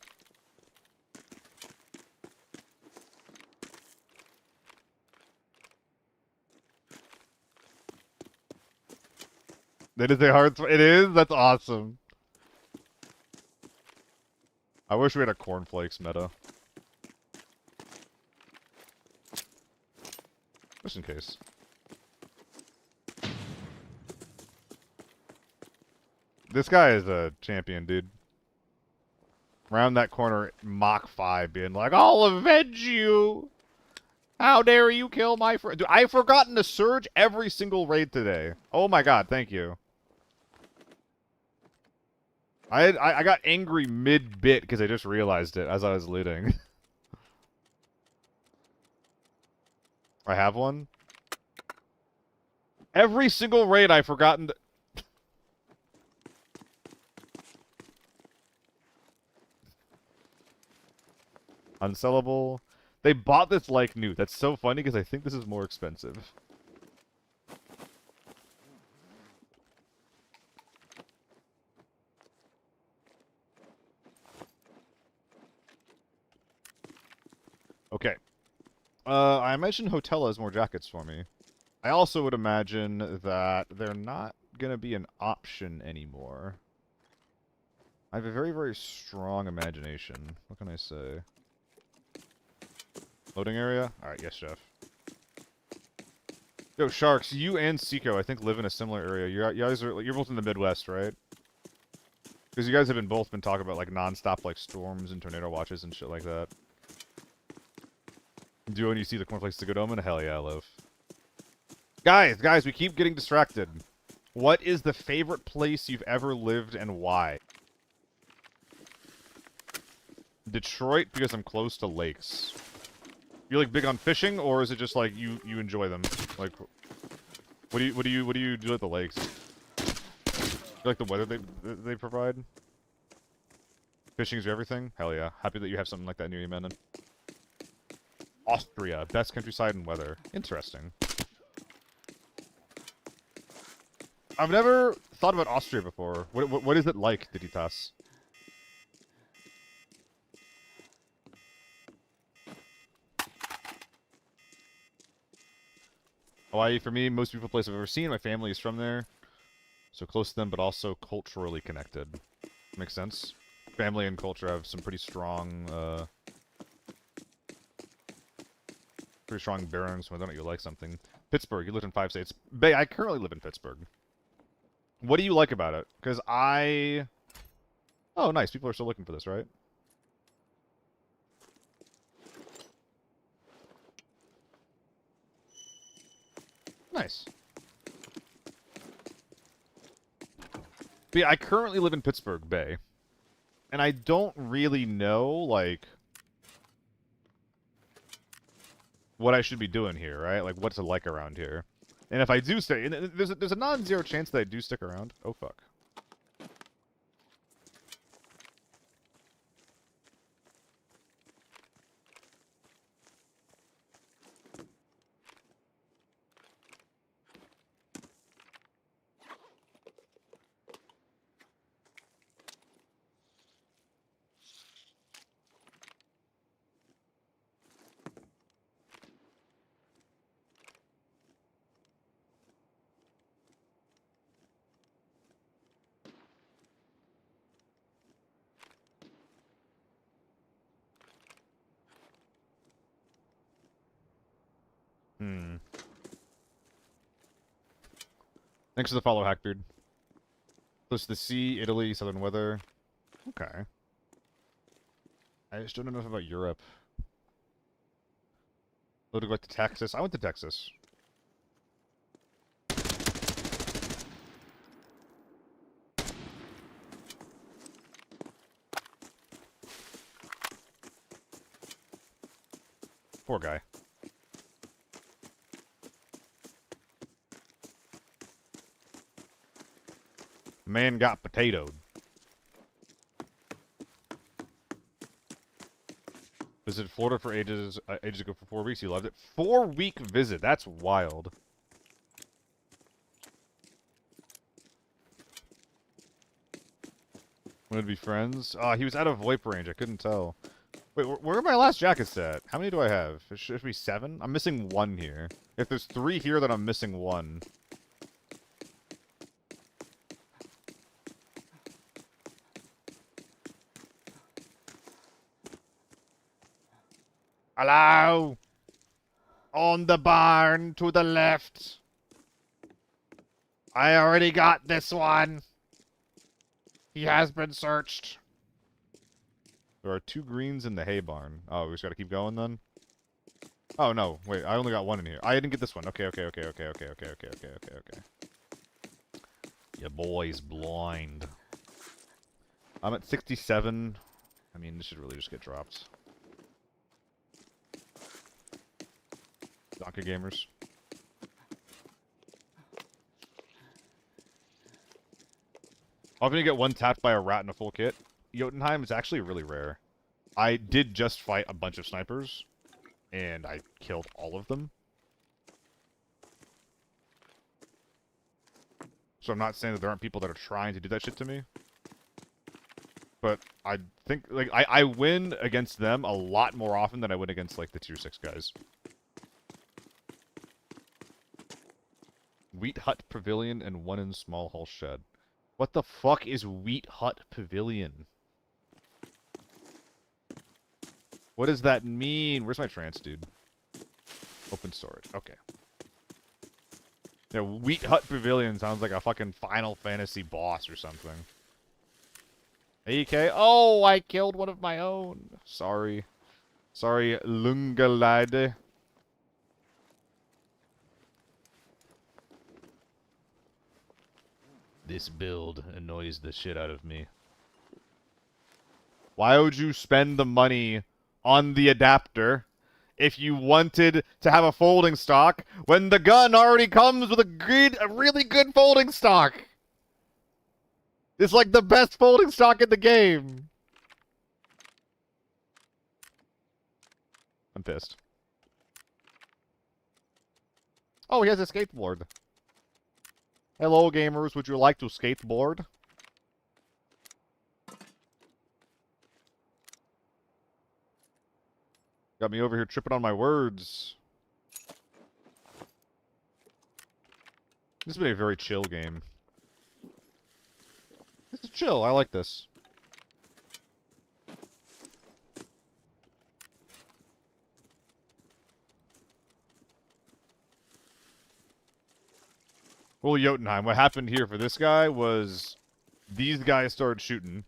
That is a hard it is? That's awesome. I wish we had a cornflakes meta. Just in case. This guy is a champion, dude. Round that corner, Mach 5, being like, I'll avenge you! How dare you kill my friend? Dude, I've forgotten to surge every single raid today. Oh my god, thank you. I got angry mid-bit because I just realized it as I was looting. I have one? Every single raid I've forgotten to... Unsellable. They bought this like new. That's so funny because I think this is more expensive. Okay. I imagine Hotel has more jackets for me. I also would imagine that they're not going to be an option anymore. I have a very, very strong imagination. What can I say? Loading area? Alright, yes, chef. Yo, Sharks, you and Seiko, I think, live in a similar area. You guys are, you're both in the Midwest, right? Because you guys have both been talking about, like, non-stop, like, storms and tornado watches and shit like that. Do when you see the corner place to go to Omen? Hell yeah, I live. Guys, we keep getting distracted. What is the favorite place you've ever lived and why? Detroit, because I'm close to lakes. You're like big on fishing, or is it just like you enjoy them? Like, what do you do at the lakes? You like the weather they provide? Fishing is your everything? Hell yeah. Happy that you have something like that near you, man. Austria, best countryside and weather. Interesting. I've never thought about Austria before. What is it like, Diditas? Hawaii, for me, most beautiful place I've ever seen. My family is from there. So close to them, but also culturally connected. Makes sense. Family and culture have some pretty strong bearings whether or not you like something. Pittsburgh, you lived in 5 states. Bay, I currently live in Pittsburgh. What do you like about it? Because I... Oh, nice. People are still looking for this, right? Nice. But yeah, I currently live in Pittsburgh Bay. And I don't really know, like... what I should be doing here, right? Like, what's it like around here? And if I do stay... And there's a non-zero chance that I do stick around. Oh, fuck. Thanks for the follow, Hackbeard. Close to the sea, Italy, southern weather. Okay. I just don't know enough about Europe. Love to go back to Texas. I went to Texas. Poor guy. Man got potatoed. Visited Florida for ages ago for 4 weeks. You loved it. 4-week visit. That's wild. Wanted to be friends? He was out of VoIP range. I couldn't tell. Wait, where are my last jackets at? How many do I have? It should be 7? I'm missing 1 here. If there's 3 here, then I'm missing 1. Hello! On the barn to the left. I already got this one. He has been searched. There are 2 greens in the hay barn. Oh, we just gotta keep going then? Oh, no. Wait, I only got 1 in here. I didn't get this one. Okay. Your boy's blind. I'm at 67. I mean, this should really just get dropped. Donkey gamers. Often you get one tapped by a rat in a full kit. Jotunheim is actually really rare. I did just fight a bunch of snipers, and I killed all of them. So I'm not saying that there aren't people that are trying to do that shit to me. But I think, like, I win against them a lot more often than I win against, like, the tier 6 guys. Wheat Hut Pavilion and 1 in Small Hull Shed. What the fuck is Wheat Hut Pavilion? What does that mean? Where's my trance, dude? Open storage. Okay. Yeah, Wheat Hut Pavilion sounds like a fucking Final Fantasy boss or something. AK? Oh, I killed one of my own. Sorry. Sorry, Lungalade. This build annoys the shit out of me. Why would you spend the money on the adapter if you wanted to have a folding stock when the gun already comes with a really good folding stock? It's like the best folding stock in the game. I'm pissed. Oh, he has a skateboard. Hello, gamers. Would you like to skateboard? Got me over here tripping on my words. This has been a very chill game. This is chill. I like this. Well, Jotunheim, what happened here for this guy was these guys started shooting.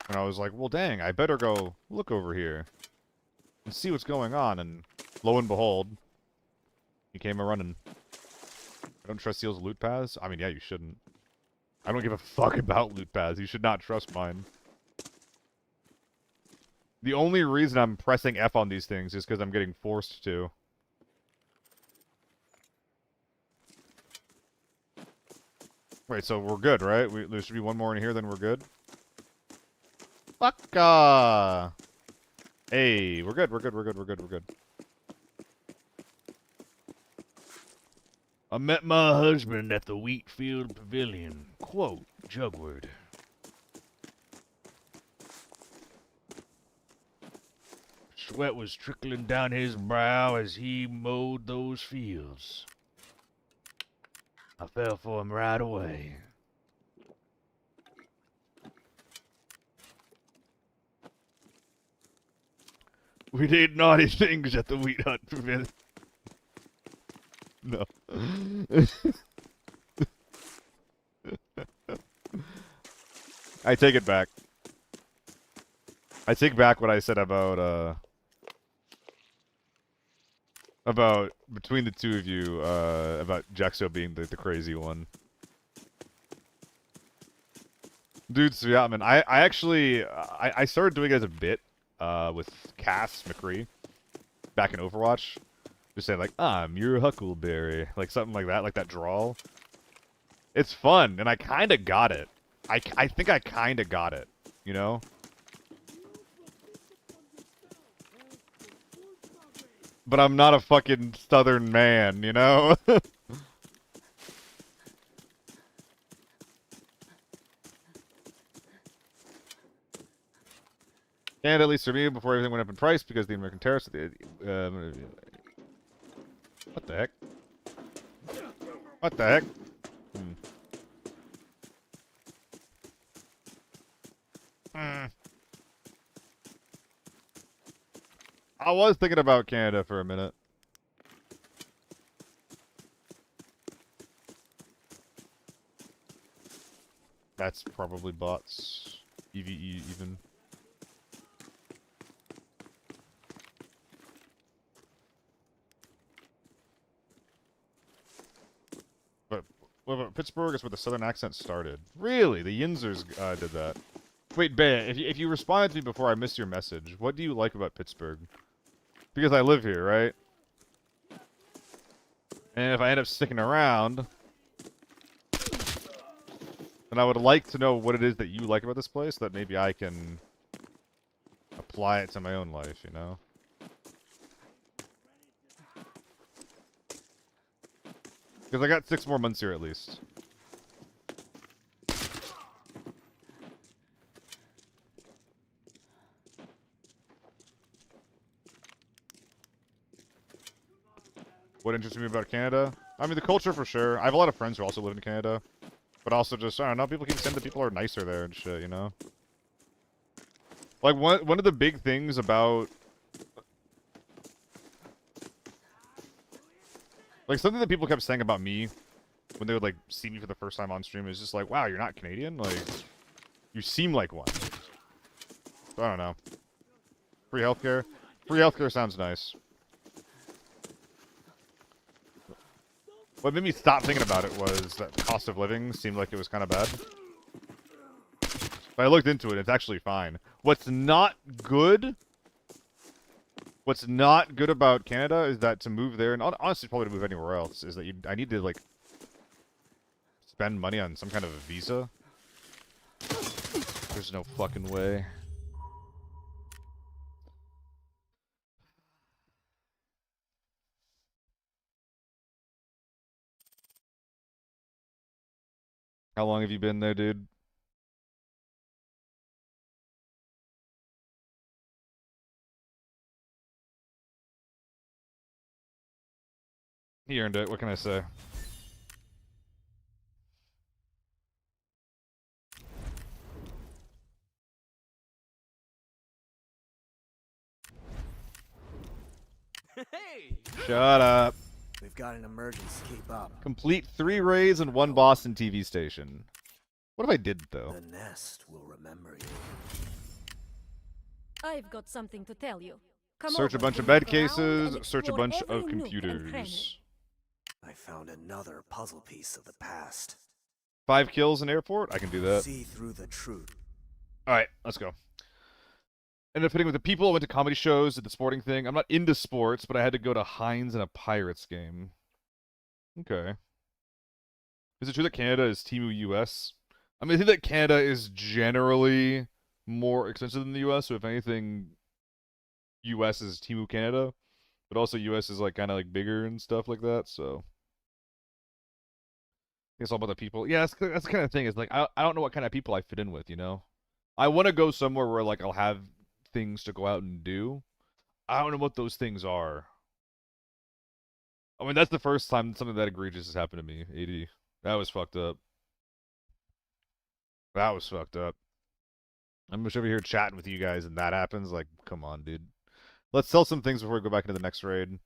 And I was like, well, dang, I better go look over here and see what's going on. And lo and behold, he came a-running. I don't trust Seal's loot paths? I mean, yeah, you shouldn't. I don't give a fuck about loot paths. You should not trust mine. The only reason I'm pressing F on these things is because I'm getting forced to. Wait, so we're good, right? There should be one more in here, then we're good? Fuck! Hey, we're good, we're good, we're good, we're good, we're good. I met my husband at the Wheatfield Pavilion. Quote, Jugward. Sweat was trickling down his brow as he mowed those fields. I fell for him right away. We did naughty things at the Wheat Hut Pavilion. No. I take it back. I take back what I said about between the two of you, about Jaxo being the crazy one. Dude, so yeah, man, I actually, I started doing it as a bit, with Cass McCree, back in Overwatch. Just saying, like, I'm your Huckleberry. Like, something like that drawl. It's fun, and I kinda got it. I think I kinda got it, you know? But I'm not a fucking southern man, you know? And at least for me, before everything went up in price, because the American tariffs... what the heck? What the heck? I was thinking about Canada for a minute. That's probably bots. EVE even. But what about Pittsburgh is where the southern accent started. Really? The Yinzers did that. Wait, Bea, if you responded to me before I missed your message, what do you like about Pittsburgh? Because I live here, right? And if I end up sticking around, then I would like to know what it is that you like about this place, so that maybe I can apply it to my own life, you know? Because I got 6 more months here at least. What interests me about Canada? I mean, the culture for sure. I have a lot of friends who also live in Canada. But also just, I don't know, people keep saying that people are nicer there and shit, you know? Like, one of the big things about... Like, something that people kept saying about me when they would like see me for the first time on stream, it's just like, wow, you're not Canadian? Like, you seem like one. So, I don't know. Free healthcare? Free healthcare sounds nice. What made me stop thinking about it was that cost of living seemed like it was kind of bad. But I looked into it, it's actually fine. What's not good about Canada is that to move there, and honestly probably to move anywhere else, is that I need to, like, spend money on some kind of a visa. There's no fucking way. How long have you been there, dude? He earned it, what can I say? Hey! Shut up. We've got an emergency. Keep up. Complete 3 raids and 1 Boston TV station. What if I did, though? The nest will remember you. I've got something to tell you. Come Search a over, bunch of we'll bed look around cases, and search a explore bunch every of nook and cranny. computers. I found another puzzle piece of the past. 5 kills in airport? I can do that. See through the truth. Alright, let's go. Ended up hitting with the people, I went to comedy shows, did the sporting thing. I'm not into sports, but I had to go to Heinz and a Pirates game. Okay. Is it true that Canada is Temu US? I mean, I think that Canada is generally more expensive than the US, so if anything, US is Temu Canada, but also US is like kind of like bigger and stuff like that, so I think it's all about the people. Yeah, that's the kind of thing. It's like I don't know what kind of people I fit in with, you know? I want to go somewhere where like I'll have things to go out and do. I don't know what those things are. I mean, that's the first time something that egregious has happened to me, AD. That was fucked up. That was fucked up. I'm just over here chatting with you guys and that happens. Like, come on, dude. Let's sell some things before we go back into the next raid.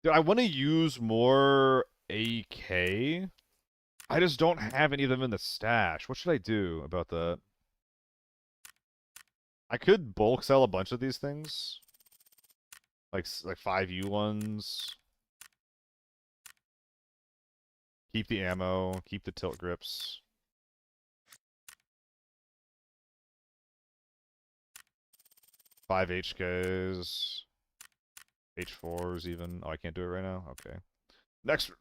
Dude, I want to use more AK. I just don't have any of them in the stash. What should I do about that? I could bulk sell a bunch of these things. Like 5 U1s. Keep the ammo, keep the tilt grips. Five HKs. H4s even. Oh, I can't do it right now? Okay. Next,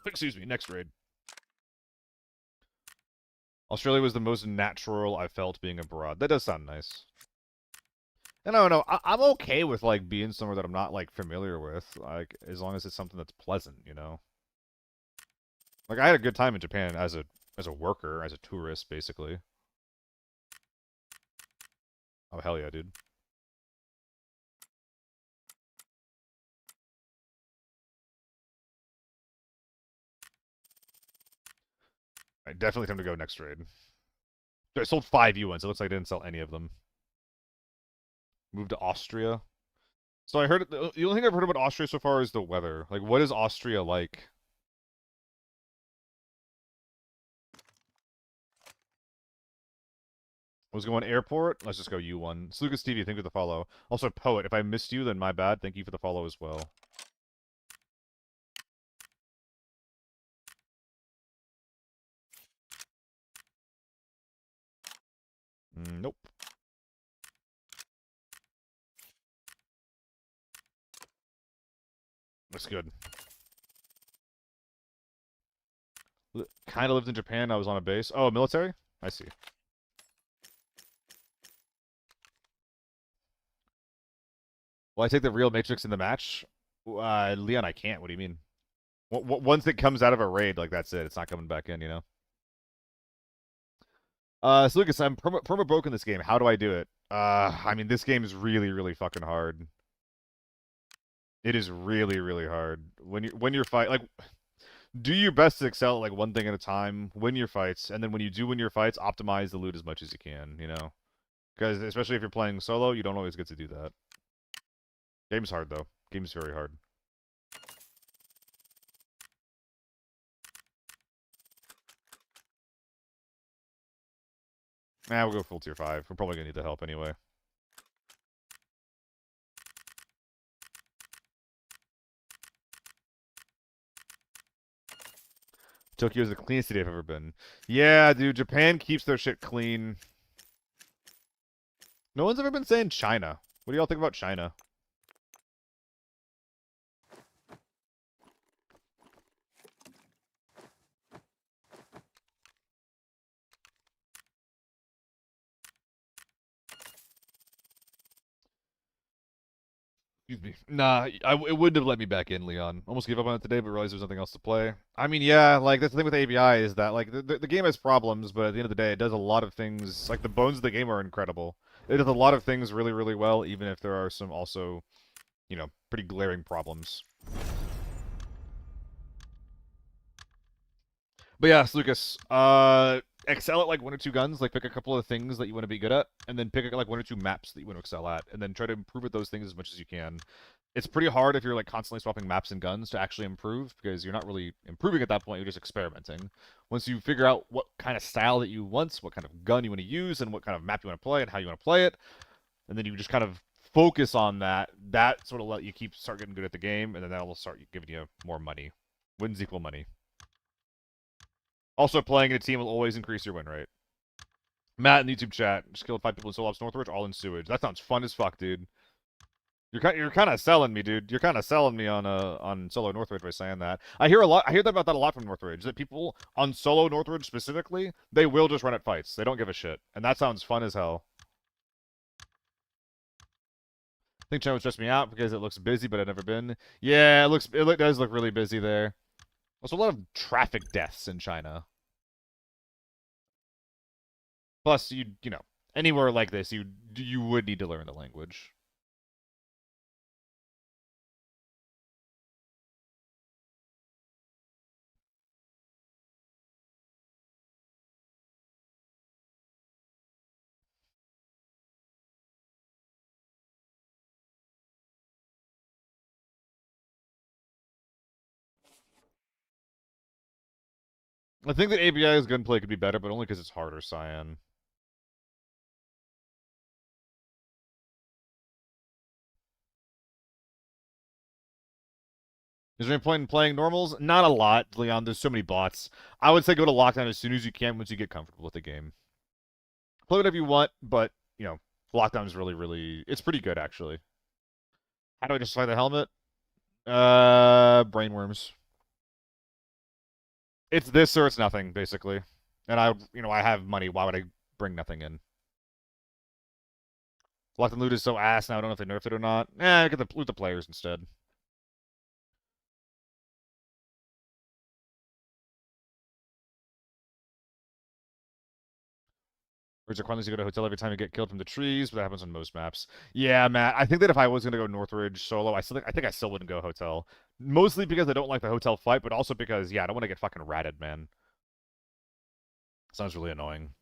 excuse me, next raid. Australia was the most natural I felt being abroad. That does sound nice. And I don't know, I'm okay with, like, being somewhere that I'm not, like, familiar with. Like, as long as it's something that's pleasant, you know? Like, I had a good time in Japan as a worker, as a tourist, basically. Oh, hell yeah, dude. Alright, definitely time to go next raid. I sold 5 U1s. It looks like I didn't sell any of them. Moved to Austria. So I heard, the only thing I've heard about Austria so far is the weather. Like, what is Austria like? I was going airport. Let's just go U1. Slucas TV, thank you for the follow. Also, Poet, if I missed you, then my bad. Thank you for the follow as well. Nope. Looks good. Kind of lived in Japan. I was on a base. Oh, military? I see. Will I take the real Matrix in the match? Leon, I can't. What do you mean? Once it comes out of a raid, like, that's it. It's not coming back in, you know? So Lucas, I'm perma broke in this game. How do I do it? I mean, this game is really, really fucking hard. It is really, really hard. When you're fight, like, do your best to excel at, like, one thing at a time. Win your fights, and then when you do win your fights, optimize the loot as much as you can, you know? Because especially if you're playing solo, you don't always get to do that. Game's hard, though. Game's very hard. Nah, we'll go full tier 5. We're probably gonna need the help anyway. Tokyo's the cleanest city I've ever been. Yeah, dude, Japan keeps their shit clean. No one's ever been saying China. What do y'all think about China? Excuse me. Nah, it wouldn't have let me back in, Leon. Almost gave up on it today, but realized there's nothing else to play. I mean, yeah, like, that's the thing with ABI is that, like, the game has problems, but at the end of the day, it does a lot of things. Like, the bones of the game are incredible. It does a lot of things really, really well, even if there are some also, you know, pretty glaring problems. But yeah, Lucas, excel at like 1 or 2 guns, like pick a couple of things that you want to be good at, and then pick like 1 or 2 maps that you want to excel at, and then try to improve at those things as much as you can. It's pretty hard if you're like constantly swapping maps and guns to actually improve, because you're not really improving at that point, you're just experimenting. Once you figure out what kind of style that you want, what kind of gun you want to use, and what kind of map you want to play, and how you want to play it, and then you just kind of focus on that, that sort of let you start getting good at the game, and then that will start giving you more money. Wins equal money. Also, playing in a team will always increase your win rate. Matt in the YouTube chat just killed 5 people in Solo Ops Northridge, all in sewage. That sounds fun as fuck, dude. You're kind of selling me, dude. You're kind of selling me on Solo Northridge by saying that. I hear that about that a lot from Northridge. That people on Solo Northridge specifically, they will just run at fights. They don't give a shit, and that sounds fun as hell. I think China would stress me out because it looks busy, but I've never been. Yeah, it does look really busy there. Also, a lot of traffic deaths in China. Plus, you know, anywhere like this, you would need to learn the language. I think that ABI's gunplay could be better, but only because it's harder, Cyan. Is there any point in playing normals? Not a lot, Leon. There's so many bots. I would say go to lockdown as soon as you can once you get comfortable with the game. Play whatever you want, but, you know, lockdown is really, really... It's pretty good, actually. How do I justify the helmet? Brainworms. It's this or it's nothing, basically. And I have money. Why would I bring nothing in? Locked and loot is so ass now. I don't know if they nerfed it or not. Loot the players instead. Birds are quantities to go to a hotel every time you get killed from the trees, but that happens on most maps. Yeah, Matt. I think that if I was gonna go Northridge solo, I think I still wouldn't go hotel. Mostly because I don't like the hotel fight, but also because I don't want to get fucking ratted, man. Sounds really annoying.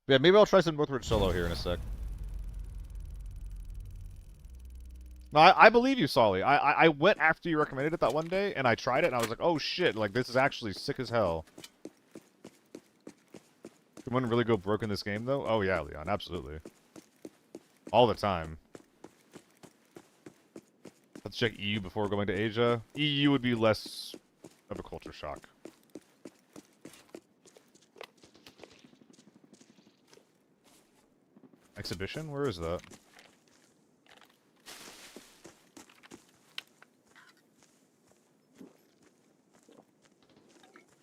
Yeah, maybe I'll try some Northridge solo here in a sec. No, I believe you, Solly. I went after you recommended it that one day, and I tried it, and I was like, oh shit, like, this is actually sick as hell. Can one really go broke in this game, though? Oh yeah, Leon, absolutely. All the time. Let's check EU before going to Asia. EU would be less of a culture shock. Exhibition? Where is that?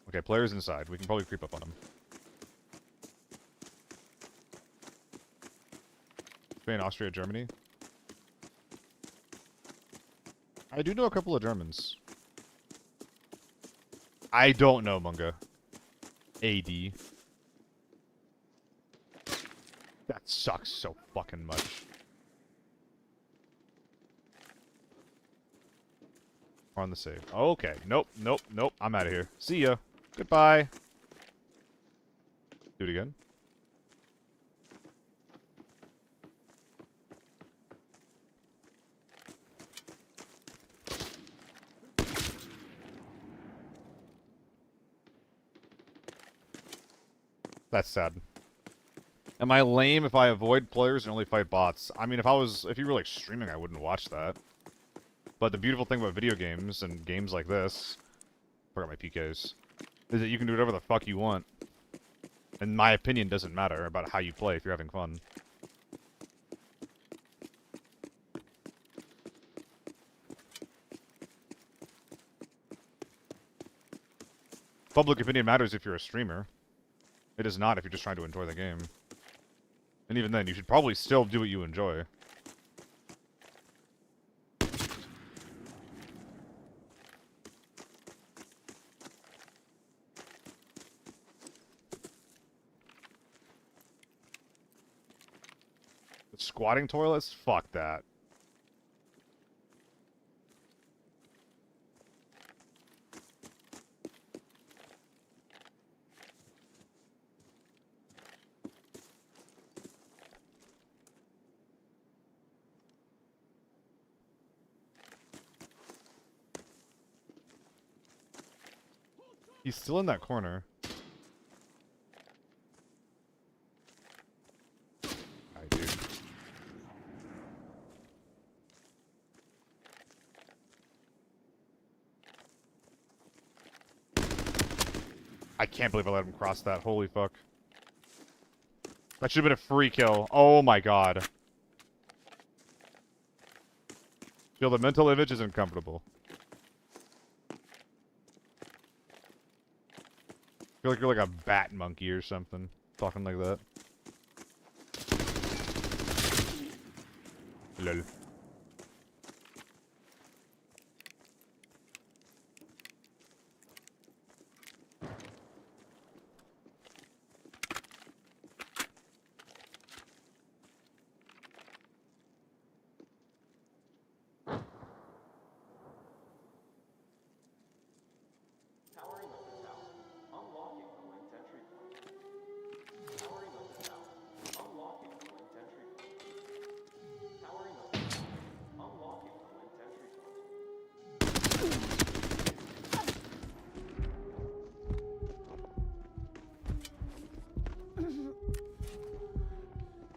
Okay, players inside. We can probably creep up on them. Spain, Austria, Germany. I do know a couple of Germans. I don't know, Munga. AD. That sucks so fucking much. On the save. Okay. Nope, nope, nope. I'm out of here. See ya. Goodbye. Do it again. That's sad. Am I lame if I avoid players and only fight bots? I mean, if you were like streaming, I wouldn't watch that. But the beautiful thing about video games and games like this, forgot my PKs, is that you can do whatever the fuck you want. And my opinion doesn't matter about how you play if you're having fun. Public opinion matters if you're a streamer. It does not if you're just trying to enjoy the game. And even then, you should probably still do what you enjoy. Squatting toilets? Fuck that. He's still in that corner. I do. I can't believe I let him cross that. Holy fuck. That should have been a free kill. Oh my god. Feel the mental image is uncomfortable. Feel like you're like a bat monkey or something. Talking like that. Lol.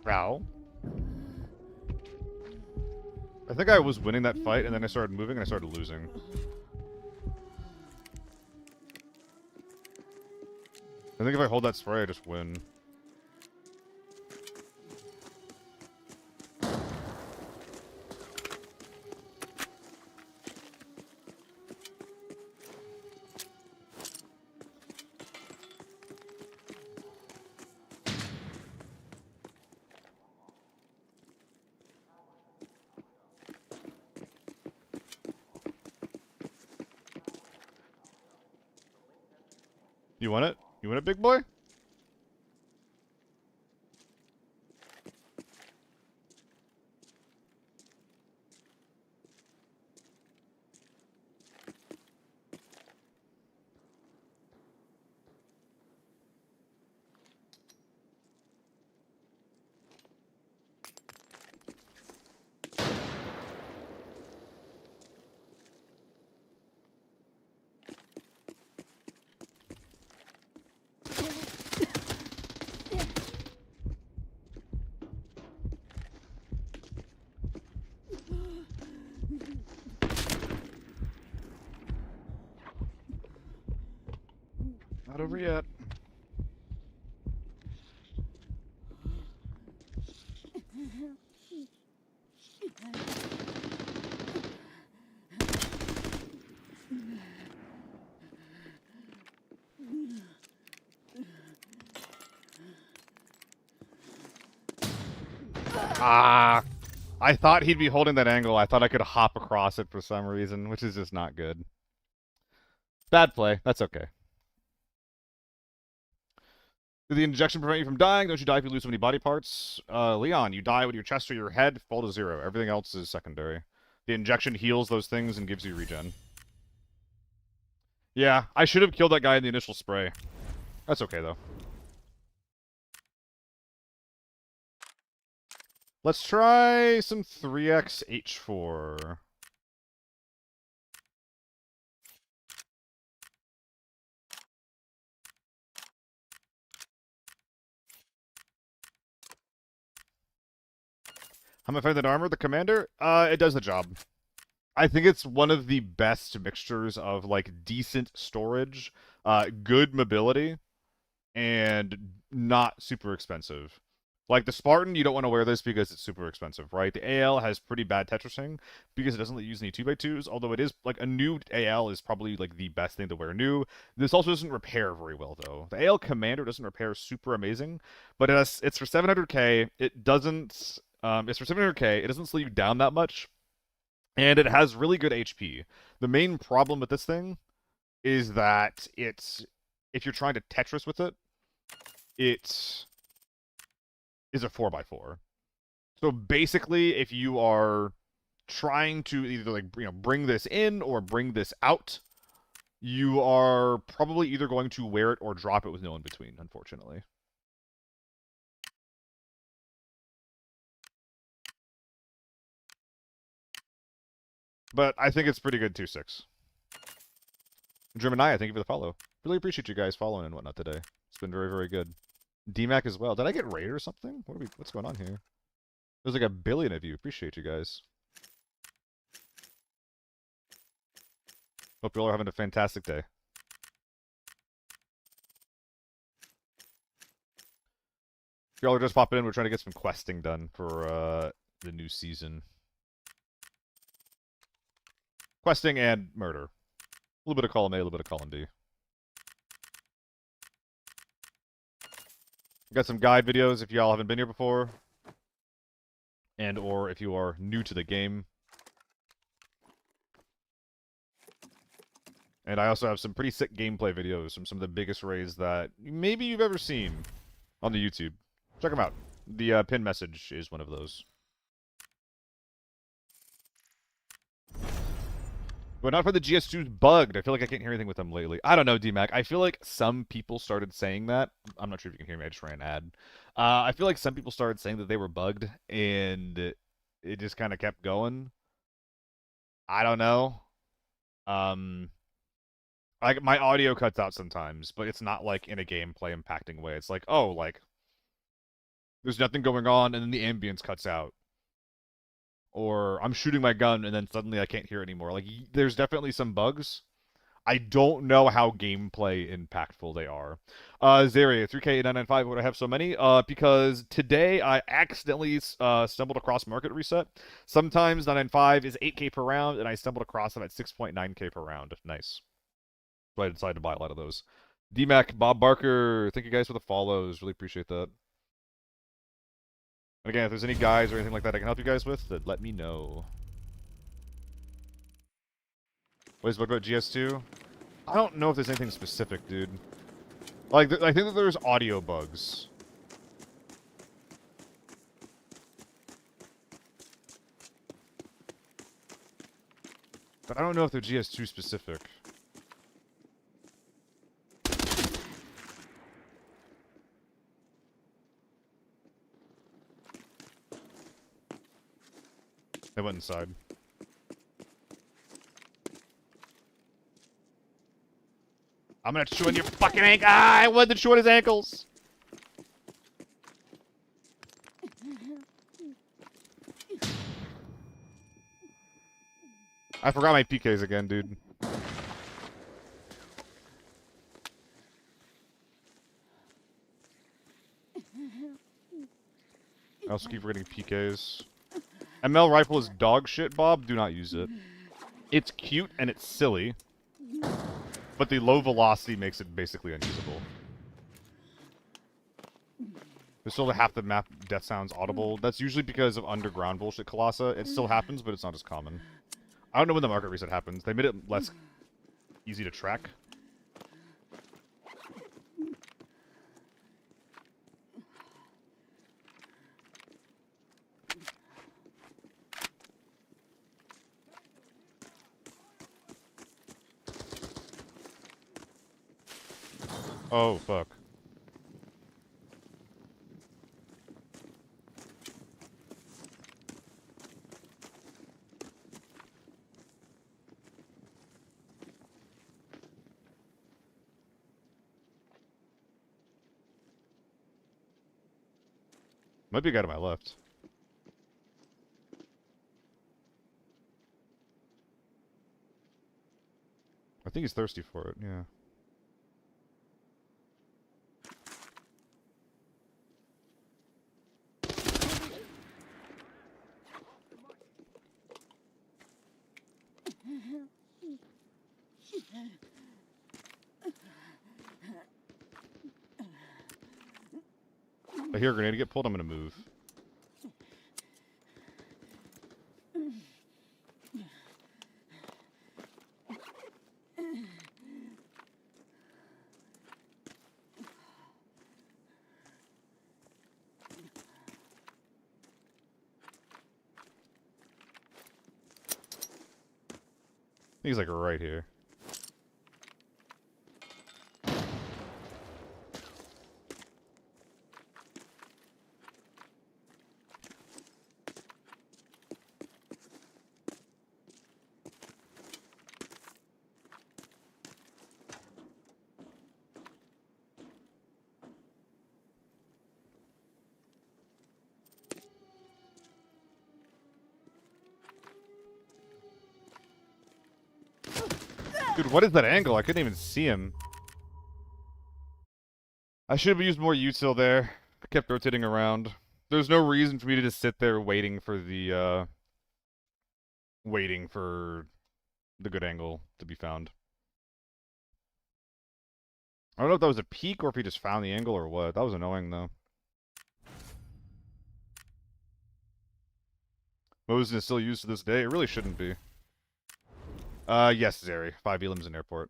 Ow. I think I was winning that fight, and then I started moving, and I started losing. I think if I hold that spray, I just win. You want it? You want it, big boy? Not over yet. Ah! I thought he'd be holding that angle. I thought I could hop across it for some reason, which is just not good. Bad play. That's okay. Did the injection prevent you from dying? Don't you die if you lose so many body parts? Leon, you die when your chest or your head fall to 0. Everything else is secondary. The injection heals those things and gives you regen. Yeah, I should have killed that guy in the initial spray. That's okay, though. Let's try some 3x H4. How am I finding that armor? The commander? It does the job. I think it's one of the best mixtures of like decent storage, good mobility, and not super expensive. Like the Spartan, you don't want to wear this because it's super expensive, right? The AL has pretty bad Tetrising because it doesn't use any 2x2s, although it is like a new AL is probably like the best thing to wear new. This also doesn't repair very well though. The AL Commander doesn't repair super amazing, but it's for 700k. It doesn't it's for 700k. It doesn't slow you down that much. And it has really good HP. The main problem with this thing is that it's if you're trying to Tetris with it, it is a 4x4. So basically, if you are trying to either like bring this in or bring this out, you are probably either going to wear it or drop it with no in between, unfortunately. But I think it's pretty good 2-6. Gemini, thank you for the follow. Really appreciate you guys following and whatnot today. It's been very, very good. DMAC as well. Did I get raided or something? What's going on here? There's like 1 billion of you. Appreciate you guys. Hope you all are having a fantastic day. If y'all are just popping in, we're trying to get some questing done for the new season. Questing and murder. A little bit of column A, a little bit of column B. Got some guide videos if y'all haven't been here before. And or if you are new to the game. And I also have some pretty sick gameplay videos from some of the biggest raids that maybe you've ever seen on the YouTube. Check them out. The pin message is one of those. But not for the GS2's bugged. I feel like I can't hear anything with them lately. I don't know, DMAC. I feel like some people started saying that. I'm not sure if you can hear me. I just ran an ad. I feel like some people started saying that they were bugged, and it just kind of kept going. I don't know. Like my audio cuts out sometimes, but it's not like in a gameplay impacting way. It's like, oh, like there's nothing going on, and then the ambience cuts out. Or I'm shooting my gun and then suddenly I can't hear it anymore. Like, there's definitely some bugs. I don't know how gameplay impactful they are. Zaria, 3K995, would I have so many? Because today I accidentally stumbled across Market Reset. Sometimes 995 is 8K per round, and I stumbled across them at 6.9K per round. Nice. So I decided to buy a lot of those. DMAC, Bob Barker, thank you guys for the follows. Really appreciate that. And again, if there's any guys or anything like that I can help you guys with, then let me know. What is book about GS2? I don't know if there's anything specific, dude. Like, I think that there's audio bugs. But I don't know if they're GS2 specific. They went inside. I'm gonna chew on your fucking ankle. Ah, I wanted to chew on his ankles. I forgot my PKs again, dude. I also keep forgetting PKs. ML rifle is dog shit, Bob. Do not use it. It's cute and it's silly, but the low velocity makes it basically unusable. There's still half the map death sounds audible. That's usually because of underground bullshit, Colossa. It still happens, but it's not as common. I don't know when the market reset happens. They made it less easy to track. Oh, fuck. Might be a guy to my left. think he's thirsty for it, yeah. If I hear a grenade get pulled, I'm gonna move. I think he's like right here. Dude, what is that angle? I couldn't even see him. I should have used more util there. I kept rotating around. There's no reason for me to just sit there waiting for the good angle to be found. I don't know if that was a peek or if he just found the angle or what. That was annoying though. Mosin is still used to this day. It really shouldn't be. Yes, Zeri. 5 elims in airport.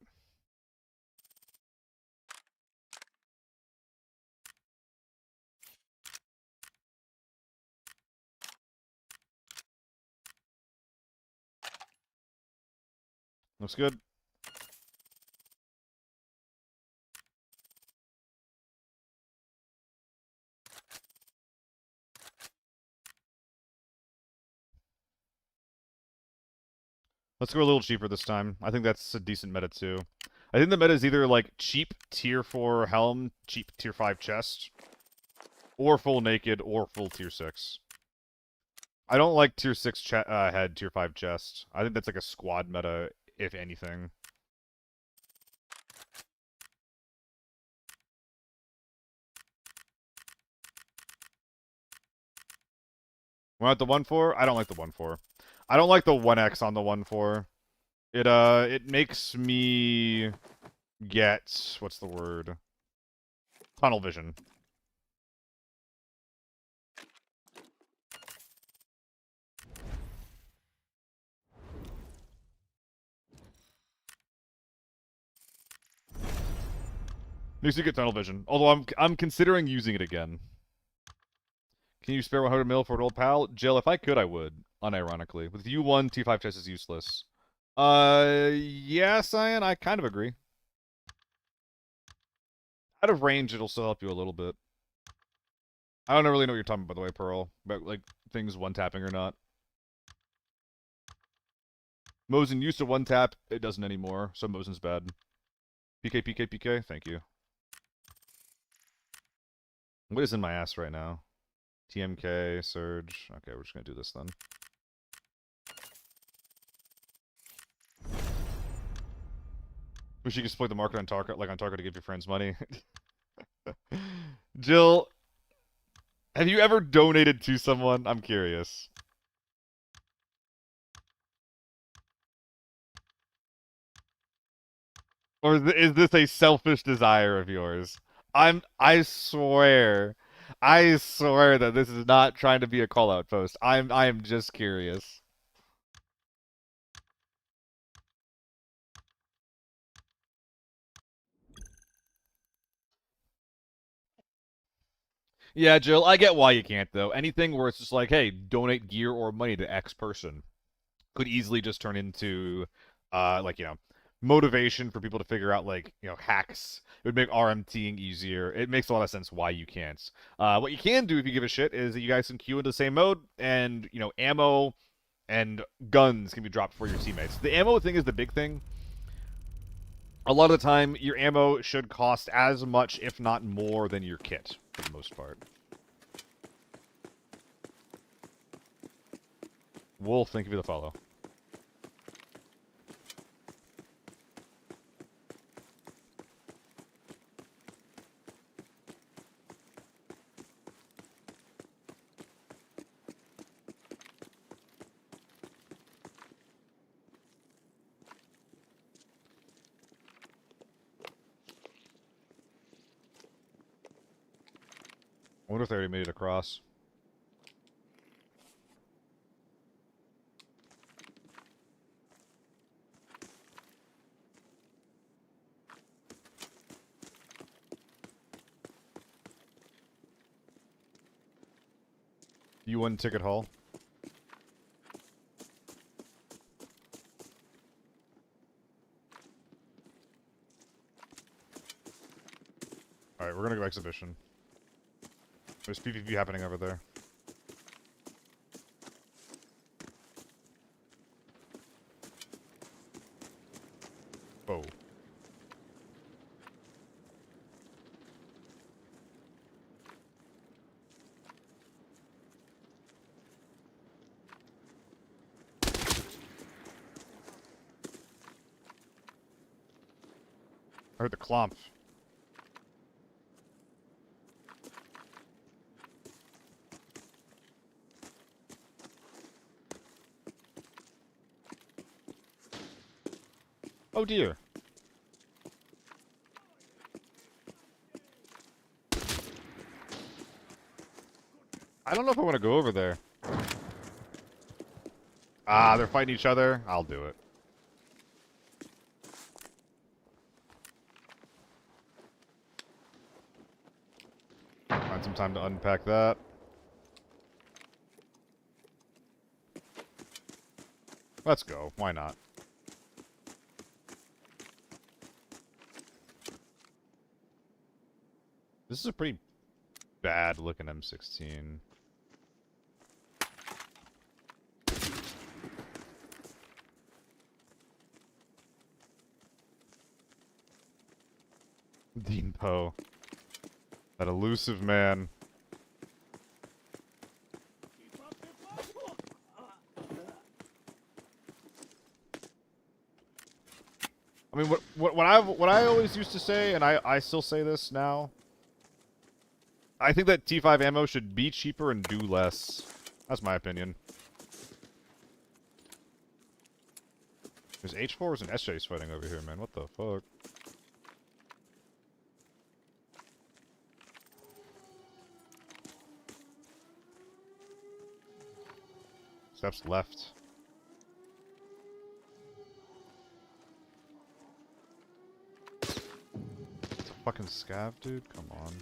Looks good. Let's go a little cheaper this time. I think that's a decent meta too. I think the meta is either like cheap tier 4 helm, cheap tier 5 chest, or full naked, or full tier 6. I don't like tier 6 head, tier 5 chest. I think that's like a squad meta, if anything. Want the 1-4? I don't like the 1-4. I don't like the 1x on the 1-4. It makes me get, what's the word? Tunnel vision. Makes you get tunnel vision. Although I'm considering using it again. Can you spare 100 mil for an old pal? Jill, if I could, I would. Unironically. With U1, T5 chest is useless. Yeah, Cyan, I kind of agree. Out of range, it'll still help you a little bit. I don't really know what you're talking about, by the way, Pearl. About, like, things one-tapping or not. Mosin used to one-tap. It doesn't anymore, so Mosin's bad. PK, PK, PK. Thank you. What is in my ass right now? TMK, Surge. Okay, we're just gonna do this then. Wish you could split the market on Tarka, like on Tarka to give your friends money. Jill, have you ever donated to someone? I'm curious. Or is this a selfish desire of yours? I swear that this is not trying to be a call-out post. I am just curious. Yeah, Jill, I get why you can't, though. Anything where it's just like, hey, donate gear or money to X person could easily just turn into, like, you know, motivation for people to figure out, like, you know, hacks. It would make RMTing easier. It makes a lot of sense why you can't. What you can do if you give a shit is that you guys can queue into the same mode, and, you know, ammo and guns can be dropped for your teammates. The ammo thing is the big thing. A lot of the time, your ammo should cost as much, if not more, than your kit, for the most part. Wolf, thank you for the follow. wonder if they already made it across. You won ticket hall. Alright, we're gonna go exhibition. There's PvP happening over there. Oh. I heard the clomp. Oh dear. I don't know if I want to go over there. Ah, they're fighting each other. I'll do it. Find some time to unpack that. Let's go. Why not? This is a pretty bad looking M16. Dean Poe. That elusive man. I mean, what I always used to say, and I still say this now. I think that T5 ammo should be cheaper and do less. That's my opinion. There's H4s and SJs fighting over here, man. What the fuck? Steps left. It's a fucking scav, dude? Come on.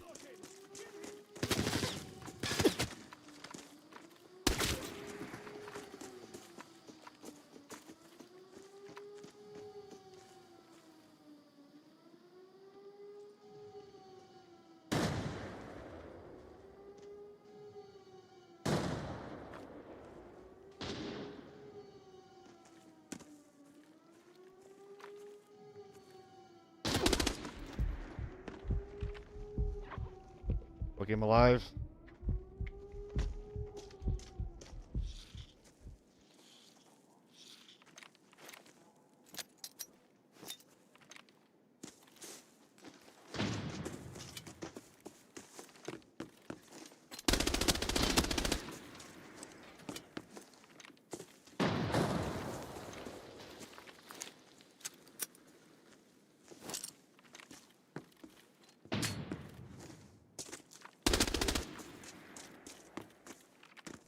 Look him alive.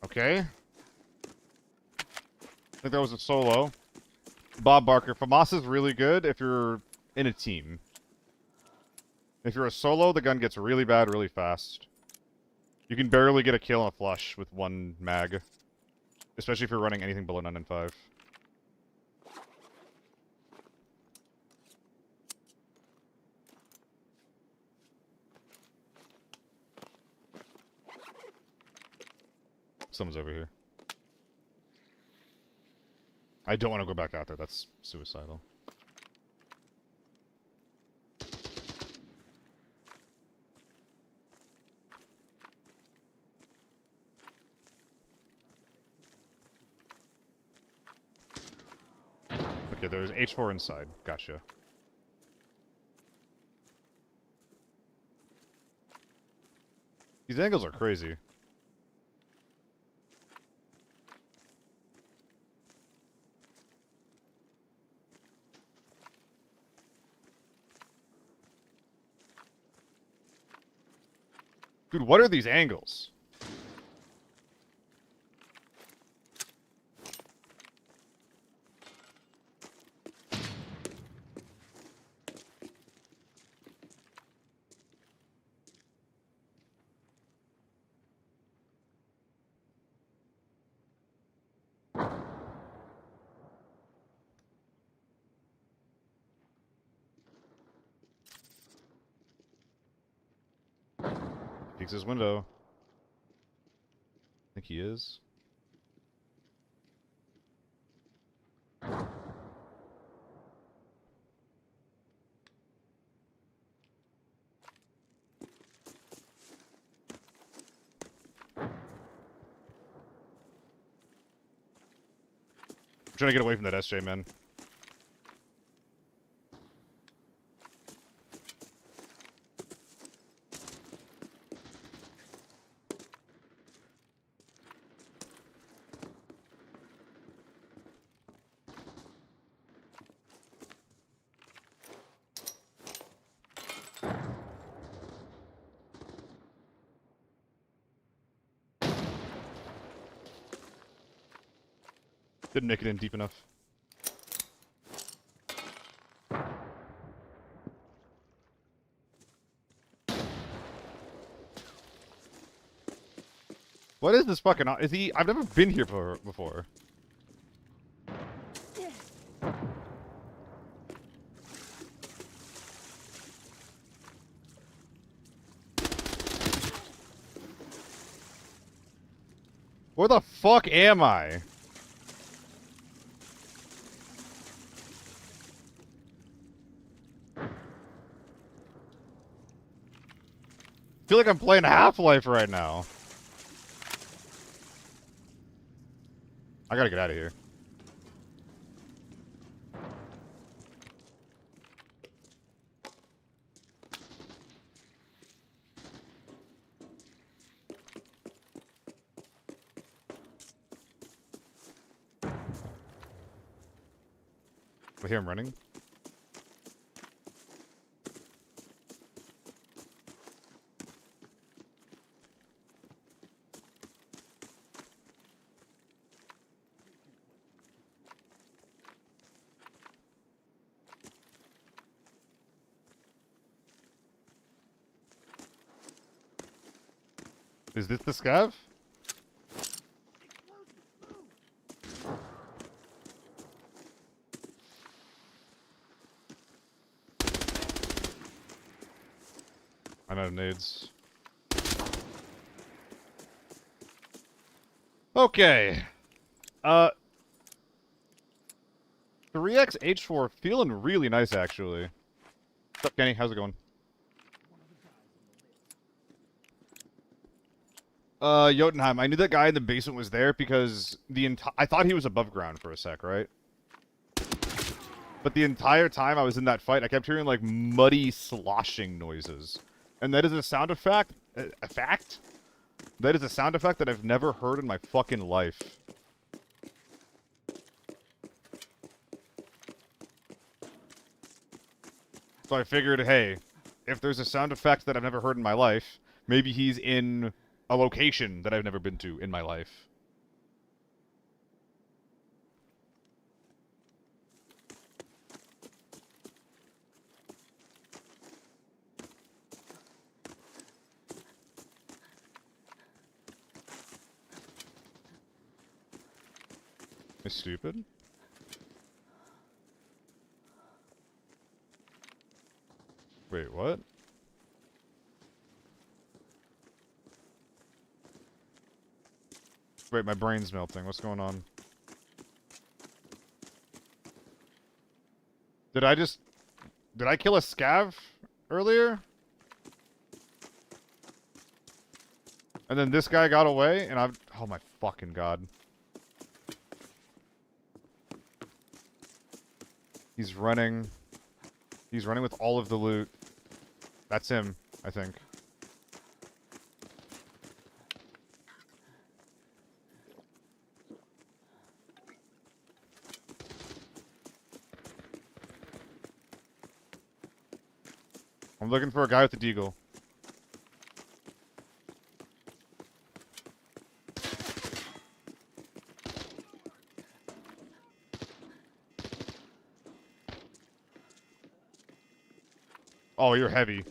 Okay. I think that was a solo. Bob Barker. FAMAS is really good if you're in a team. If you're a solo, the gun gets really bad really fast. You can barely get a kill on a flush with one mag. Especially if you're running anything below 9 and 5. Someone's over here. I don't want to go back out there. That's suicidal. Okay, there's H4 inside. Gotcha. These angles are crazy. Dude, what are these angles? Peeks his window. I think he is. I'm trying to get away from that SJ, man. Didn't make it in deep enough. What is this fucking... Is he... I've never been here before. Where the fuck am I? I feel like I'm playing Half-Life right now. I gotta get out of here. I hear him running. Is this the scav? I'm out of nades. Okay. 3x H4 feeling really nice, actually. What's up, Kenny? How's it going? Jotunheim, I knew that guy in the basement was there because I thought he was above ground for a sec, right? But the entire time I was in that fight, I kept hearing, like, muddy sloshing noises. And that is a sound effect... A fact? That is a sound effect that I've never heard in my fucking life. So I figured, hey, if there's a sound effect that I've never heard in my life, maybe he's in a location that I've never been to in my life. Am I stupid? Wait, what? Wait, my brain's melting. What's going on? Did I kill a scav earlier? And then this guy got away, and oh my fucking god. He's running. He's running with all of the loot. That's him, I think. I'm looking for a guy with the deagle. Oh, you're heavy.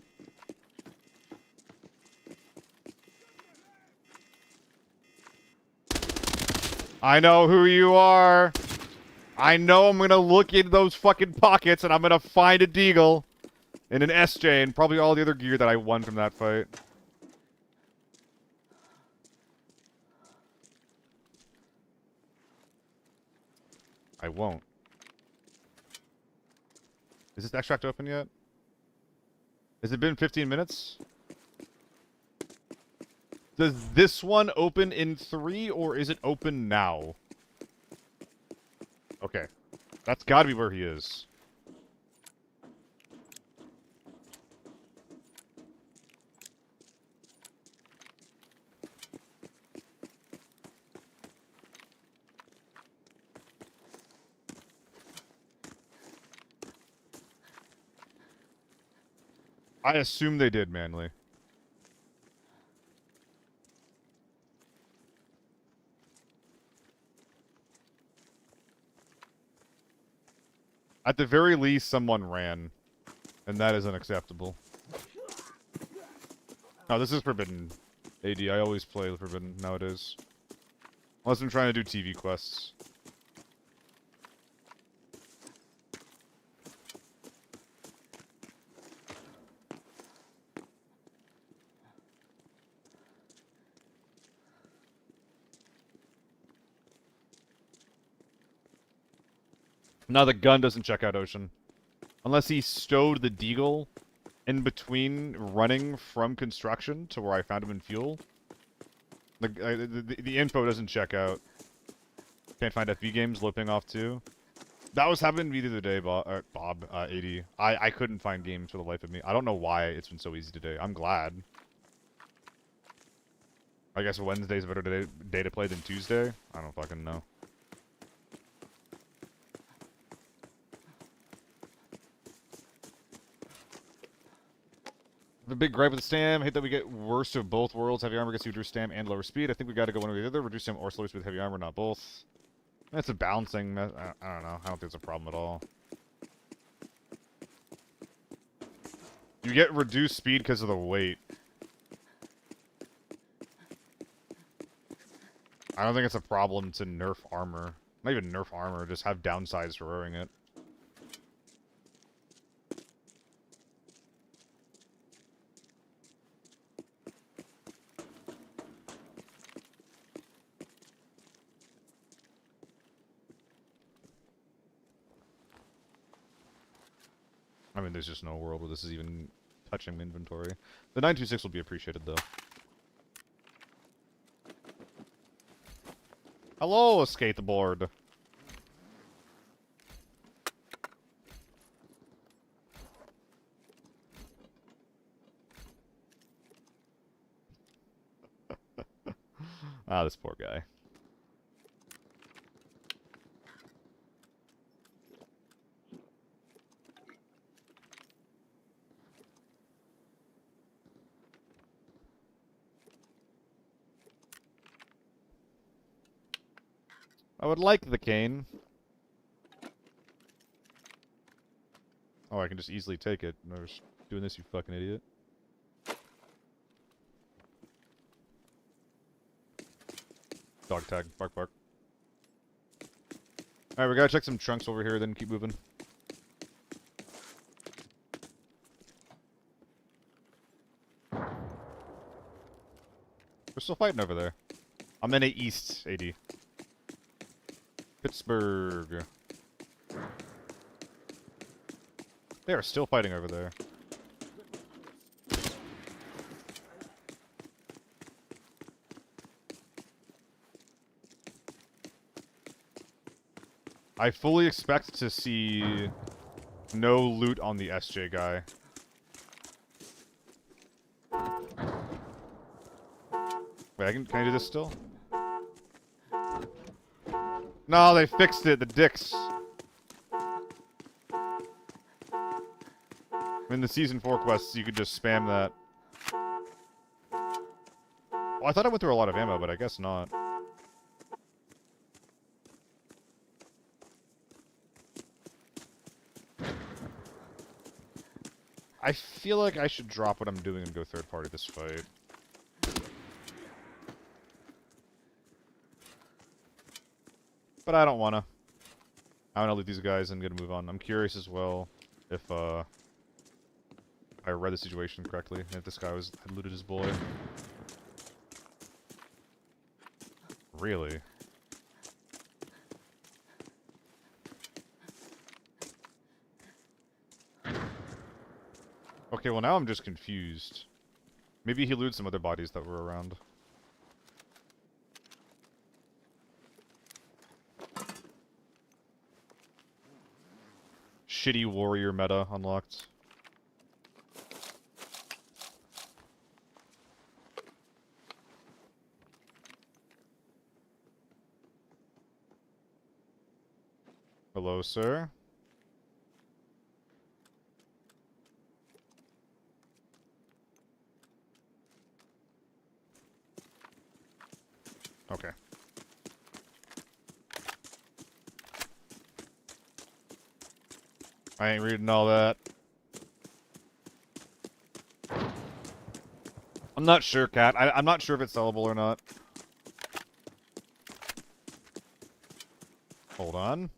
I know who you are. I know I'm gonna look in those fucking pockets and I'm gonna find a deagle and an SJ and probably all the other gear that I won from that fight. I won't. Is this extract open yet? Has it been 15 minutes? Does this one open in 3 or is it open now? Okay. That's gotta be where he is. I assume they did, Manly. At the very least, someone ran. And that is unacceptable. Oh, this is Forbidden. AD, I always play Forbidden nowadays. Unless I'm trying to do TV quests. Now the gun doesn't check out Ocean. Unless he stowed the deagle in between running from construction to where I found him in fuel. The info doesn't check out. Can't find FB games, looping off too. That was happening to me the other day, Bob 80. I couldn't find games for the life of me. I don't know why it's been so easy today. I'm glad. I guess Wednesday's a better day to play than Tuesday? I don't fucking know. The big gripe with the Stam, hate that we get worst of both worlds. Heavy armor gets you reduced Stam and lower speed. I think we gotta go one or the other. Reduce Stam or slower speed with heavy armor, not both. That's a balancing, I don't know. I don't think it's a problem at all. You get reduced speed because of the weight. I don't think it's a problem to nerf armor. Not even nerf armor, just have downsides for wearing it. I mean, there's just no world where this is even touching inventory. The 926 will be appreciated, though. Hello, skateboard. Ah, this poor guy. I would like the cane. Oh, I can just easily take it. I was doing this, you fucking idiot. Dog tag. Bark, bark. Alright, we gotta check some trunks over here, then keep moving. We're still fighting over there. I'm in a east, AD. Pittsburgh. They are still fighting over there. I fully expect to see no loot on the SJ guy. Wait, can I do this still? No, they fixed it, the dicks. In the Season 4 quests, you could just spam that. Well, I thought I went through a lot of ammo, but I guess not. I feel like I should drop what I'm doing and go third party this fight. But I don't wanna. I wanna leave these guys and get a move on. I'm curious as well if I read the situation correctly, and if this guy had looted his boy. Really? Okay, well now I'm just confused. Maybe he looted some other bodies that were around. Shitty warrior meta unlocked. Hello, sir. Okay. I ain't reading all that. I'm not sure, Cat. I'm not sure if it's sellable or not. Hold on.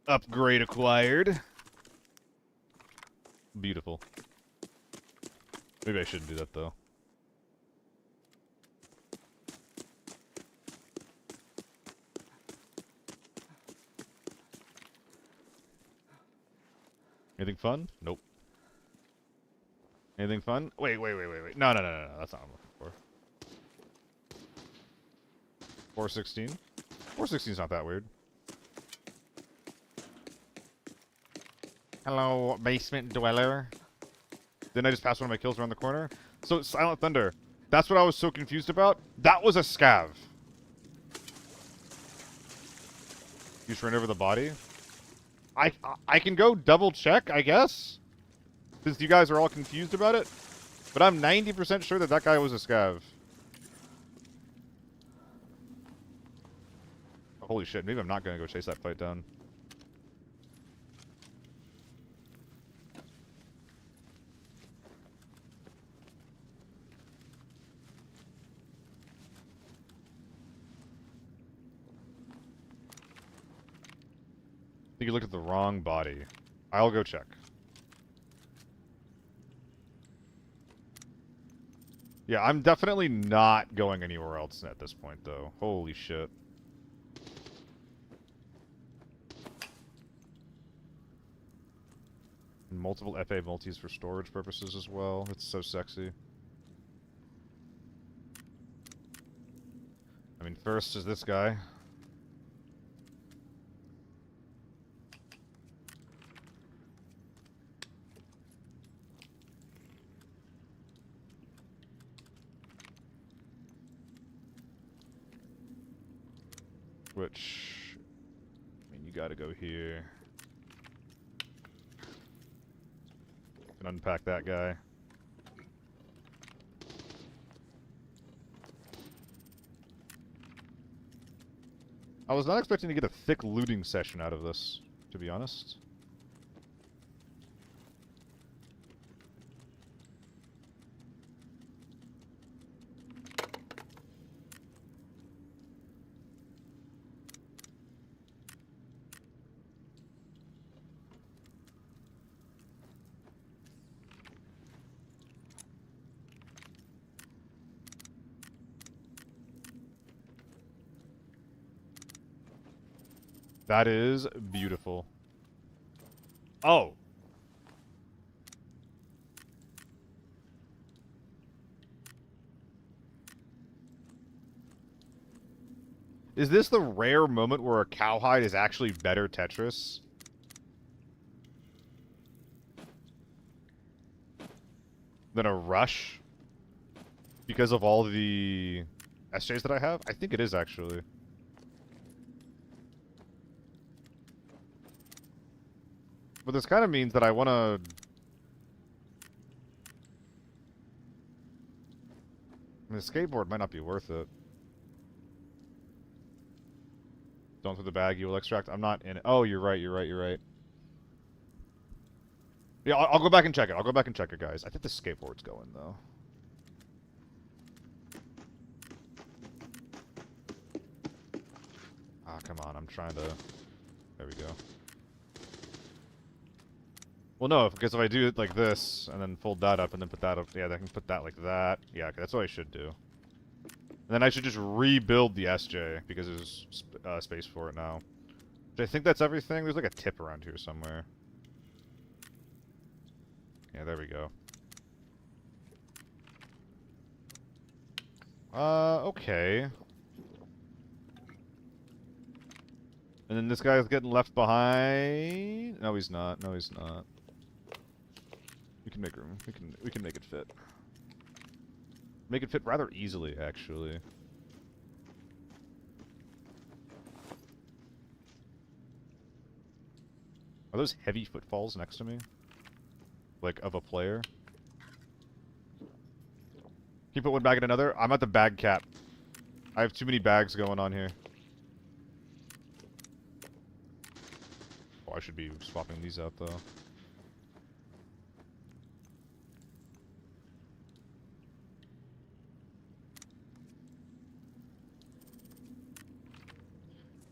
Upgrade acquired. Beautiful. Maybe I shouldn't do that, though. Anything fun? Nope. Anything fun? Wait. No. That's not what I'm looking for. 416? 416's not that weird. Hello, basement dweller. Didn't I just pass one of my kills around the corner? So, Silent Thunder. That's what I was so confused about. That was a scav. You just ran over the body? I can go double check, I guess? Since you guys are all confused about it. But I'm 90% sure that that guy was a scav. Holy shit, maybe I'm not gonna go chase that fight down. I think you looked at the wrong body. I'll go check. Yeah, I'm definitely not going anywhere else at this point, though. Holy shit. Multiple FA multis for storage purposes as well. It's so sexy. I mean, first is this guy. Which, I mean, you gotta go here. Can unpack that guy. I was not expecting to get a thick looting session out of this, to be honest. That is beautiful. Oh. Is this the rare moment where a cowhide is actually better Tetris? Than a rush? Because of all the SJs that I have? I think it is, actually. But this kind of means that I want to... I mean, the skateboard might not be worth it. Don't throw the bag, you will extract. I'm not in it. Oh, you're right. Yeah, I'll go back and check it. I'll go back and check it, guys. I think the skateboard's going, though. Ah, come on. I'm trying to... There we go. Well, no, because if I do it like this, and then fold that up, and then put that up... Yeah, I can put that like that. Yeah, okay, that's what I should do. And then I should just rebuild the SJ, because there's space for it now. I think that's everything. There's like a tip around here somewhere. Yeah, there we go. Okay. And then this guy's getting left behind. No, he's not. No, he's not. We can make room. We can make it fit. Make it fit rather easily, actually. Are those heavy footfalls next to me? Like, of a player? Can you put one bag in another? I'm at the bag cap. I have too many bags going on here. Oh, I should be swapping these out, though.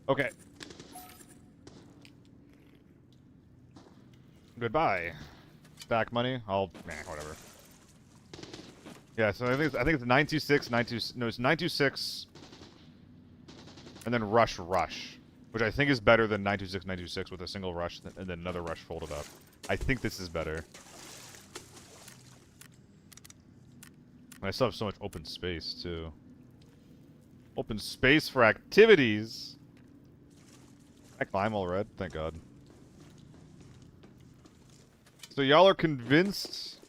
Okay. Goodbye. Stack money. I'll... whatever. Yeah, so I think it's 926, 92... No, it's 926... And then rush. Which I think is better than 926, 926 with a single rush and then another rush folded up. I think this is better. And I still have so much open space, too. Open space for activities! Heck, I'm all red. Thank God. So y'all are convinced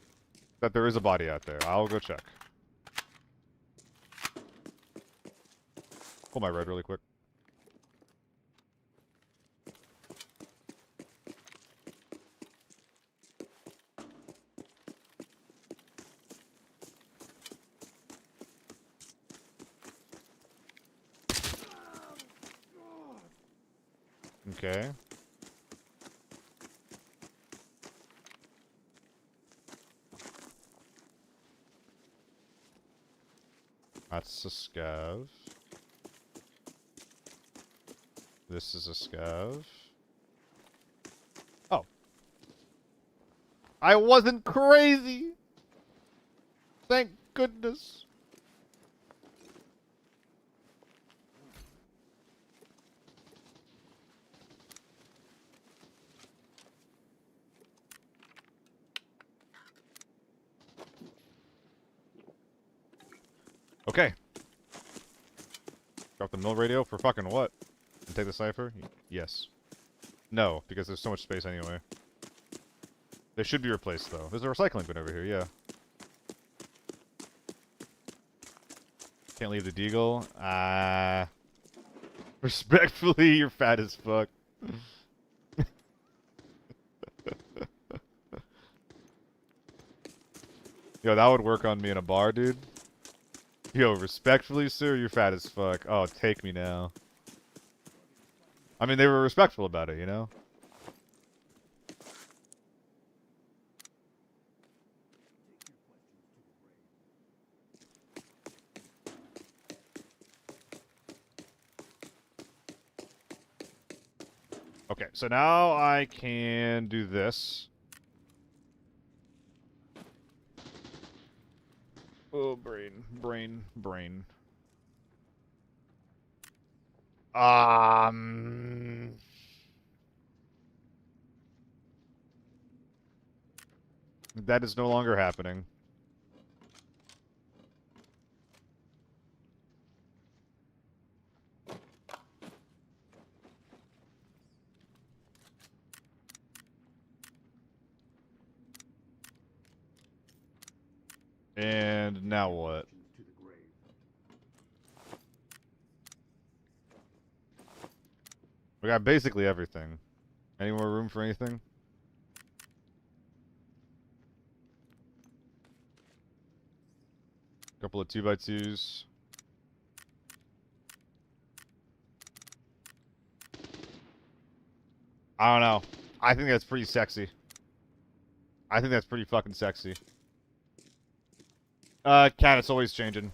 that there is a body out there. I'll go check. Pull my red really quick. Okay. That's a scav. This is a scav. Oh. I wasn't crazy! Thank goodness. Okay. Drop the mill radio for fucking what? And take the cipher? Yes. No, because there's so much space anyway. They should be replaced though. There's a recycling bin over here, yeah. Can't leave the deagle. Respectfully, you're fat as fuck. Yo, that would work on me in a bar, dude. Yo, respectfully, sir, you're fat as fuck. Oh, take me now. I mean, they were respectful about it, you know? Okay, so now I can do this. Oh, brain. That is no longer happening. And now what? We got basically everything. Any more room for anything? Couple of 2x2s. I don't know. I think that's pretty sexy. I think that's pretty fucking sexy. Cat, it's always changing.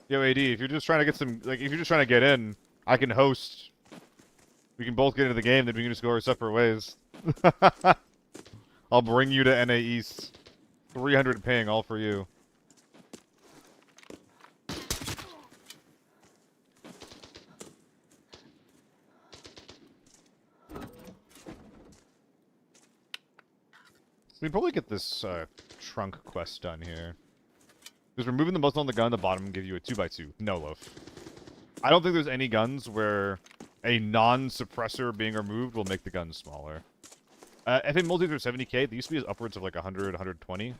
Yo, AD, if you're just trying to get some, like, if you're just trying to get in, I can host. We can both get into the game, then we can just go our separate ways. I'll bring you to NA East. 300 ping, all for you. We probably get this trunk quest done here. Because removing the muzzle on the gun at the bottom will give you a 2x2. No loaf. I don't think there's any guns where a non-suppressor being removed will make the gun smaller. I think multis are 70k. They used to be upwards of like 100, 120.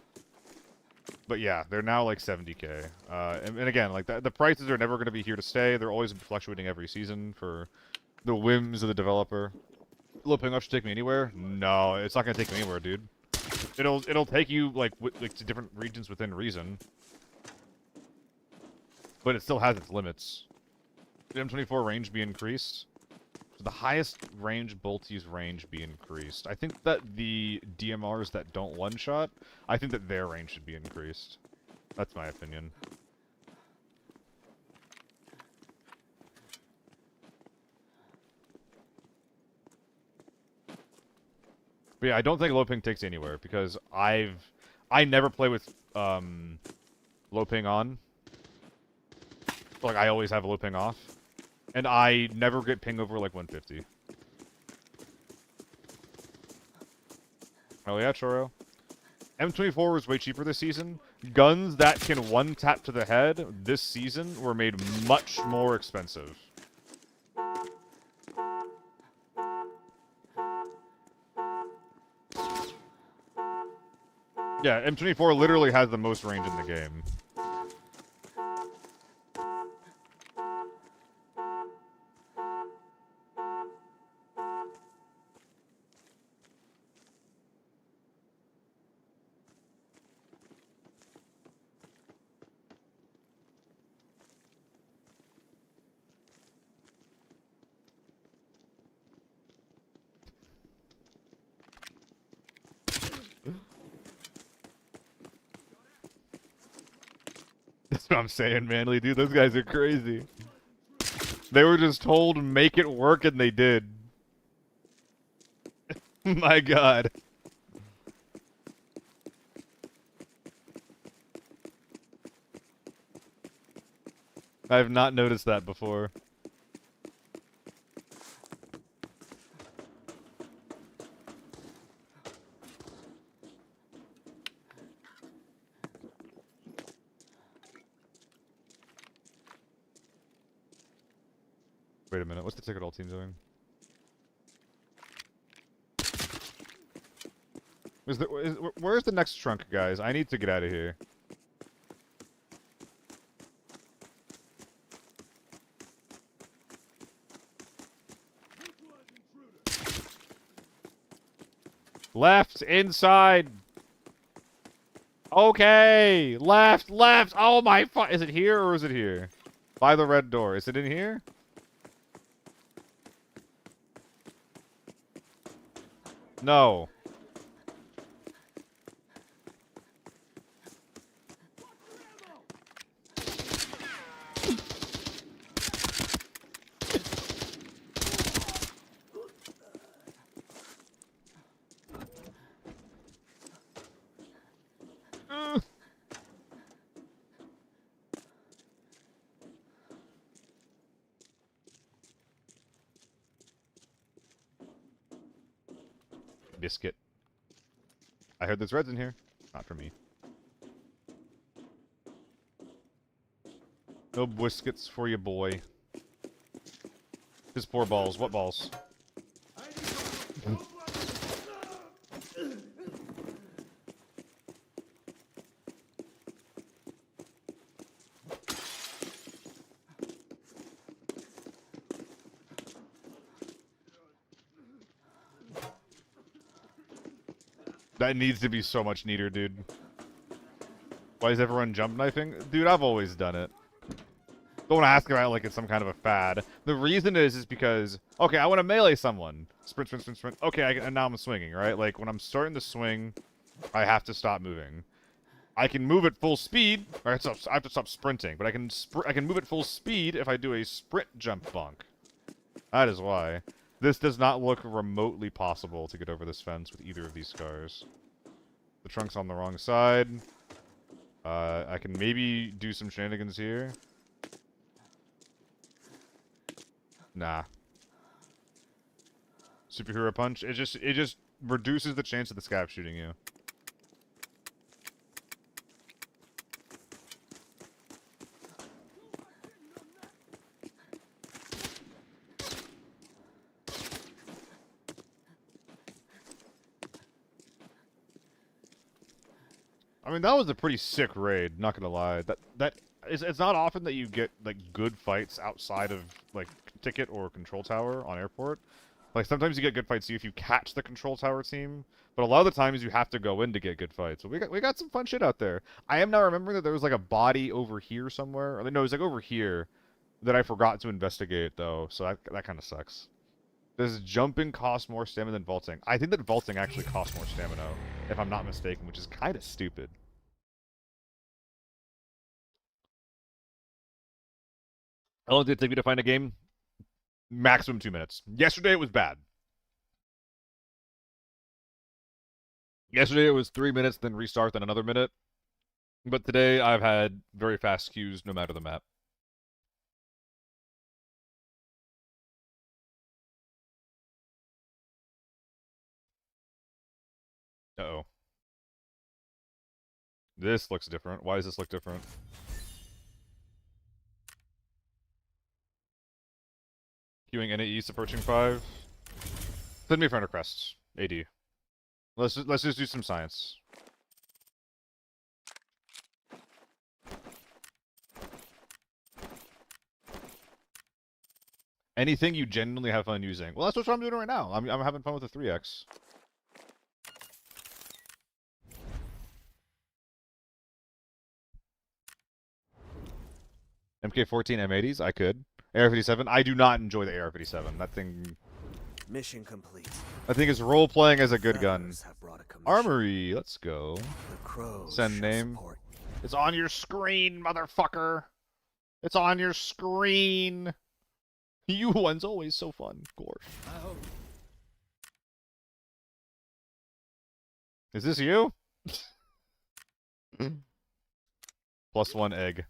But yeah, they're now like 70k. And again, like the prices are never going to be here to stay. They're always fluctuating every season for the whims of the developer. Low ping up should take me anywhere? No, it's not going to take me anywhere, dude. It'll take you like to different regions within reason. But it still has its limits. The M24 range be increased. So the highest range bolties range be increased. I think that the DMRs that don't one-shot, I think that their range should be increased. That's my opinion. But yeah, I don't think low ping takes anywhere because I never play with low ping on. Like I always have low ping off. And I never get ping over like 150. Oh yeah, Choro. M24 was way cheaper this season. Guns that can one-tap to the head this season were made much more expensive. Yeah, M24 literally has the most range in the game. That's what I'm saying, Manly. Dude, those guys are crazy. They were just told, make it work, and they did. My god. I have not noticed that before. Wait a minute, what's the ticket all team doing? Where's the next trunk, guys? I need to get out of here. Left, inside. Okay, left, left. Oh my fu- Is it here or is it here? By the red door. Is it in here? No. Biscuit. I heard there's reds in here. Not for me. No biscuits for you, boy. Just 4 balls. What balls? That needs to be so much neater, dude. Why is everyone jump knifing? Dude, I've always done it. Don't ask about it like it's some kind of a fad. The reason is because, okay, I want to melee someone. Sprint, sprint, sprint, sprint. Okay, and now I'm swinging, right? Like, when I'm starting to swing, I have to stop moving. I can move at full speed, or I have to stop sprinting, but I can move at full speed if I do a sprint jump bonk. That is why. This does not look remotely possible to get over this fence with either of these scars. The trunk's on the wrong side. I can maybe do some shenanigans here. Nah. Superhero punch. It just reduces the chance of the scav shooting you. I mean, that was a pretty sick raid, not gonna lie. It's not often that you get, like, good fights outside of, like, ticket or control tower on airport. Like, sometimes you get good fights if you catch the control tower team, but a lot of the times you have to go in to get good fights. So we got some fun shit out there. I am now remembering that there was, like, a body over here somewhere. Or, no, it was, like, over here that I forgot to investigate, though, so that kind of sucks. Does jumping cost more stamina than vaulting? I think that vaulting actually costs more stamina, if I'm not mistaken, which is kind of stupid. How long did it take me to find a game? Maximum 2 minutes. Yesterday it was bad. Yesterday it was 3 minutes, then restart, then another minute. But today I've had very fast queues no matter the map. Uh-oh. This looks different. Why does this look different? Queuing NA East approaching 5. Send me a friend request. AD. Let's just do some science. Anything you genuinely have fun using. Well, that's what I'm doing right now. I'm having fun with the 3X. MK14 M80s, I could. AR-57, I do not enjoy the AR-57. That thing... Mission complete. I think it's role-playing as a good gun. Others have brought a commission. Armory, let's go. The crows Send shall name. support. It's on your screen, motherfucker. It's on your screen. You one's always so fun, Gorsh. Is this you? +1 egg.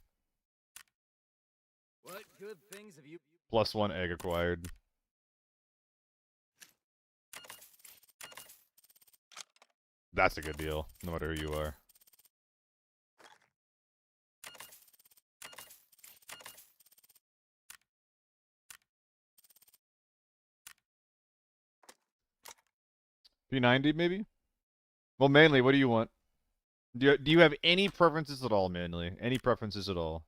What good things have you? +1 egg acquired. That's a good deal, no matter who you are. P90 maybe? Well, mainly, what do you want? Do you have any preferences at all, mainly? Any preferences at all?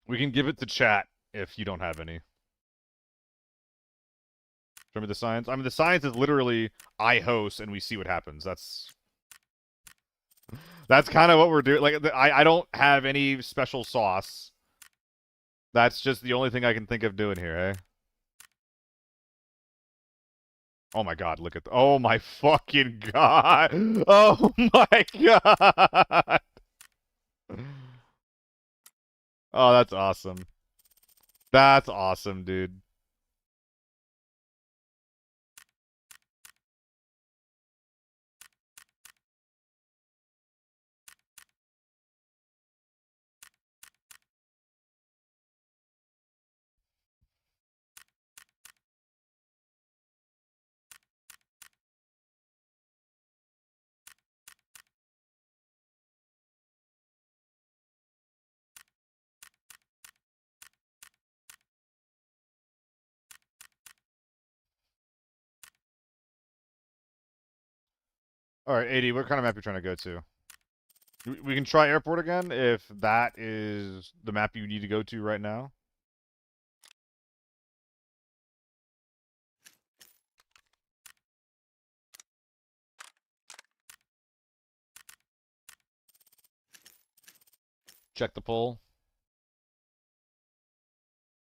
We can give it to chat if you don't have any. Show me the science. I mean, the science is literally I host and we see what happens. That's kind of what we're doing. Like, I don't have any special sauce. That's just the only thing I can think of doing here, eh? Oh my god, look at... Oh my fucking god! Oh my god! Oh, that's awesome. That's awesome, dude. Alright, 80, what kind of map you trying to go to? We can try airport again if that is the map you need to go to right now. Check the poll.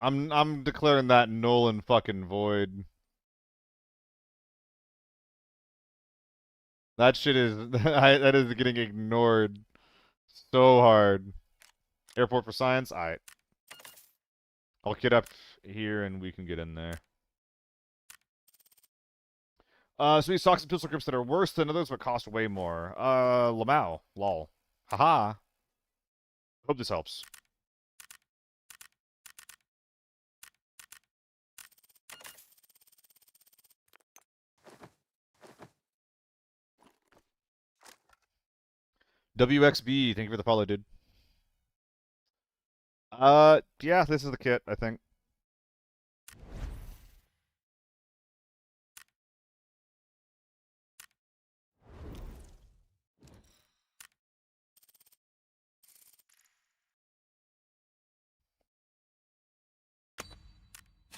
I'm declaring that null and fucking void. That shit is that is getting ignored so hard. Airport for science. Alright. I'll get up here and we can get in there. So these socks and pistol grips that are worse than others but cost way more. Lamau. Lol. Haha. Hope this helps. WXB, thank you for the follow, dude. Yeah, this is the kit, I think.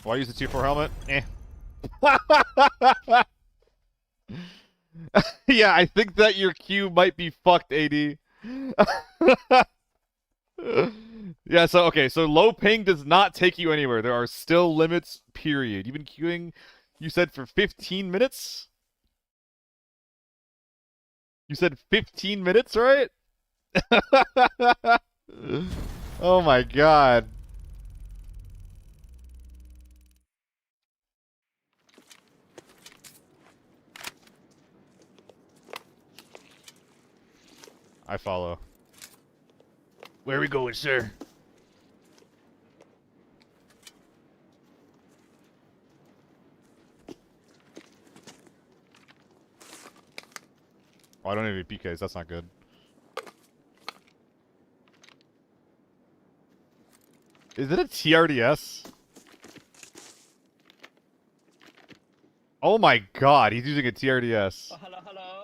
Why use the Tier 4 helmet? Eh. Yeah, I think that your Q might be fucked, AD. Yeah, so, okay, so low ping does not take you anywhere. There are still limits, period. You've been queuing, you said, for 15 minutes? You said 15 minutes, right? Oh my god. I follow. Where are we going, sir? Oh, I don't have any PKs, that's not good. Is it a TRDS? Oh my god, he's using a TRDS. Hello, hello.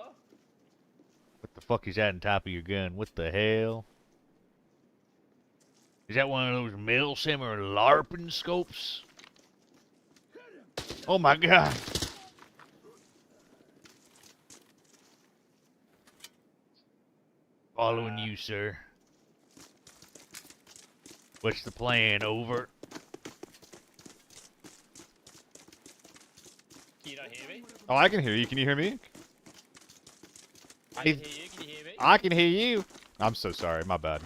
What the fuck is that on top of your gun? What the hell? Is that one of those Milsim or LARPing scopes? Oh my god. Following you, sir. What's the plan? Over. Can you not hear me? Oh, I can hear you. Can you hear me? I can hear you. Can you hear me? I can hear you. I'm so sorry. My bad.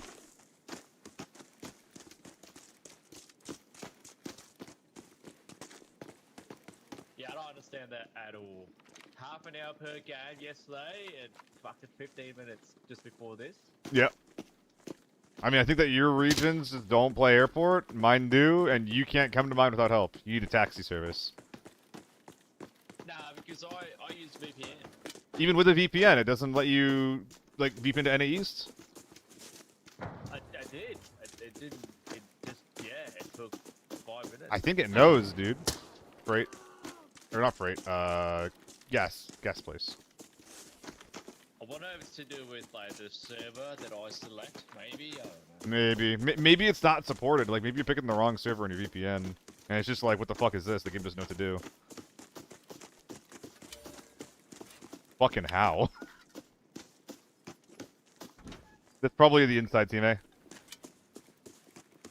Yeah, I don't understand that at all. Half an hour per game yesterday and fucking 15 minutes just before this. Yep. I mean, I think that your regions just don't play airport. Mine do, and you can't come to mine without help. You need a taxi service. Nah, because I use VPN. Even with a VPN, it doesn't let you, like, VPN to NA East? I did. It didn't. It just, yeah, it took 5 minutes. I think it knows, dude. Freight. Or not freight, gas place. I wonder if it's to do with, like, the server that I select, maybe? I don't know. Maybe. Maybe it's not supported. Like, maybe you're picking the wrong server on your VPN. And it's just like, what the fuck is this? The game doesn't know what to do. Fucking how? That's probably the inside team, eh?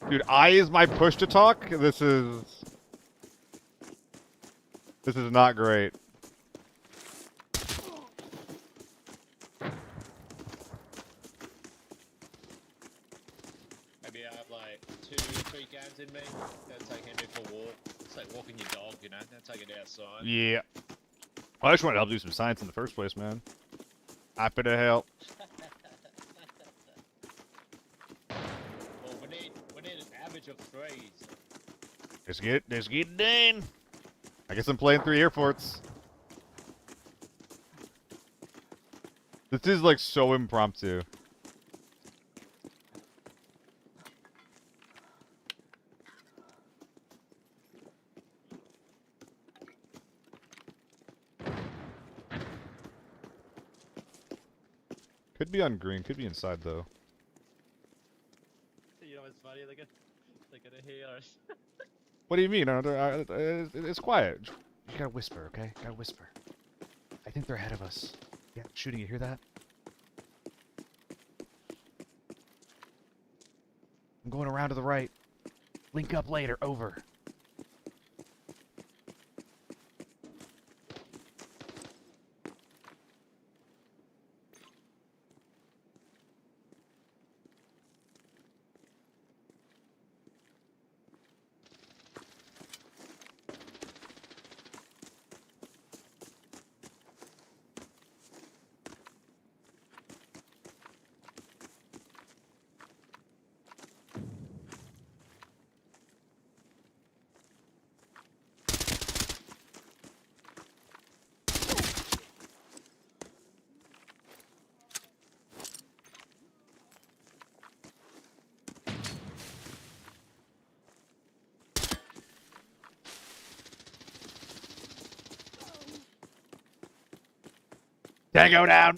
Dude, I is my push to talk. This is not great. Maybe I have, like, 2-3 games in me. That's taking me for a walk. It's like walking your dog, you know? Don't take it outside. Yeah. Well, I just wanted to help do some science in the first place, man. Happy to help. Well, we need an average of 3s. Let's get it done. I guess I'm playing 3 airports. This is like so impromptu. Could be on green, could be inside though. You know what's funny? They're gonna hear us. What do you mean? It's quiet. You gotta whisper, okay? You gotta whisper. I think they're ahead of us. Yeah, shooting, you hear that? going around to the right. Link up later. Over. Tango down.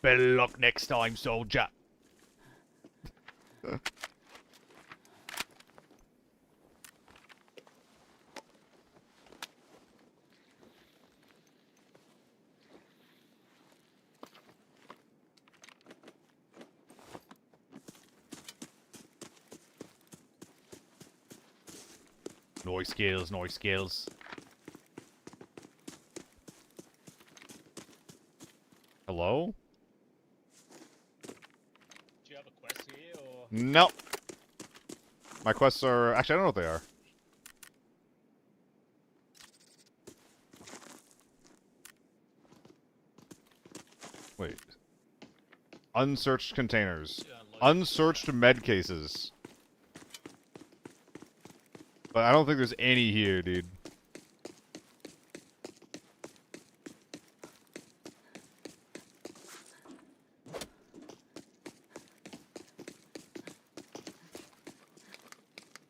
Better luck next time, soldier. Noise skills, noise skills. Hello? Do you have a quest here, or? Nope. My quests are... Actually, I don't know what they are. Wait. Unsearched containers. Unsearched med cases. But I don't think there's any here, dude.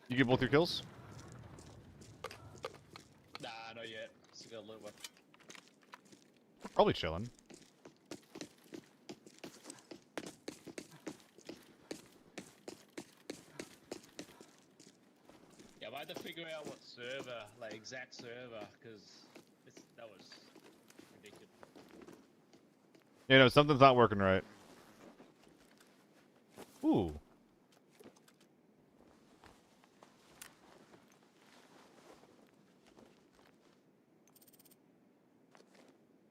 You get both your kills? Nah, not yet. Still got a little one. Probably chilling. Yeah, I had to figure out what server, like exact server, because that was ridiculous. You know, something's not working right. Ooh.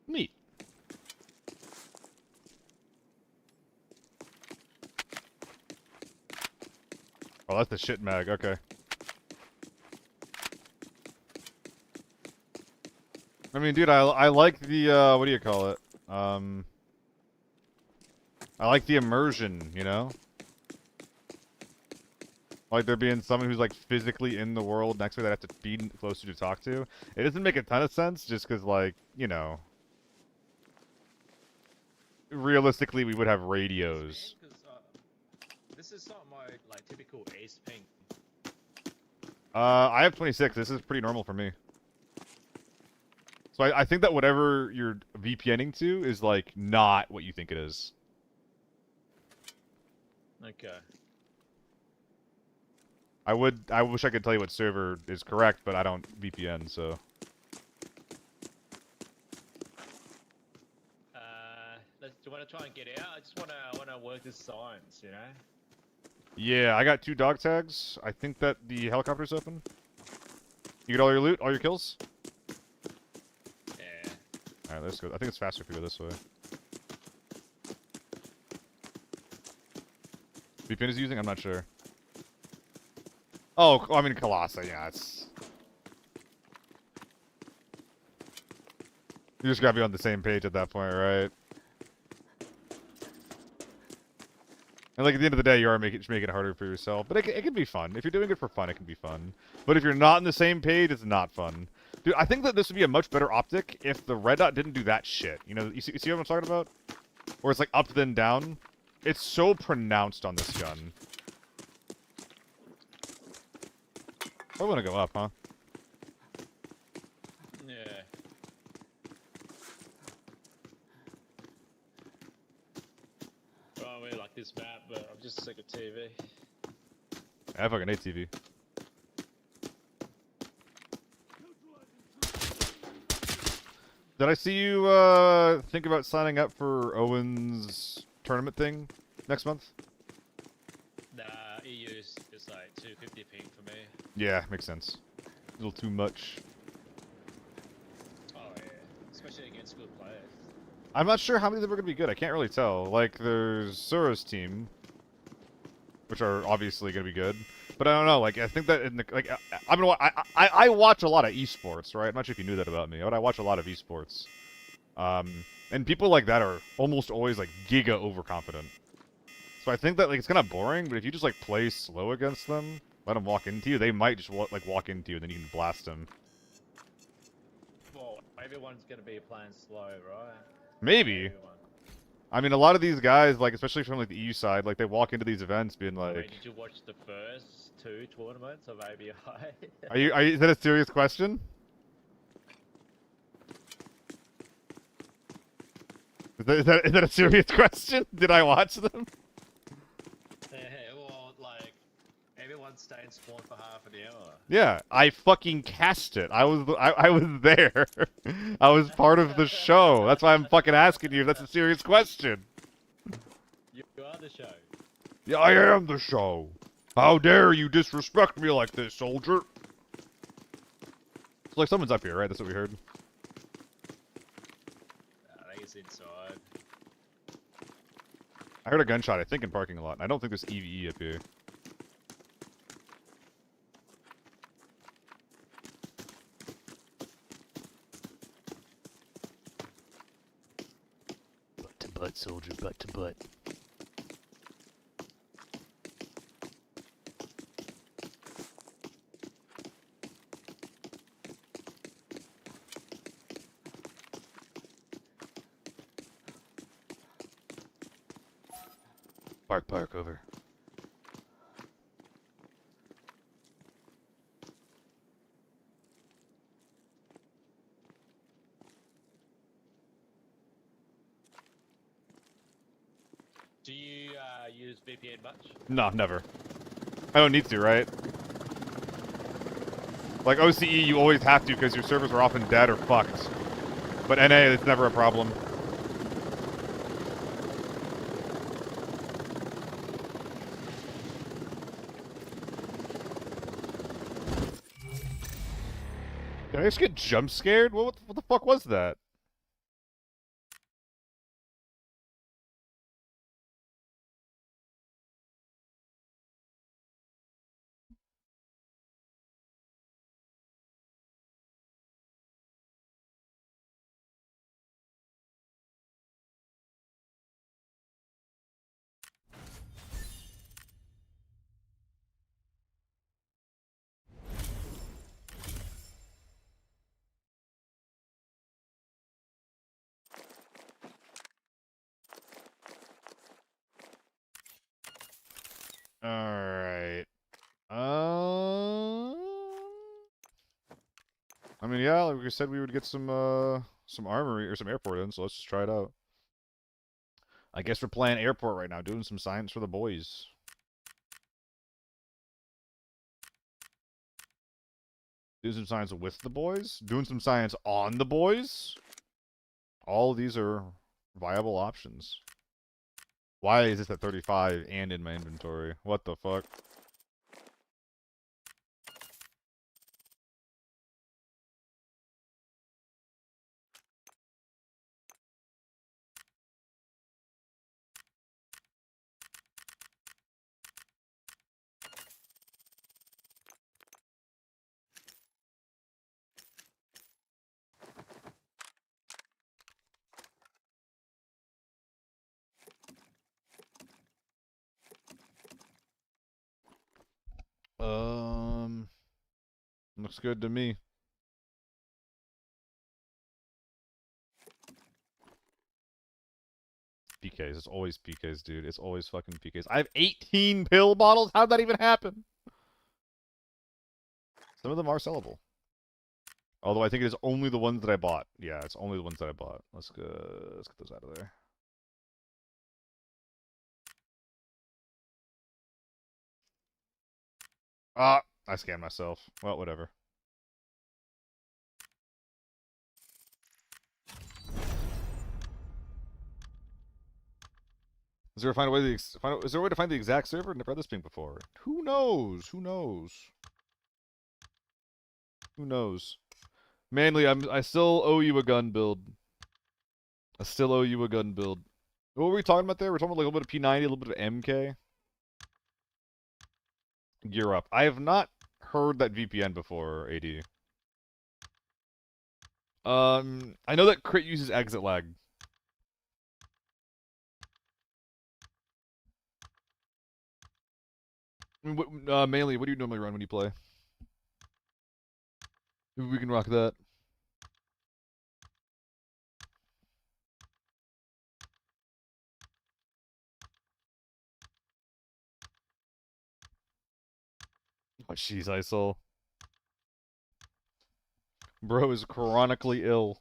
Neat. Oh, that's the shit mag. Okay. I mean, dude, I like the what do you call it? I like the immersion, you know? Like there being someone who's like physically in the world next to me that I have to be closer to talk to. It doesn't make a ton of sense just because, like, you know, realistically we would have radios. This is not my like typical ace ping. I have 26. This is pretty normal for me. So I think that whatever you're VPNing to is like not what you think it is. Okay. I wish I could tell you what server is correct, but I don't VPN, so. Do you want to try and get out? I just wanna work the signs, you know. Yeah, I got 2 dog tags. I think that the helicopter's open. You get all your loot, all your kills? Yeah. Alright, let's go. I think it's faster if we go this way. VPN is using? I'm not sure. Oh, I mean, Colossi, yeah, it's... You just gotta be on the same page at that point, right? And like at the end of the day, you are making it harder for yourself. But it can be fun. If you're doing it for fun, it can be fun. But if you're not on the same page, it's not fun. Dude, I think that this would be a much better optic if the red dot didn't do that shit. You know, you see what I'm talking about? Where it's like up then down. It's so pronounced on this gun. I want to go up, huh? Yeah. Well, I really like this map, but I'm just sick of TV. I fucking hate TV. Did I see you think about signing up for Owen's tournament thing next month? like 250 ping for me. Yeah, makes sense. A little too much. Oh yeah, especially against good players. I'm not sure how many of them are going to be good. I can't really tell. Like, there's Sura's team, which are obviously going to be good. But I don't know. Like, I think that in the like, I watch a lot of esports, right? I'm not sure if you knew that about me, but I watch a lot of esports. And people like that are almost always like giga overconfident. So I think that like it's kind of boring. But if you just like play slow against them, let them walk into you, they might just like walk into you, and then you can blast them. Well, everyone's gonna be playing slow, right? Maybe. Everyone. I mean, a lot of these guys, like especially from like the EU side, like they walk into these events being I mean, like, did you watch the first 2 tournaments of ABI? Is that a serious question? Is that a serious question? Did I watch them? Yeah, well, like, everyone's staying spawn for half an hour. Yeah, I fucking cast it. I was there. I was part of the show. That's why I'm fucking asking you if that's a serious question. You are the show. Yeah, I am the show. How dare you disrespect me like this, soldier? It's like someone's up here, right? That's what we heard. I think it's inside. I heard a gunshot, I think, in parking lot. And I don't think there's EVE up here. Butt to butt, soldier, butt to butt. Park, over. Do you use VPN much? No, never. I don't need to, right? Like OCE, you always have to because your servers are often dead or fucked. But NA, it's never a problem. Did I just get jump scared? What the fuck was that? Alright. I mean, yeah, like we said, we would get some armory or some airport in, so let's just try it out. I guess we're playing airport right now, doing some science for the boys. Doing some science with the boys? Doing some science on the boys? All of these are viable options. Why is this at 35 and in my inventory? What the fuck? Looks good to me. PKs. It's always PKs, dude. It's always fucking PKs. I have 18 pill bottles? How'd that even happen? Some of them are sellable. Although I think it is only the ones that I bought. Yeah, it's only the ones that I bought. Let's get those out of there. Ah, I scanned myself. Well, whatever. Is there a find a way to is there a way to find the exact server? Never had this ping before. Who knows? Who knows? Who knows? Manly, I still owe you a gun build. I still owe you a gun build. What were we talking about there? We're talking about like a little bit of P90, a little bit of MK. Gear up. I have not heard that VPN before, AD. I know that crit uses exit lag. I mean, mainly, what do you normally run when you play? Maybe we can rock that. Oh, jeez, ISIL. Bro is chronically ill.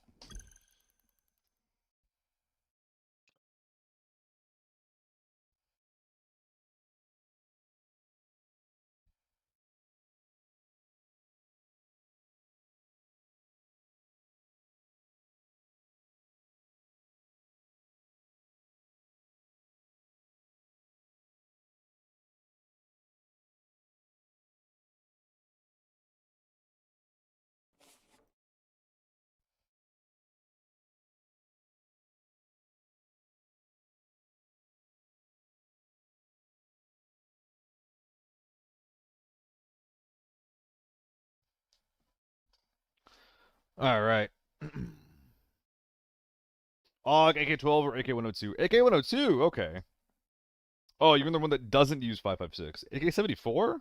Alright. AUG, AK-12, or AK-102? AK-102, okay. Oh, you're the one that doesn't use 5.56. AK-74?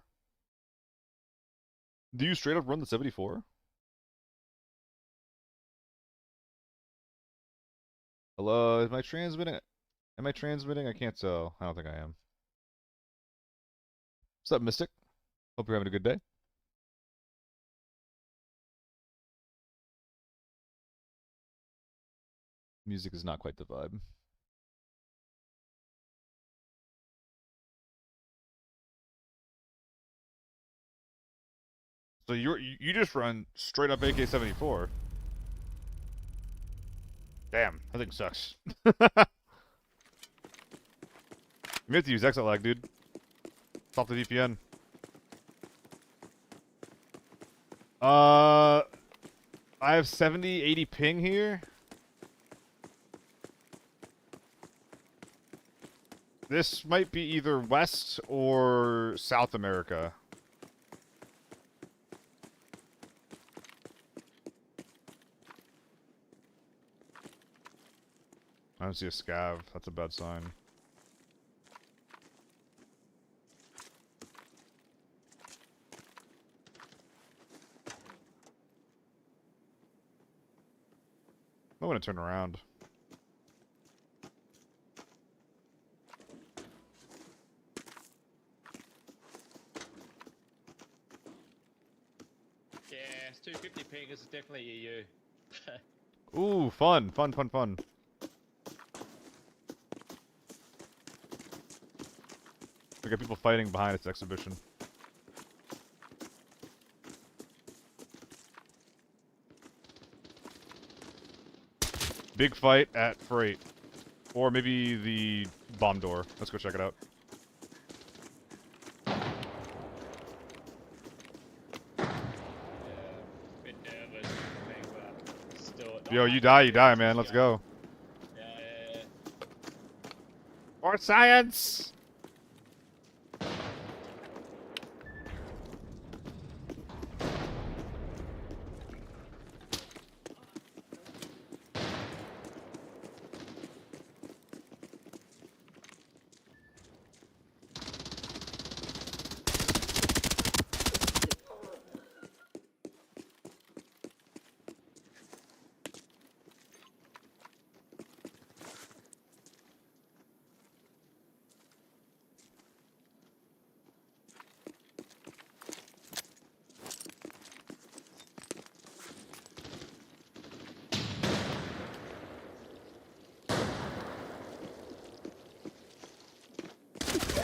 Do you straight up run the 74? Hello, is my transmitting? Am I transmitting? I can't tell. I don't think I am. What's up, Mystic? Hope you're having a good day. Music is not quite the vibe. So you just run straight up AK-74. Damn, that thing sucks. You have to use exit lag, dude. It's off the VPN. I have 70, 80 ping here. This might be either West or South America. I don't see a scav. That's a bad sign. I want to turn around. Yeah, it's 250 ping is definitely EU. Ooh, fun, fun, fun, fun. We got people fighting behind its exhibition. Big fight at Freight. Or maybe the bomb door. Let's go check it out. Bit nervous, but still. Yo, you die, man. Let's go. Yeah. More science!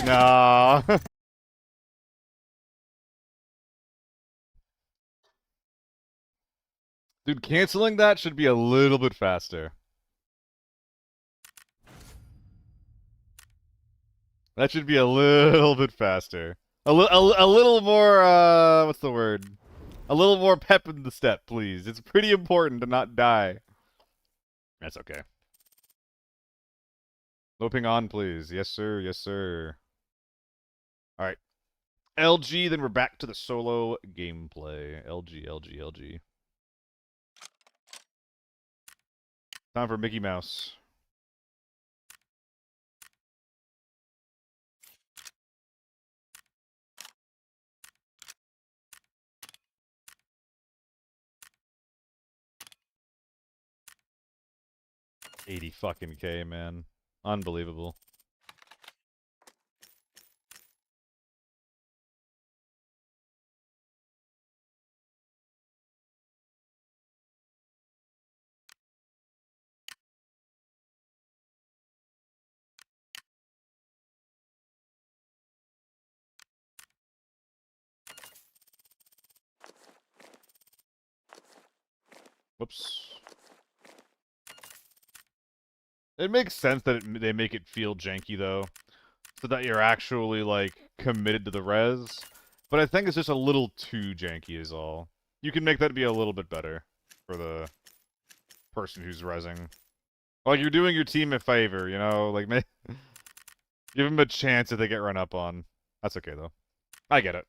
No. Dude, canceling that should be a little bit faster. That should be a little bit faster. A little more, what's the word? A little more pep in the step, please. It's pretty important to not die. That's okay. Loping on, please. Yes, sir. Yes, sir. All right. LG, then we're back to the solo gameplay. LG, LG, LG. Time for Mickey Mouse. $80 fucking K, man. Unbelievable. Whoops. It makes sense that they make it feel janky, though. So that you're actually, like, committed to the res. But I think it's just a little too janky is all. You can make that be a little bit better for the person who's resing. Like, you're doing your team a favor, you know? Like, give them a chance if they get run up on. That's okay, though. I get it.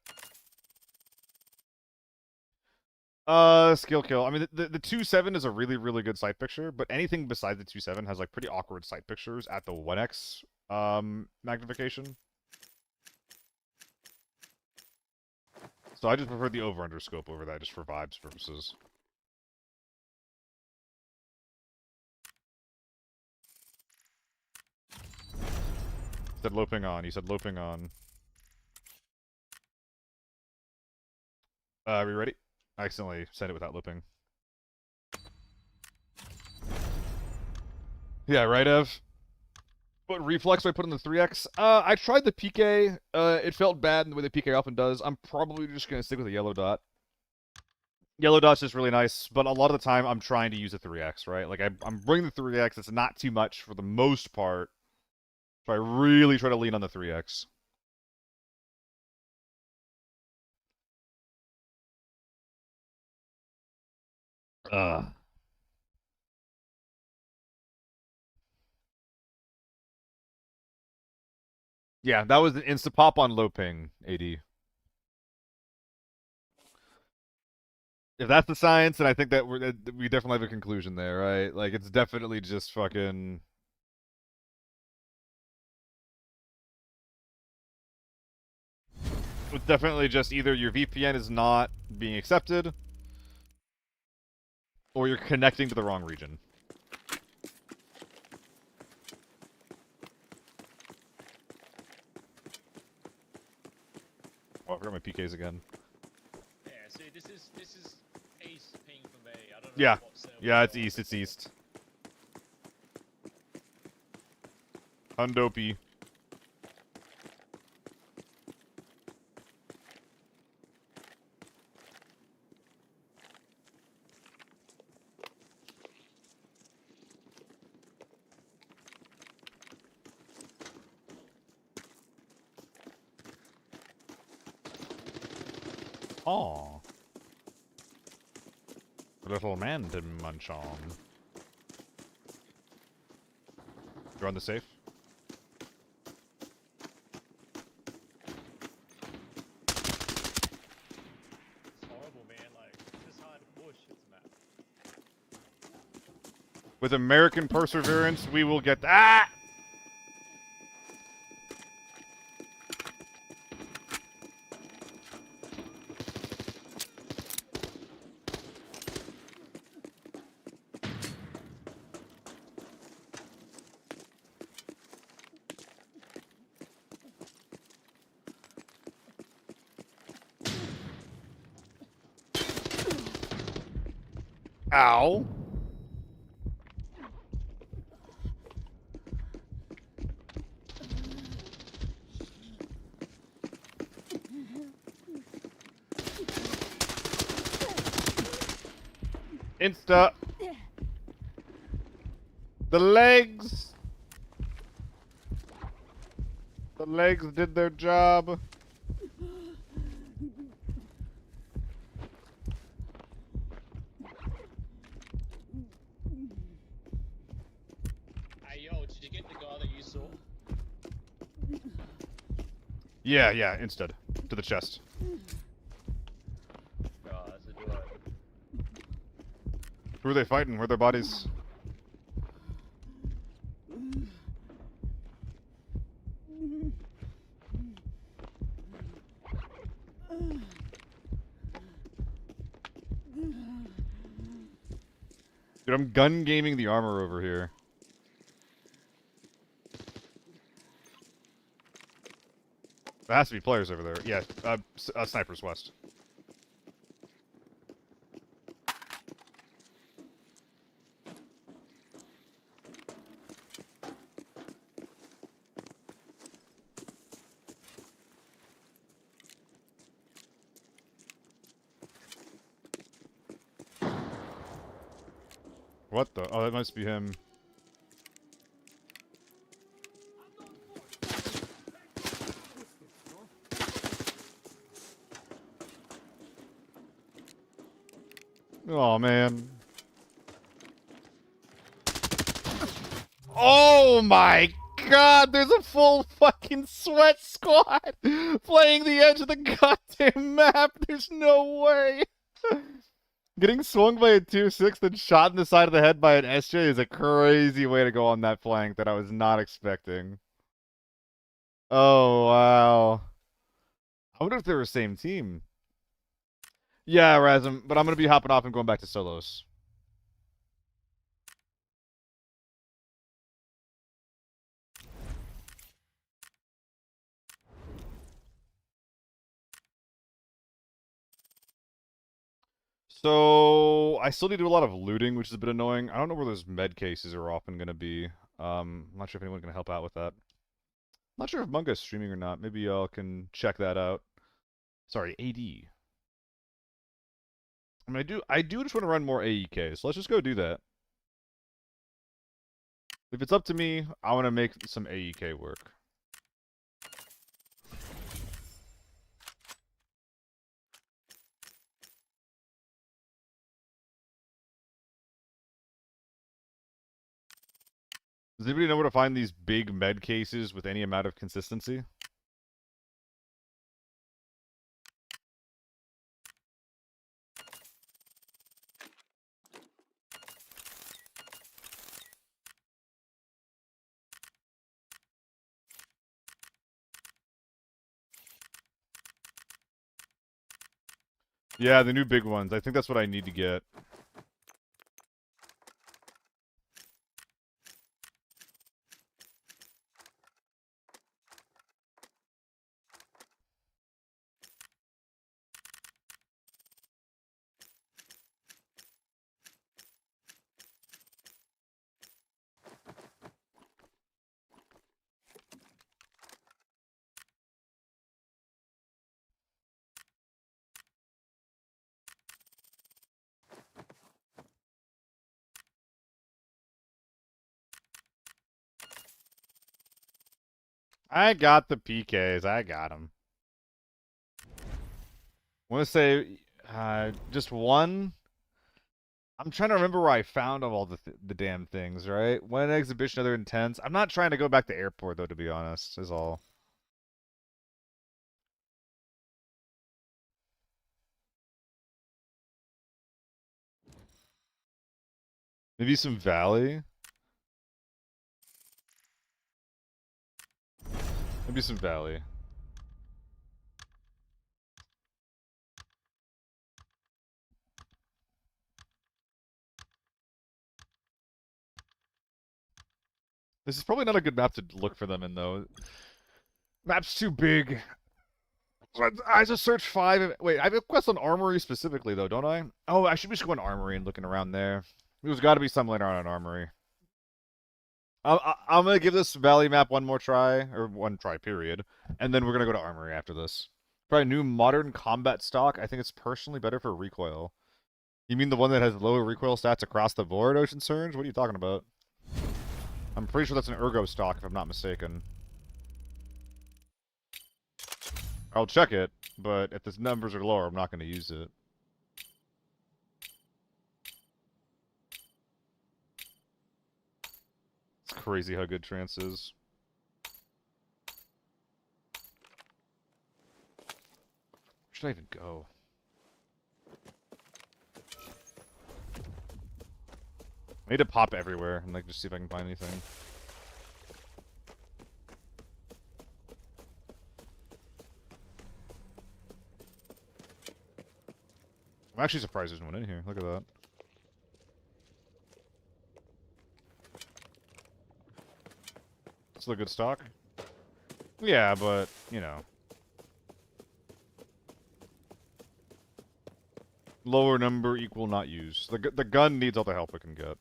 Skill kill. I mean, the 2.7 is a really, really good sight picture, but anything besides the 2.7 has, like, pretty awkward sight pictures at the 1x, magnification. So I just prefer the over-under scope over that, just for vibes purposes. Said loping on. He said loping on. Are we ready? I accidentally said it without looping. Yeah, right, Ev? What reflex do I put on the 3x? I tried the PK. It felt bad in the way the PK often does. I'm probably just going to stick with a yellow dot. Yellow dot's just really nice, but a lot of the time I'm trying to use a 3x, right? Like, I'm bringing the 3x. It's not too much for the most part. So I really try to lean on the 3x. Yeah, that was an insta-pop on low ping, AD. If that's the science, then I think that we definitely have a conclusion there, right? Like, it's definitely just fucking... It's definitely just either your VPN is not being accepted, or you're connecting to the wrong region. Oh, I forgot my PKs again. Yeah, see, this is east ping for me. I don't know. Yeah. What server Yeah, it's you're on. east, it's east. Undopey. Aw. Little man to munch on. You're on the safe? It's horrible, man. Like, it's just hard to push. It's a map. With American perseverance, we will get that. Ow. Insta. The legs. The legs did their job. Hey yo, did you get the guy that you saw? Yeah, instead. To the chest. Oh, that's a duo. Who are they fighting? Where are their bodies? Dude, I'm gun gaming the armor over here. There has to be players over there. Yeah, snipers west. What the? Oh, that must be him. Oh man. Oh my god, there's a full fucking sweat squad playing the edge of the goddamn map. There's no way. Getting swung by a 2-6 then shot in the side of the head by an SJ is a crazy way to go on that flank that I was not expecting. Oh wow. I wonder if they're the same team. Yeah, Razum, but I'm gonna be hopping off and going back to solos. So I still need to do a lot of looting, which is a bit annoying. I don't know where those med cases are often gonna be. I'm not sure if anyone can help out with that. Not sure if Munga's streaming or not. Maybe y'all can check that out. Sorry, AD. I mean, I do just want to run more AEK, so let's just go do that. If it's up to me, I want to make some AEK work. Does anybody know where to find these big med cases with any amount of consistency? Yeah, the new big ones. I think that's what I need to get. I got the PKs. I got them. I want to say just one. I'm trying to remember where I found all the damn things, right? One exhibition, other intense. I'm not trying to go back to airport, though, to be honest, is all. Maybe some Valley? Maybe some Valley. This is probably not a good map to look for them in, though. Map's too big. I just searched 5. Wait, I have a quest on Armory specifically, though, don't I? Oh, I should be just going Armory and looking around there. There's got to be some later on in Armory. I'm going to give this Valley map one more try, or one try, period. And then we're going to go to Armory after this. Probably new modern combat stock. I think it's personally better for recoil. You mean the one that has lower recoil stats across the board, Ocean Surge? What are you talking about? I'm pretty sure that's an Ergo stock, if I'm not mistaken. I'll check it, but if the numbers are lower, I'm not going to use it. It's crazy how good trance is. Where should I even go? I need to pop everywhere and like just see if I can find anything. I'm actually surprised there's no one in here. Look at that. Still a good stock? Yeah, but, you know. Lower number equal not used. The gun needs all the help it can get.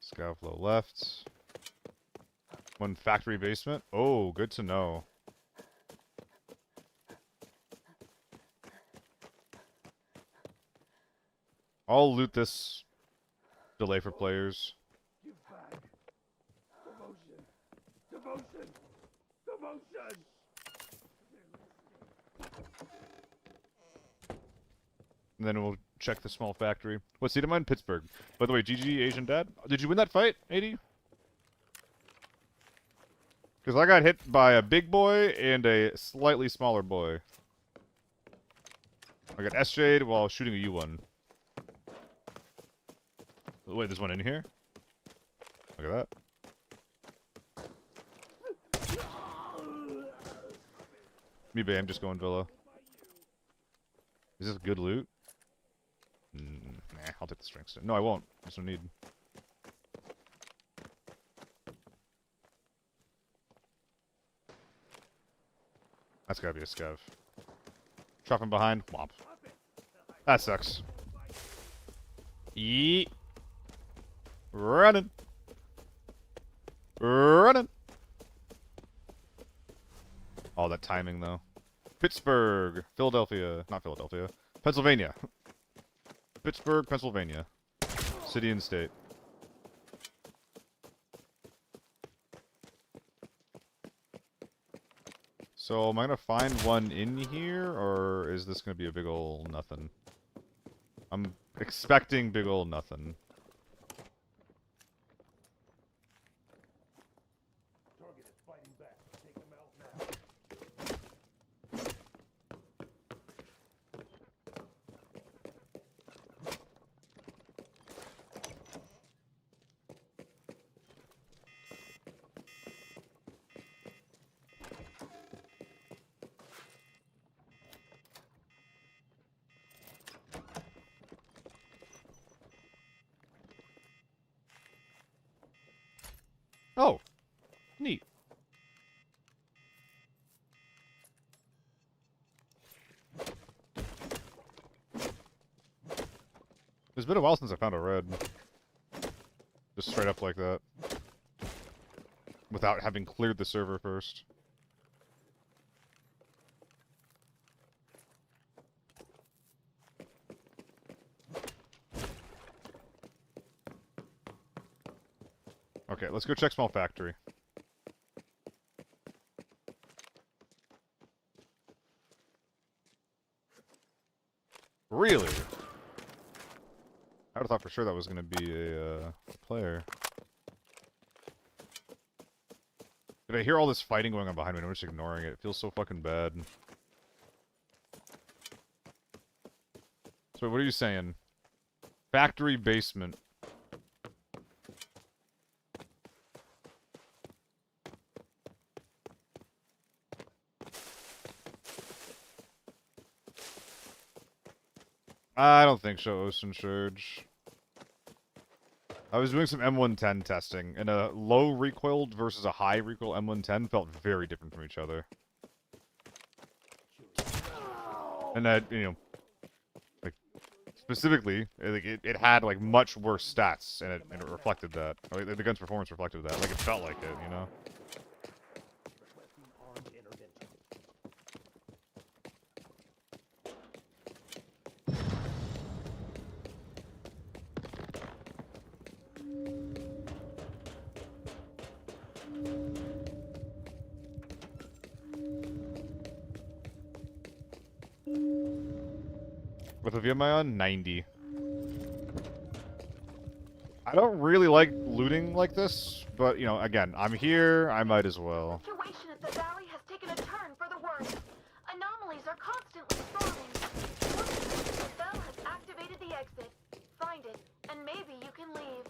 Scout flow left. One factory basement. Oh, good to know. I'll loot this delay for players. Give back. Devotion. Devotion. Devotion. And then we'll check the small factory. What seat am I in? Pittsburgh. By the way, GG Asian Dad. Did you win that fight, 80? Because I got hit by a big boy and a slightly smaller boy. I got S-Shade while shooting a U1. Wait, there's one in here? Look at that. Me, babe, I'm just going Villa. Is this good loot? Nah, I'll take the strength stone. No, I won't. There's no need. That's gotta be a scav. Dropping behind. Womp. That sucks. Yeet. Running. Running. Oh, that timing, though. Pittsburgh. Philadelphia. Not Philadelphia. Pennsylvania. Pittsburgh, Pennsylvania. City and state. So, am I gonna find one in here, or is this gonna be a big ol' nothing? I'm expecting big ol' nothing. Target is fighting back. Take him out now. Oh! Neat. It's been a while since I found a red. Just straight up like that. Without having cleared the server first. Okay, let's go check small factory. Really? I would have thought for sure that was going to be a player. Did I hear all this fighting going on behind me and I'm just ignoring it? It feels so fucking bad. So what are you saying? Factory basement. I don't think so, Ocean Surge. I was doing some M110 testing, and a low recoiled versus a high recoil M110 felt very different from each other. And that, you know, like, specifically, it had, like, much worse stats, and it reflected that. Like, the gun's performance reflected that. Like, it felt like it, you know? What level am I on? 90. I don't really like looting like this, but, you know, again, I'm here, I might as well. The situation at the valley has taken a turn for the worse. Anomalies are constantly spawning. The bell has activated the exit. Find it, and maybe you can leave.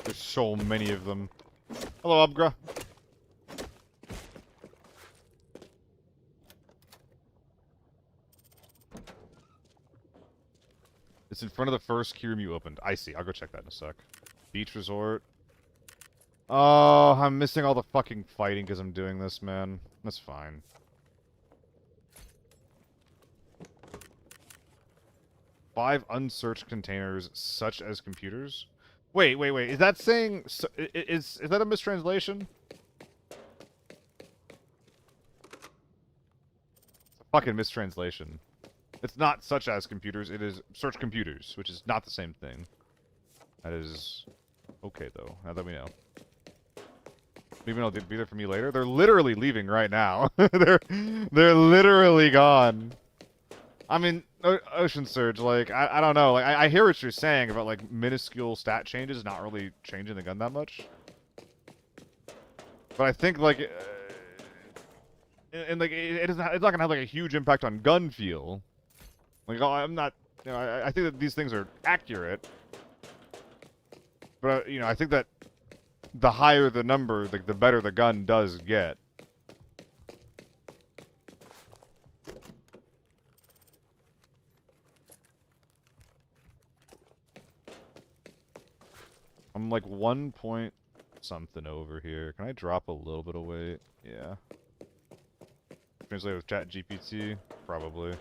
There's so many of them. Hello, Upgra. It's in front of the first key room you opened. I see. I'll go check that in a sec. Beach resort. Oh, I'm missing all the fucking fighting because I'm doing this, man. That's fine. Five unsearched containers, such as computers. Wait. Is that saying... Is that a mistranslation? It's a fucking mistranslation. It's not such as computers, it is search computers, which is not the same thing. That is... okay, though, now that we know. Maybe they'll be there for me later? They're literally leaving right now. They're literally gone. I mean, Ocean Surge, like, I don't know. Like, I hear what you're saying about, like, minuscule stat changes not really changing the gun that much. But I think, like, and like, it's not gonna have, like, a huge impact on gun feel. Like, I'm not, you know, I think that these things are accurate. But, you know, I think that the higher the number, the better the gun does get. I'm like 1 point something over here. Can I drop a little bit of weight? Yeah. Translate with Chat GPT? Probably.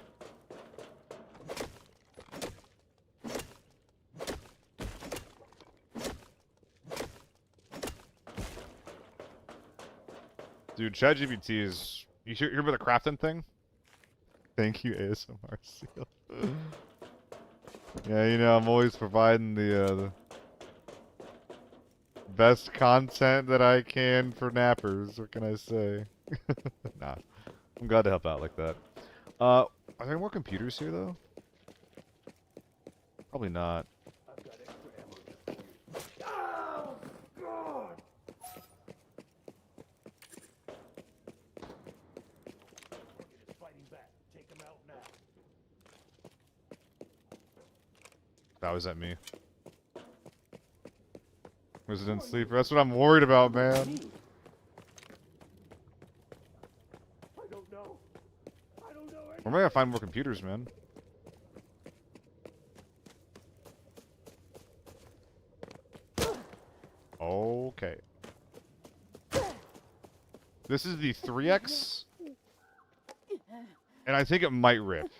Dude, Chat GPT is... You hear about the crafting thing? Thank you, ASMR Seal. Yeah, you know, I'm always providing the best content that I can for nappers. What can I say? Nah. I'm glad to help out like that. Are there more computers here, though? Probably not. I've got extra ammo just for you. Oh, God! Target is fighting back. Take him out now. That was at me. Resident Sleeper. That's what I'm worried about, man. I don't know. I don't know Where am I gonna find more computers, man? Okay. This is the 3X. And I think it might rip.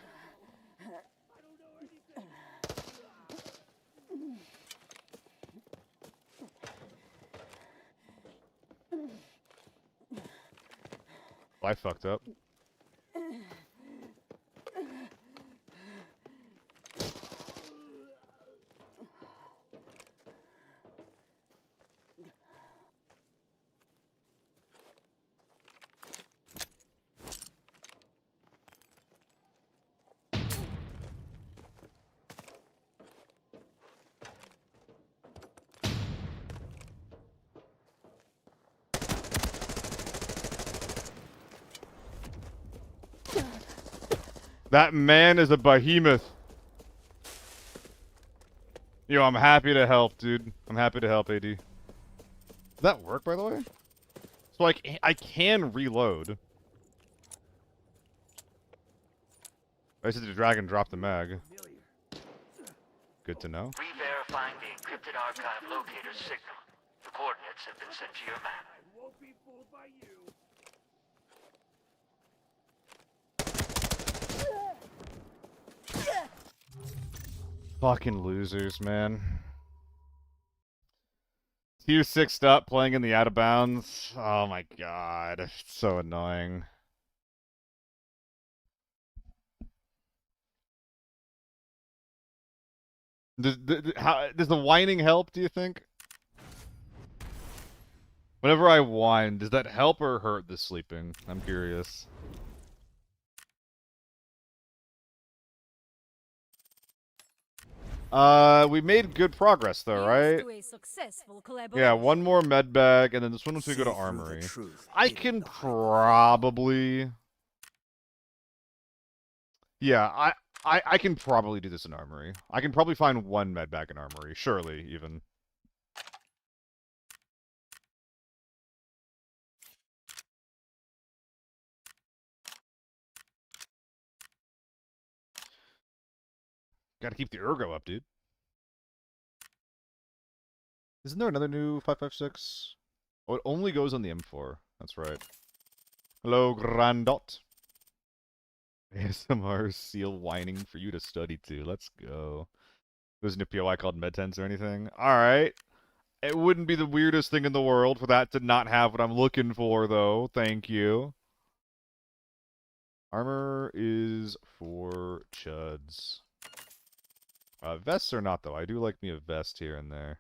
I fucked up. That man is a behemoth. Yo, I'm happy to help, dude. I'm happy to help, AD. Does that work, by the way? So, like, I can reload. I just had to drag and drop the mag. Good to know. Re-verifying the encrypted archive locator signal. The coordinates have been sent to your map. I won't be fooled by you. Fucking losers, man. Tier 6'd up, playing in the out of bounds. Oh my god, it's so annoying. Does the whining help, do you think? Whenever I whine, does that help or hurt the sleeping? I'm curious. We made good progress though, right? To a successful collaboration. Yeah, one more med bag, and then this one once we See go to through the armory. truth, I hidden can behind the probably... Yeah, I can probably do this in armory. I can probably find one med bag in armory, surely, even. Gotta keep the ergo up, dude. Isn't there another new 5.56? Oh, it only goes on the M4. That's right. Hello, Grandot. ASMR seal whining for you to study to. Let's go. There's no POI called MedTens or anything. Alright. It wouldn't be the weirdest thing in the world for that to not have what I'm looking for, though. Thank you. Armor is for chuds. Vests are not, though. I do like me a vest here and there.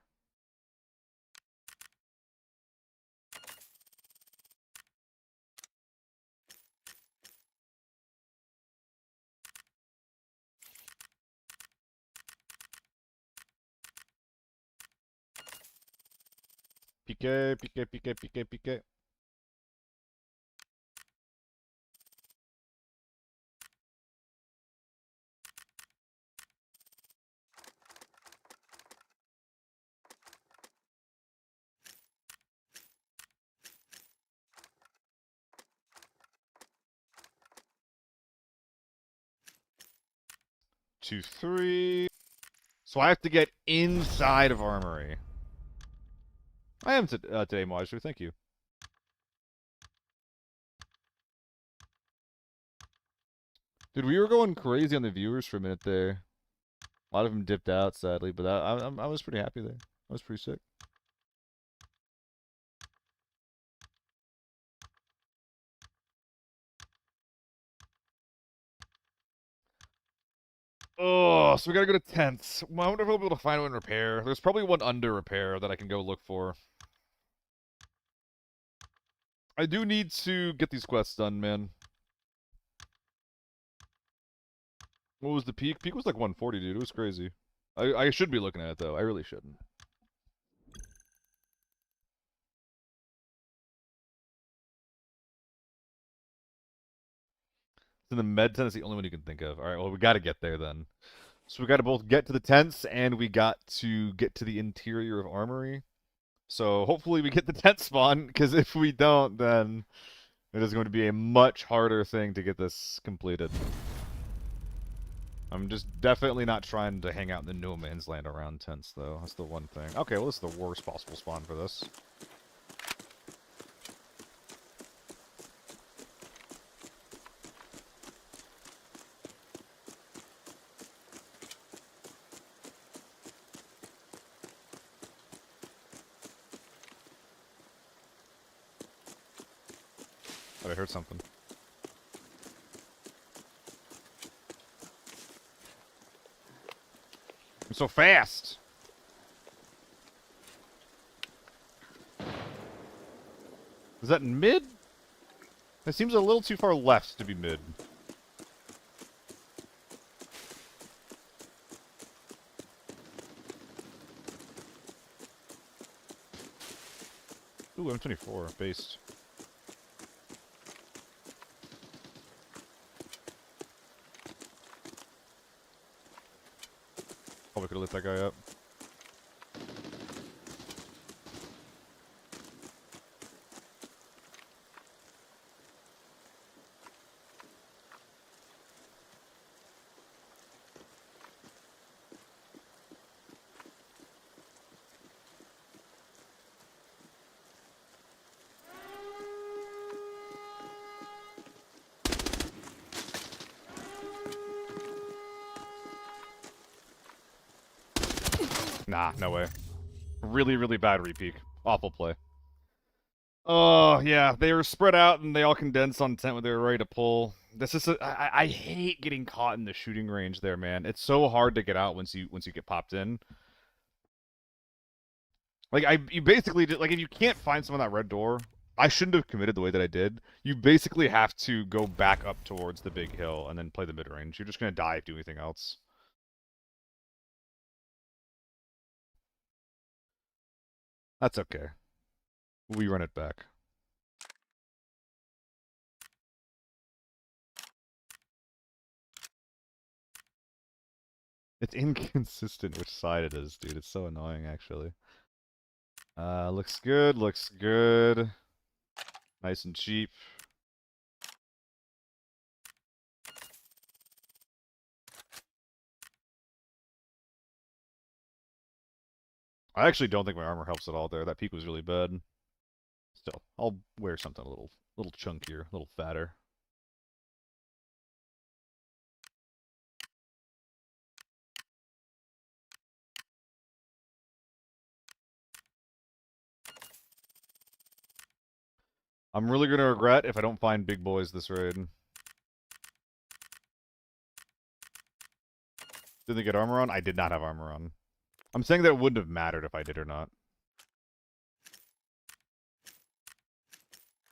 Pique, pique, pique, pique, pique. Two, three. So I have to get inside of armory. I am today, Moisture. Thank you. Dude, we were going crazy on the viewers for a minute there. A lot of them dipped out, sadly, but I was pretty happy there. I was pretty sick. Oh, so we gotta go to tents. Well, I wonder if we'll be able to find one in repair. There's probably one under repair that I can go look for. I do need to get these quests done, man. What was the peak? Peak was like 140, dude. It was crazy. I should be looking at it, though. I really shouldn't. So the med tent is the only one you can think of. Alright, well, we gotta get there, then. So we gotta both get to the tents, and we got to get to the interior of armory. So hopefully we get the tent spawn, because if we don't, then it is going to be a much harder thing to get this completed. I'm just definitely not trying to hang out in the no man's land around tents, though. That's the one thing. Okay, well, this is the worst possible spawn for this. Thought I heard something. I'm so fast! Is that mid? That seems a little too far left to be mid. Ooh, M24, based. Probably could've lit that guy up. Nah, no way. Really, really bad repeak. Awful play. Oh, yeah, they were spread out and they all condensed on tent when they were ready to pull. This is I hate getting caught in the shooting range there, man. It's so hard to get out once you get popped in. Like you basically like if you can't find someone that red door, I shouldn't have committed the way that I did. You basically have to go back up towards the big hill and then play the mid range. You're just gonna die if you do anything else. That's okay. We run it back. It's inconsistent which side it is, dude. It's so annoying, actually. Looks good, looks good. Nice and cheap. I actually don't think my armor helps at all there. That peak was really bad. Still, I'll wear something a little chunkier, a little fatter. I'm really gonna regret if I don't find big boys this raid. Did they get armor on? I did not have armor on. I'm saying that it wouldn't have mattered if I did or not.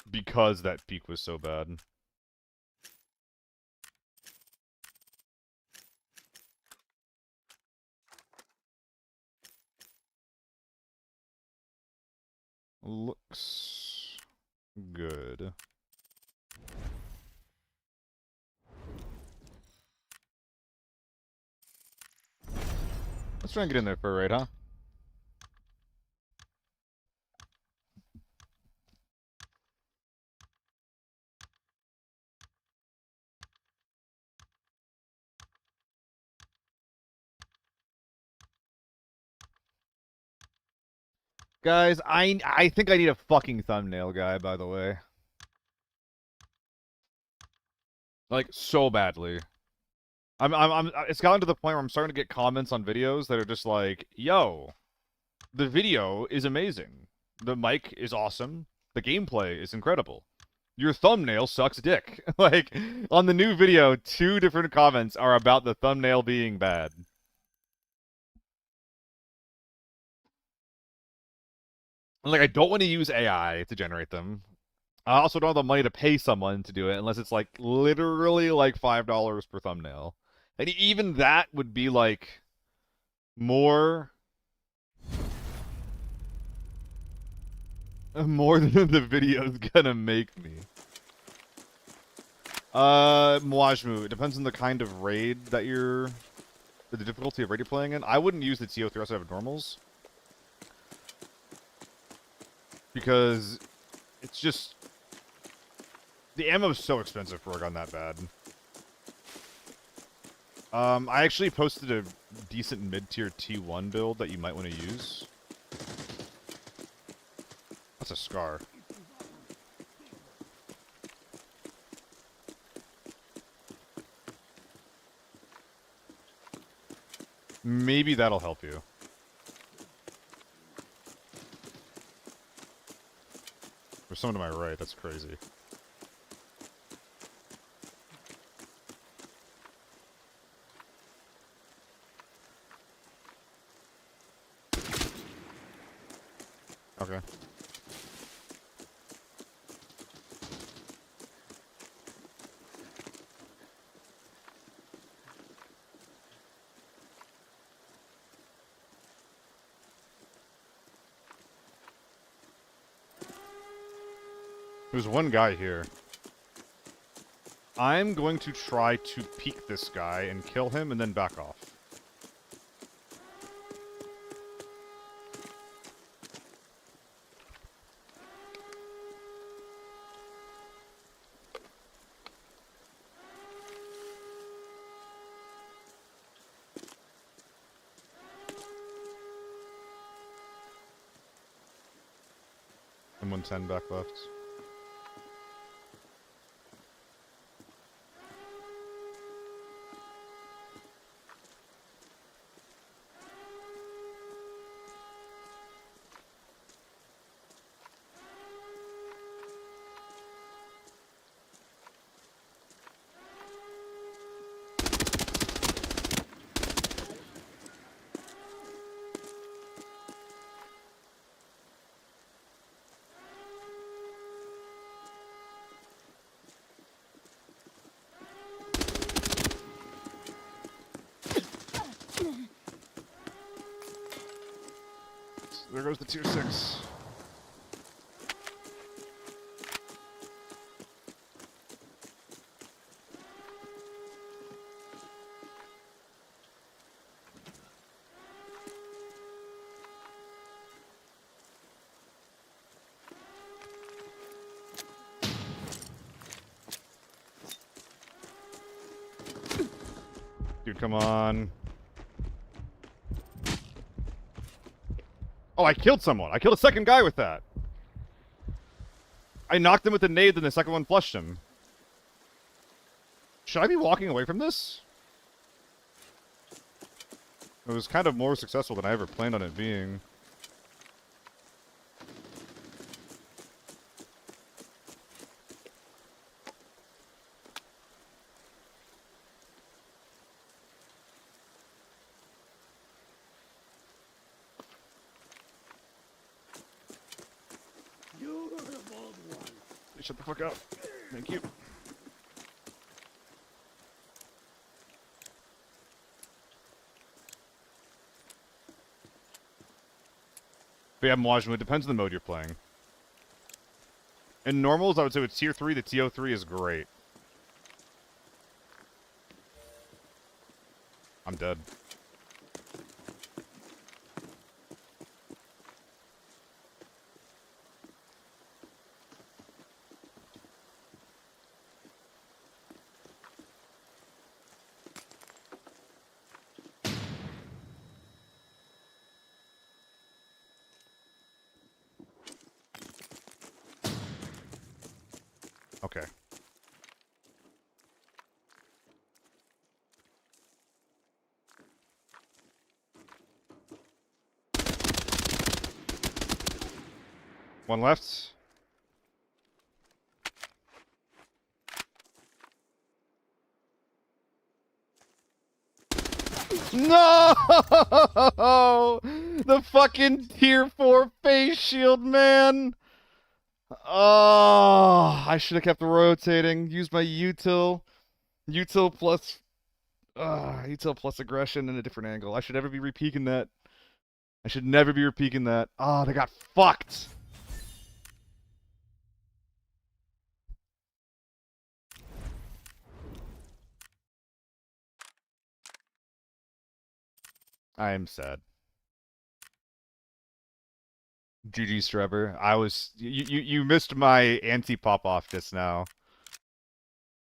Because that peak was so bad. Looks good. Let's try and get in there for a raid, huh? Guys, I think I need a fucking thumbnail guy, by the way. Like, so badly. It's gotten to the point where I'm starting to get comments on videos that are just like, yo, the video is amazing. The mic is awesome. The gameplay is incredible. Your thumbnail sucks dick. Like, on the new video, 2 different comments are about the thumbnail being bad. Like, I don't want to use AI to generate them. I also don't have the money to pay someone to do it unless it's, like, literally, like, $5 per thumbnail. And even that would be, like, more than the video's gonna make me. Mwajmu, it depends on the kind of raid that the difficulty of raid you're playing in. I wouldn't use the TO3 outside of normals. Because it's just... The ammo is so expensive for a gun that bad. I actually posted a decent mid-tier T1 build that you might want to use. That's a scar. Maybe that'll help you. There's someone to my right, that's crazy. Okay. There's one guy here. I'm going to try to peek this guy and kill him and then back off. And 110 back left. There goes the tier 6. Dude, come on. Oh, I killed someone. I killed a second guy with that. I knocked him with a nade, then the second one flushed him. Should I be walking away from this? It was kind of more successful than I ever planned on it being. You are a bold one. Shut the fuck up. Thank you. But yeah, Mwajmu, it depends on the mode you're playing. In normals, I would say with tier 3, the TO3 is great. I'm dead. Okay. One left. No! The fucking tier 4 face shield, man! Oh, I should have kept rotating. Used my util. Util plus... util plus aggression in a different angle. I should never be repeaking that. I should never be repeaking that. Oh, they got fucked! I am sad. GG, Trevor. I was... You missed my anti-pop-off just now.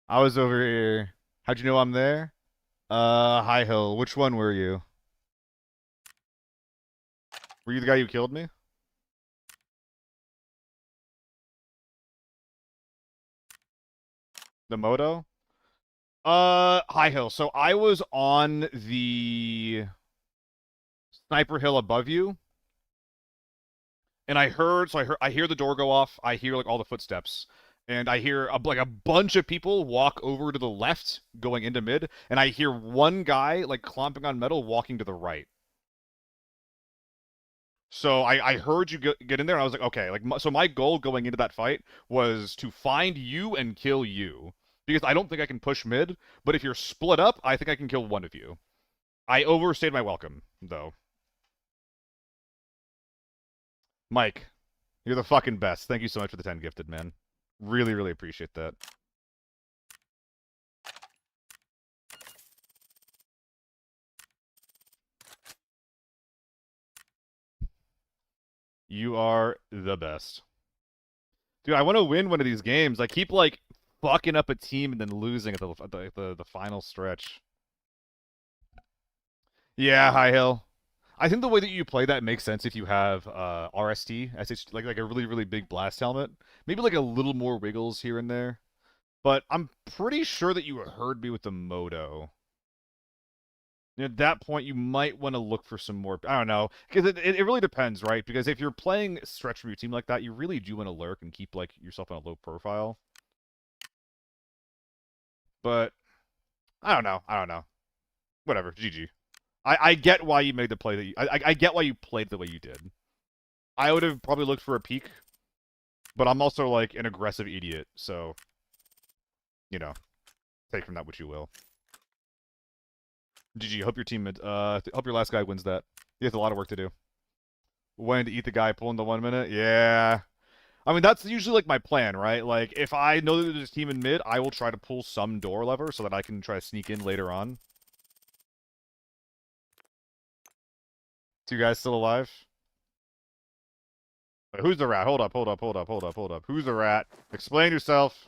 I was over here. How'd you know I'm there? High Hill. Which one were you? Were you the guy who killed me? The Moto? High Hill. So I was on the sniper hill above you. And I hear the door go off. I hear like all the footsteps. And I hear like a bunch of people walk over to the left going into mid, and I hear one guy like clomping on metal walking to the right. So I heard you get in there, and I was like, okay, like so my goal going into that fight was to find you and kill you, because I don't think I can push mid, but if you're split up, I think I can kill one of you. I overstayed my welcome, though. Mike, you're the fucking best. Thank you so much for the 10 gifted, man. Really, really appreciate that. You are the best. Dude, I want to win one of these games. I keep, like, fucking up a team and then losing at the final stretch. Yeah, High Hill. I think the way that you play that makes sense if you have RST, like a really, really big blast helmet. Maybe like a little more wiggles here and there. But I'm pretty sure that you heard me with the Moto. At that point, you might want to look for some more... I don't know. Because it really depends, right? Because if you're playing stretch from your team like that, you really do want to lurk and keep like yourself on a low profile. But I don't know. Whatever. GG. I get why you made the play that you... I get why you played the way you did. I would have probably looked for a peek. But I'm also, like, an aggressive idiot, so... You know. Take from that what you will. GG, hope your team... hope your last guy wins that. He has a lot of work to do. When to eat the guy pulling the 1 minute? Yeah. I mean, that's usually like my plan, right? Like, if I know that there's a team in mid, I will try to pull some door lever so that I can try to sneak in later on. Two guys still alive? Wait, who's the rat? Hold up. Who's the rat? Explain yourself.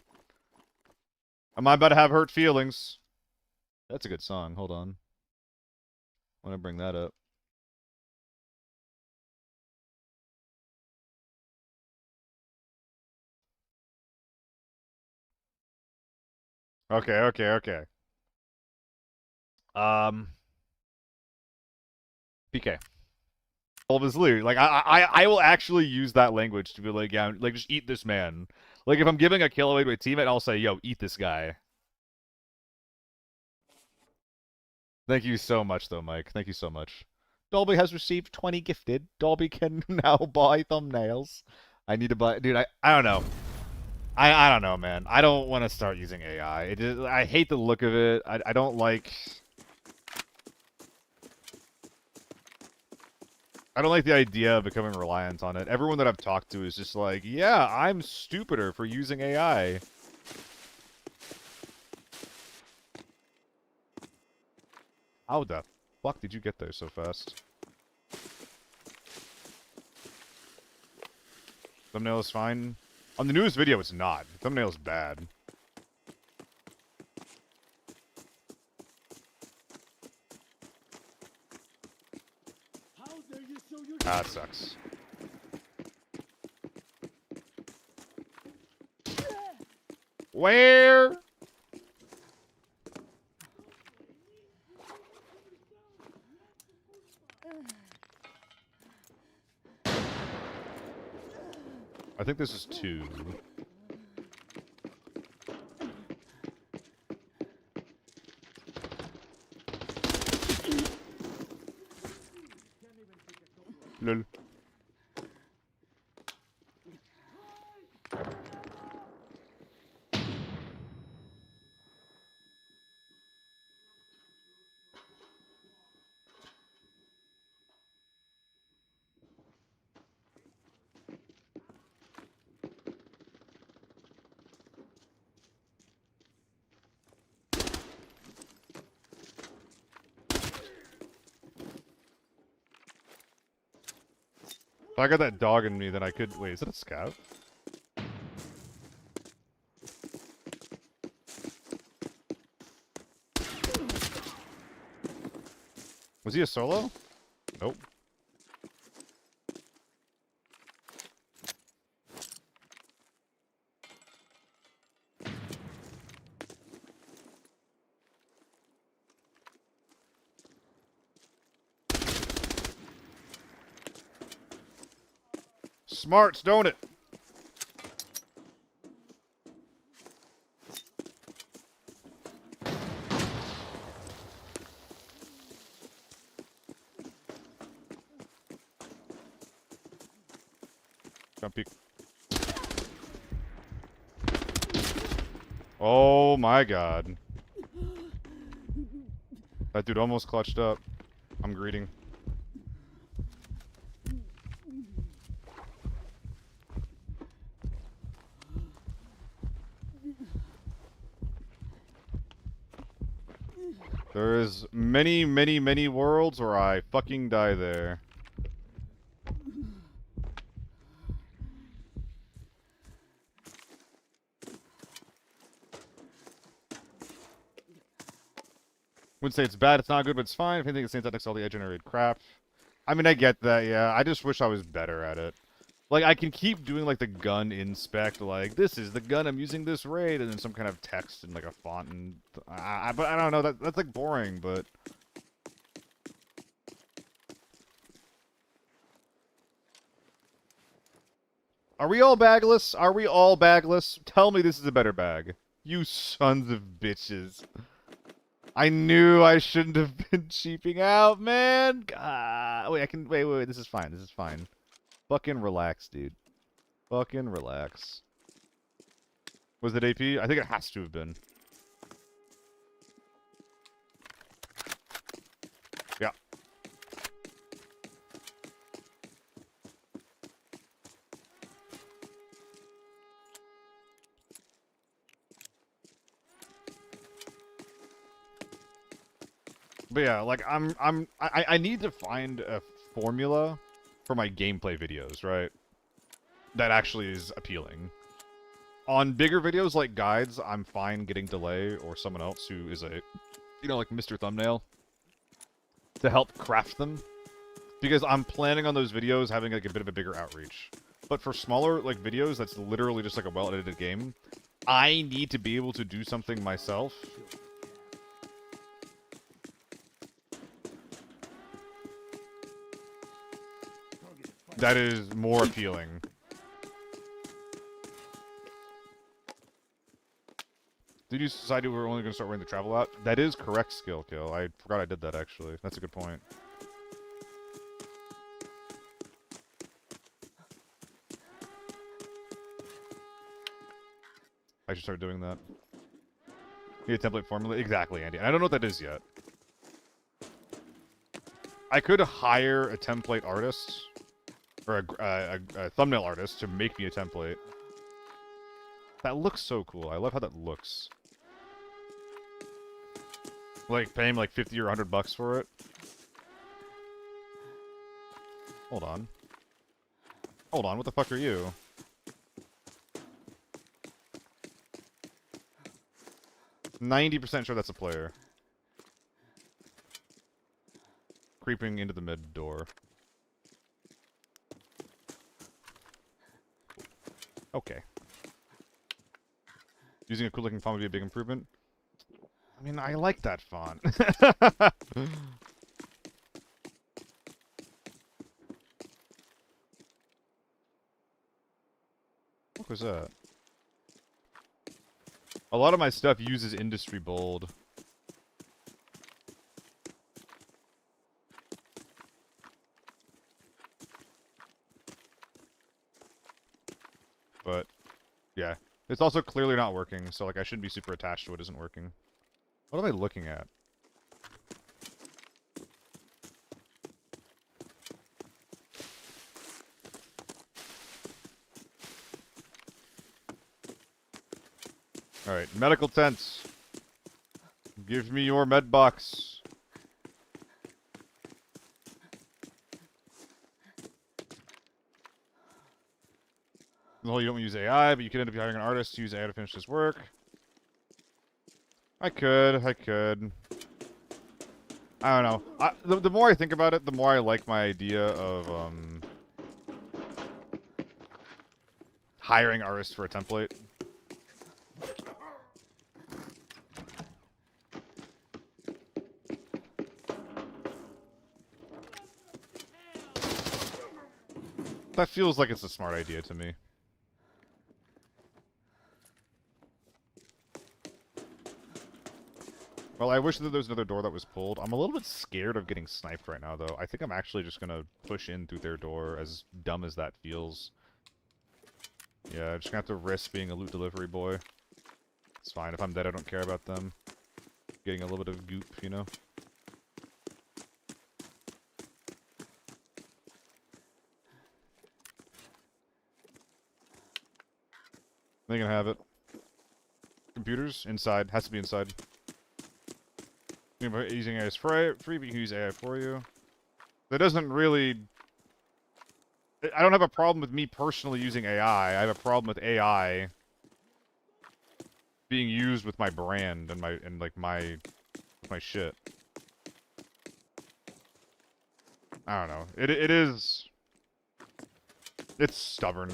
Am I about to have hurt feelings? That's a good song. Hold on. I want to bring that up. Okay. PK. All of his loot. Like, I will actually use that language to be like, yeah, like, just eat this man. Like, if I'm giving a kill away to a teammate, I'll say, yo, eat this guy. Thank you so much, though, Mike. Thank you so much. Dolby has received 20 gifted. Dolby can now buy thumbnails. I need to buy... Dude, I don't know. I don't know, man. I don't want to start using AI. I hate the look of it. I don't like... I don't like the idea of becoming reliant on it. Everyone that I've talked to is just like, yeah, I'm stupider for using AI. How the fuck did you get there so fast? Thumbnail is fine. On the newest video, it's not. The thumbnail is bad. How dare you show your That sucks. Where? I think this is 2. Lol. If I got that dog in me, then I could... Wait, is it a scout? Was he a solo? Nope. Smarts, don't it? Jump peek. Oh my god. That dude almost clutched up. I'm greeting. There is many worlds where I fucking die there. Wouldn't say it's bad, it's not good, but it's fine. If anything, it's syntax all the generated crap. I mean, I get that, yeah. I just wish I was better at it. Like, I can keep doing, like, the gun inspect, like, this is the gun, I'm using this raid, and then some kind of text and, like, a font, and... but I don't know, that's, like, boring, but... Are we all bagless? Are we all bagless? Tell me this is a better bag. You sons of bitches. I knew I shouldn't have been cheaping out, man! Wait, I can... Wait, this is fine, this is fine. Fucking relax, dude. Fucking relax. Was it AP? I think it has to have been. Yeah. But yeah, like I need to find a formula for my gameplay videos, right? That actually is appealing. On bigger videos like guides, I'm fine getting delay or someone else who is a, you know, like Mr. Thumbnail to help craft them. Because I'm planning on those videos having like a bit of a bigger outreach. But for smaller like videos that's literally just like a well-edited game, I need to be able to do something myself. That is more appealing. Did you decide you were only going to start wearing the travel out? That is correct, Skill Kill. I forgot I did that, actually. That's a good point. I should start doing that. Need a template formula? Exactly, Andy. And I don't know what that is yet. I could hire a template artist, or a thumbnail artist, to make me a template. That looks so cool. I love how that looks. Like, pay him like 50 or 100 bucks for it. Hold on. Hold on, what the fuck are you? %90 sure that's a player. Creeping into the mid door. Okay. Using a cool looking font would be a big improvement. I mean, I like that font. What was that? A lot of my stuff uses industry bold. But, yeah. It's also clearly not working, so like I shouldn't be super attached to what isn't working. What am I looking at? Alright, medical tents. Give me your med box. Well, you don't use AI, but you could end up hiring an artist to use AI to finish this work. I could. I don't know. The more I think about it, the more I like my idea of, hiring artists for a template. That feels like it's a smart idea to me. Well, I wish that there was another door that was pulled. I'm a little bit scared of getting sniped right now, though. I think I'm actually just gonna push in through their door, as dumb as that feels. Yeah, I'm just gonna have to risk being a loot delivery boy. It's fine. If I'm dead, I don't care about them. Getting a little bit of goop, you know? They can have it. Computers? Inside. Has to be inside. Using AI is free, but you can use AI for you. That doesn't really... I don't have a problem with me personally using AI. I have a problem with AI being used with my brand and my shit. I don't know. It is... It's stubborn.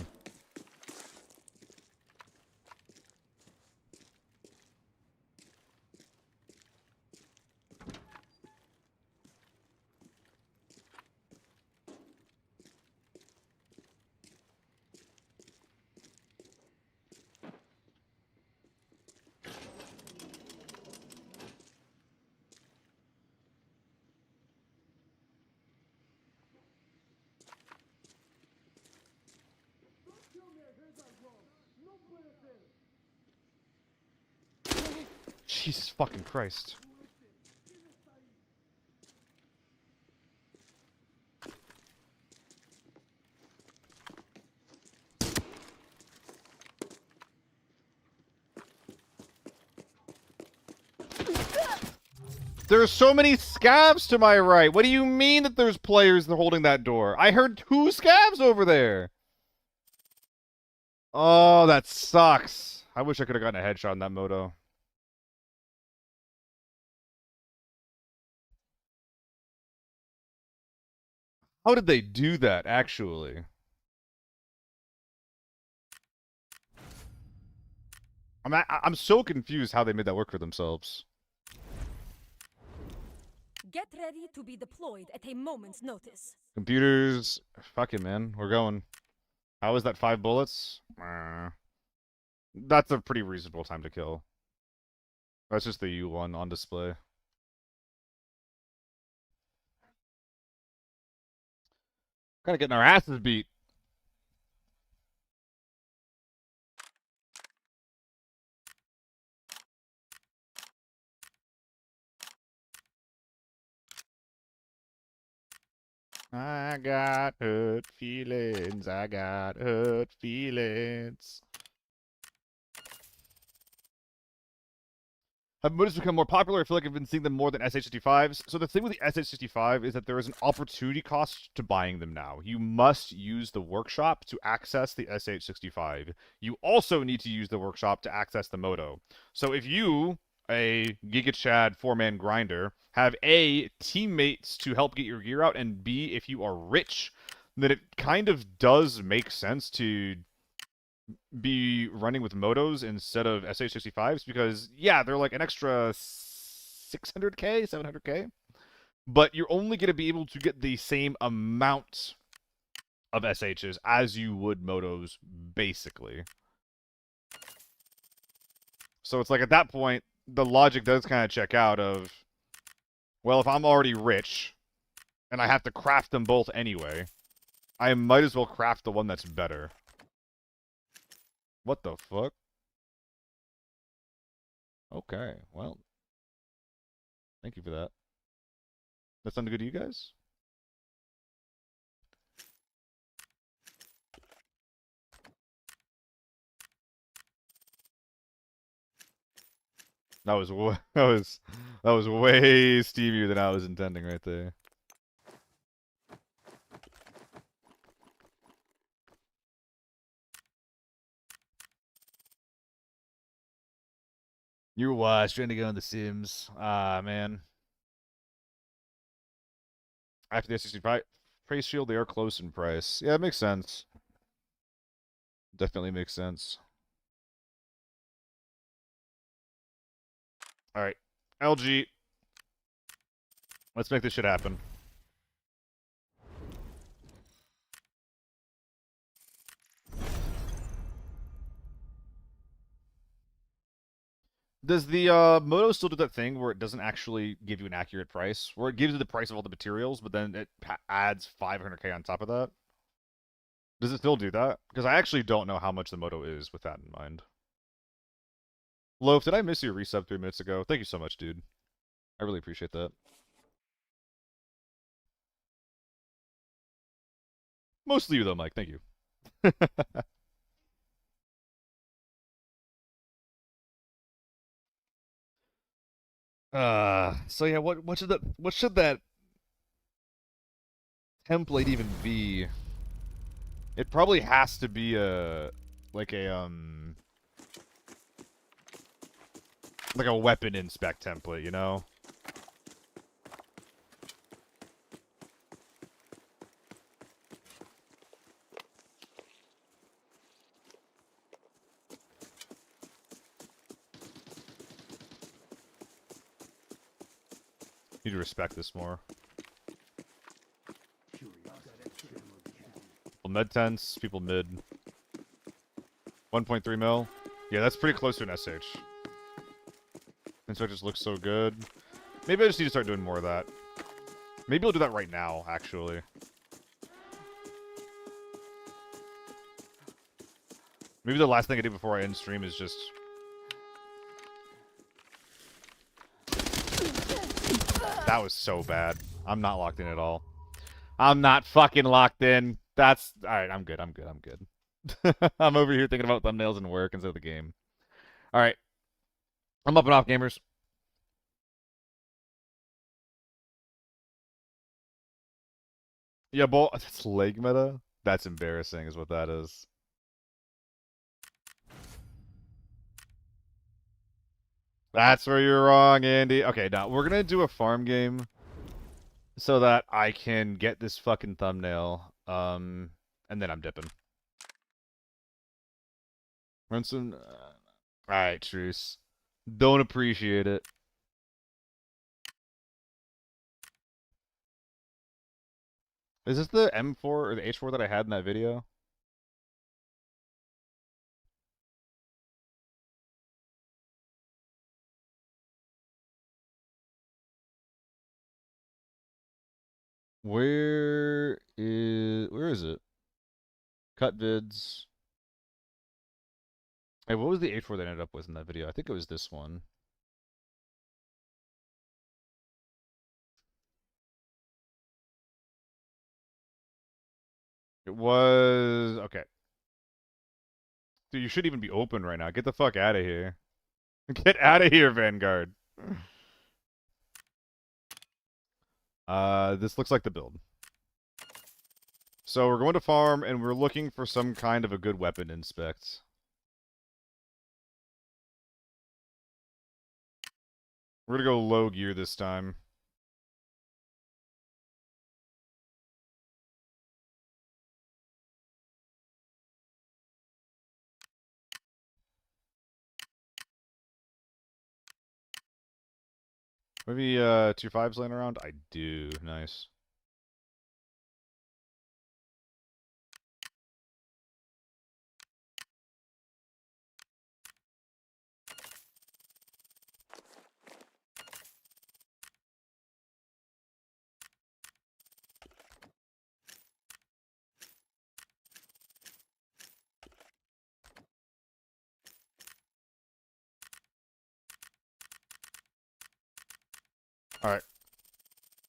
Jesus fucking Christ. There's so many scabs to my right. What do you mean that there's players that are holding that door? I heard 2 scabs over there. Oh, that sucks. I wish I could have gotten a headshot on that moto. How did they do that, actually? I'm so confused how they made that work for themselves. Get ready to be deployed at a moment's notice. Computers, fuck it, man. We're going. How is that 5 bullets? That's a pretty reasonable time to kill. That's just the U1 on display. Kind of getting our asses beat. I got hurt feelings. I got hurt feelings. Have motives become more popular? I feel like I've been seeing them more than SH65s. So the thing with the SH65 is that there is an opportunity cost to buying them now. You must use the workshop to access the SH65. You also need to use the workshop to access the moto. So if you, a Giga Chad 4-man grinder, have A, teammates to help get your gear out, and B, if you are rich, then it kind of does make sense to be running with motos instead of SH65s because, yeah, they're like an extra 600k, 700k, but you're only going to be able to get the same amount of SHs as you would motos, basically. So it's like at that point, the logic does kind of check out of, well, if I'm already rich and I have to craft them both anyway, I might as well craft the one that's better. What the fuck? Okay, well. Thank you for that. That sounded good to you guys? That was that was way steamier than I was intending right there. You're wise, trying to go on The Sims. Ah, man. After the S65 price shield, they are close in price. Yeah, it makes sense. Definitely makes sense. Alright. LG. Let's make this shit happen. Does the Moto still do that thing where it doesn't actually give you an accurate price? Where it gives you the price of all the materials, but then it adds 500k on top of that? Does it still do that? Because I actually don't know how much the Moto is with that in mind. Loaf, did I miss your resub 3 minutes ago? Thank you so much, dude. I really appreciate that. Mostly you, though, Mike. Thank you. So yeah, what should that template even be? It probably has to be like a weapon inspect template, you know? Need to respect this more. People med tents, people mid. 1.3 mil. Yeah, that's pretty close to an SH. And so it just looks so good. Maybe I just need to start doing more of that. Maybe I'll do that right now, actually. Maybe the last thing I do before I end stream is just... That was so bad. I'm not locked in at all. I'm not fucking locked in. That's... Alright, I'm good. I'm I'm over here thinking about thumbnails and work instead of the game. Alright. I'm up and off, gamers. Yeah, ball. That's leg meta. That's embarrassing, is what that is. That's where you're wrong, Andy. Okay, now we're gonna do a farm game so that I can get this fucking thumbnail. And then I'm dipping. Run some. Alright, truce. Don't appreciate it. Is this the M4 or the H4 that I had in that video? Where is it? Cut vids. Hey, what was the H4 that I ended up with in that video? I think it was this one. It was okay. Dude, you shouldn't even be open right now. Get the fuck out of here. Get out of here, Vanguard. This looks like the build. So we're going to farm, and we're looking for some kind of a good weapon inspect. We're gonna go low gear this time. Maybe 2.5s laying around? I do. Nice. Alright.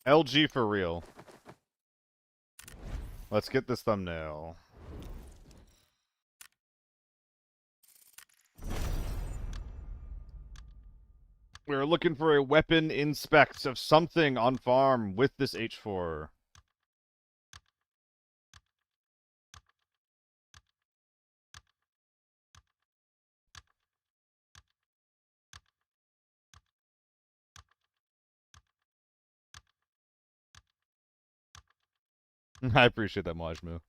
LG for real. Let's get this thumbnail. We're looking for a weapon inspect of something on farm with this H4. I appreciate that, Majmu.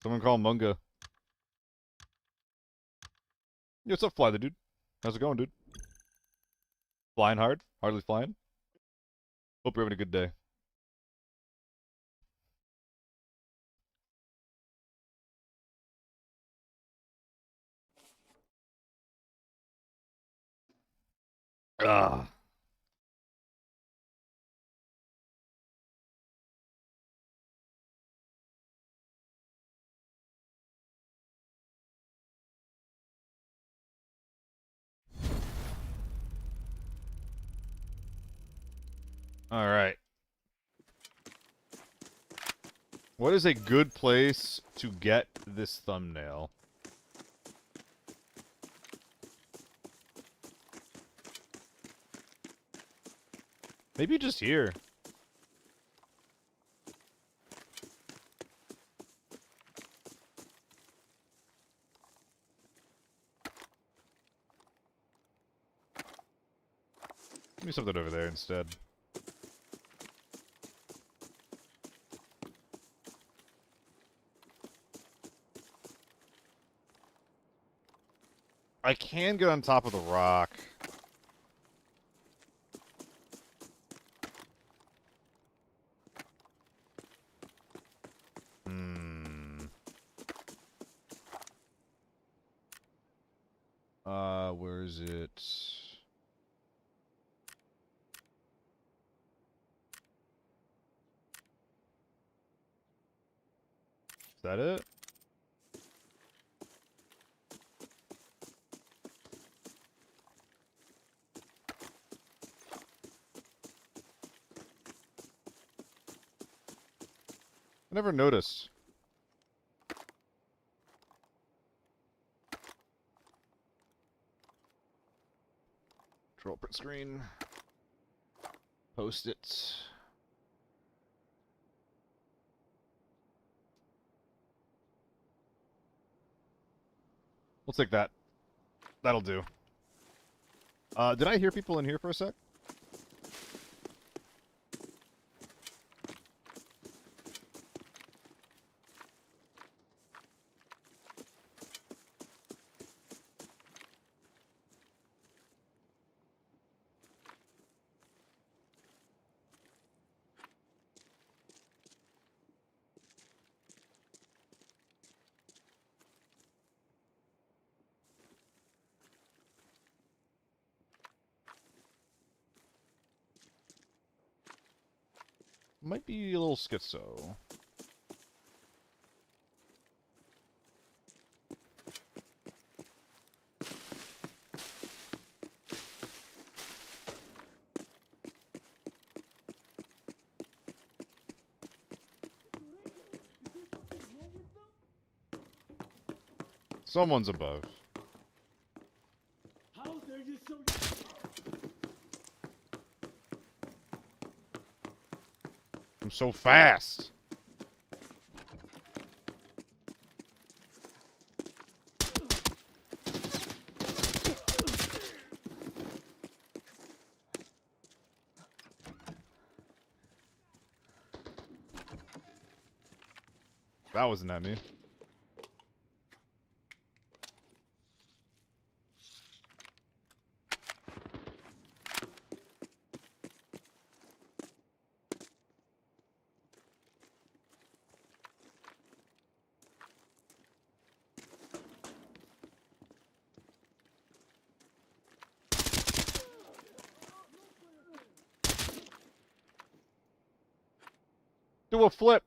Someone call Munga. Yo, what's up, Fly the dude? How's it going, dude? Flying hard? Hardly flying? Hope you're having a good day. Ah. Alright. What is a good place to get this thumbnail? Maybe just here. Give me something over there instead. I can get on top of the rock. Hmm. Where is it? Is that it? I never noticed. Control print screen. Post it. We'll take that. That'll do. Did I hear people in here for a sec? Might be a little schizo. Someone's above. How dare you so... I'm so fast. That wasn't at me. Do a flip.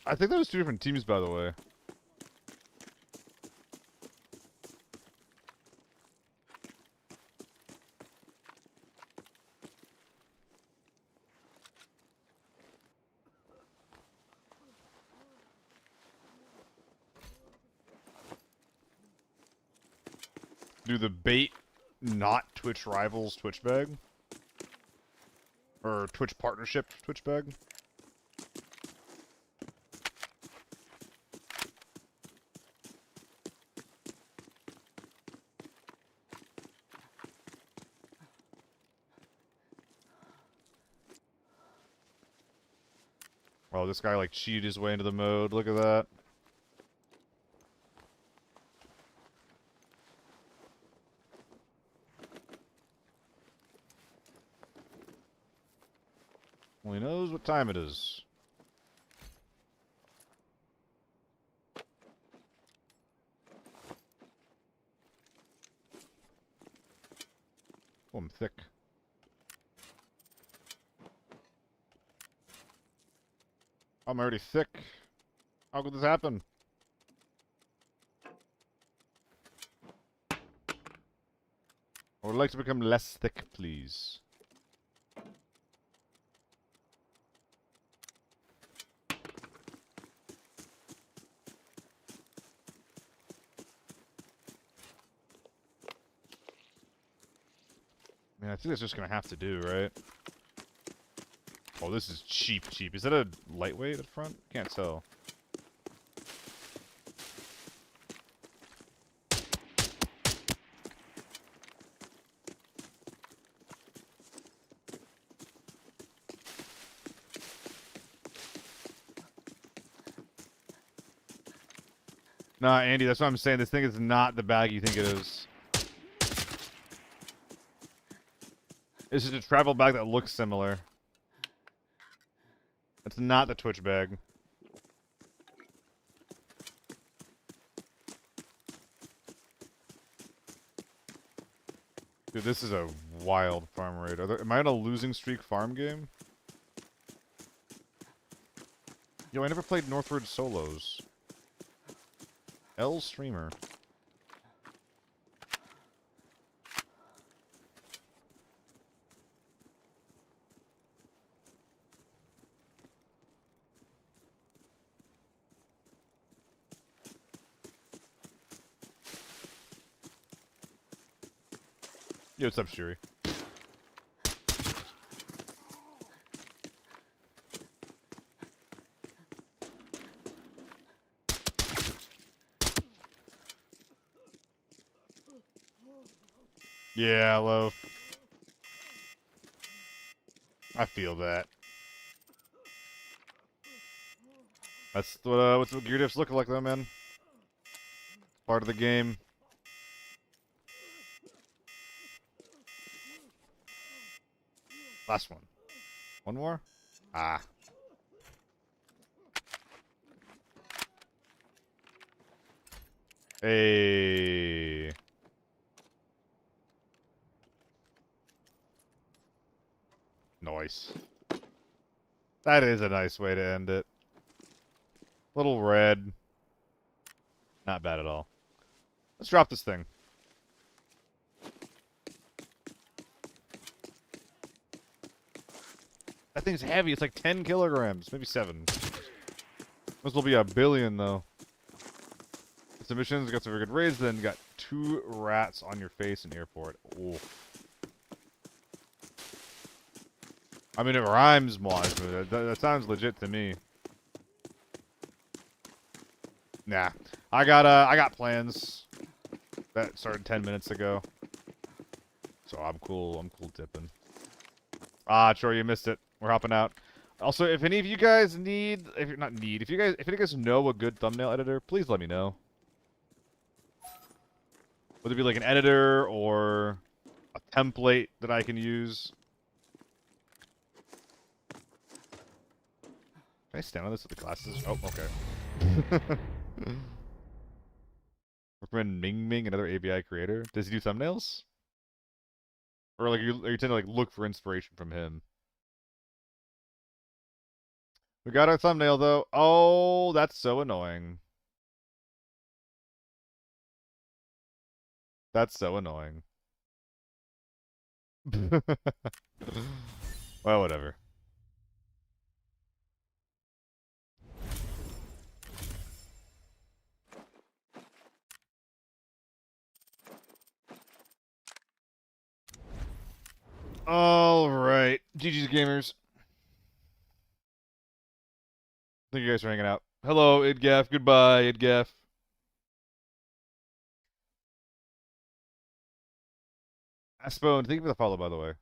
I think that was two different teams, by the way. Do the bait not Twitch rivals Twitch bag? Or Twitch partnership Twitch bag? Oh, this guy like cheated his way into the mode. Look at that. Well, he knows what time it is. Oh, I'm thick. I'm already thick. How could this happen? I would like to become less thick, please. I mean, I think that's just gonna have to do, right? Oh, this is cheap. Is that a lightweight at front? Can't tell. Nah, Andy, that's what I'm saying. This thing is not the bag you think it is. This is a travel bag that looks similar. It's not the Twitch bag. Dude, this is a wild farm raid. Am I on a losing streak farm game? Yo, I never played Northward Solos. L streamer. Yo, what's up, Shuri? Yeah, Loaf. I feel that. That's what's what gear diffs look like, though, man. Part of the game. Last one. One more? Ah. Hey. Nice. That is a nice way to end it. Little red. Not bad at all. Let's drop this thing. That thing's heavy. It's like 10 kilograms. Maybe 7. This will be a billion, though. Submissions, got some very good raids, then got 2 rats on your face in airport. Oof. I mean, it rhymes, Moz, but that sounds legit to me. Nah. I got plans that started 10 minutes ago. So I'm cool tipping. Ah, Troy, you missed it. We're hopping out. Also, if any of you guys need, if you guys know a good thumbnail editor, please let me know. Whether it be like an editor or a template that I can use. Can I stand on this with the glasses? Oh, okay. Recommend Ming Ming, another ABI creator. Does he do thumbnails? Or like you tend to like look for inspiration from him? We got our thumbnail though. Oh, that's so annoying. That's so annoying. Well, whatever. Alright. GG's gamers. Thank you guys for hanging out. Hello, Idgaf. Goodbye, Idgaf. Aspone, thank you for the follow, by the way.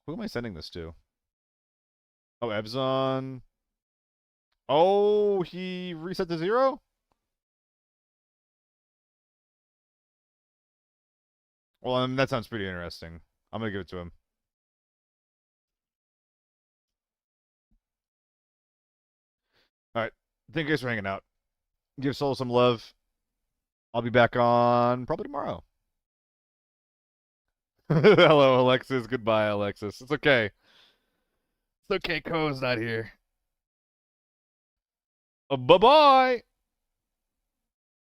Who am I sending this to? Oh, Ebzon. Oh, he reset to 0? Well, that sounds pretty interesting. I'm gonna give it to him. Alright. Thank you guys for hanging out. Give Soul some love. I'll be back on probably tomorrow. Hello, Alexis. Goodbye, Alexis. It's okay. It's okay. Ko's not here. Bye-bye.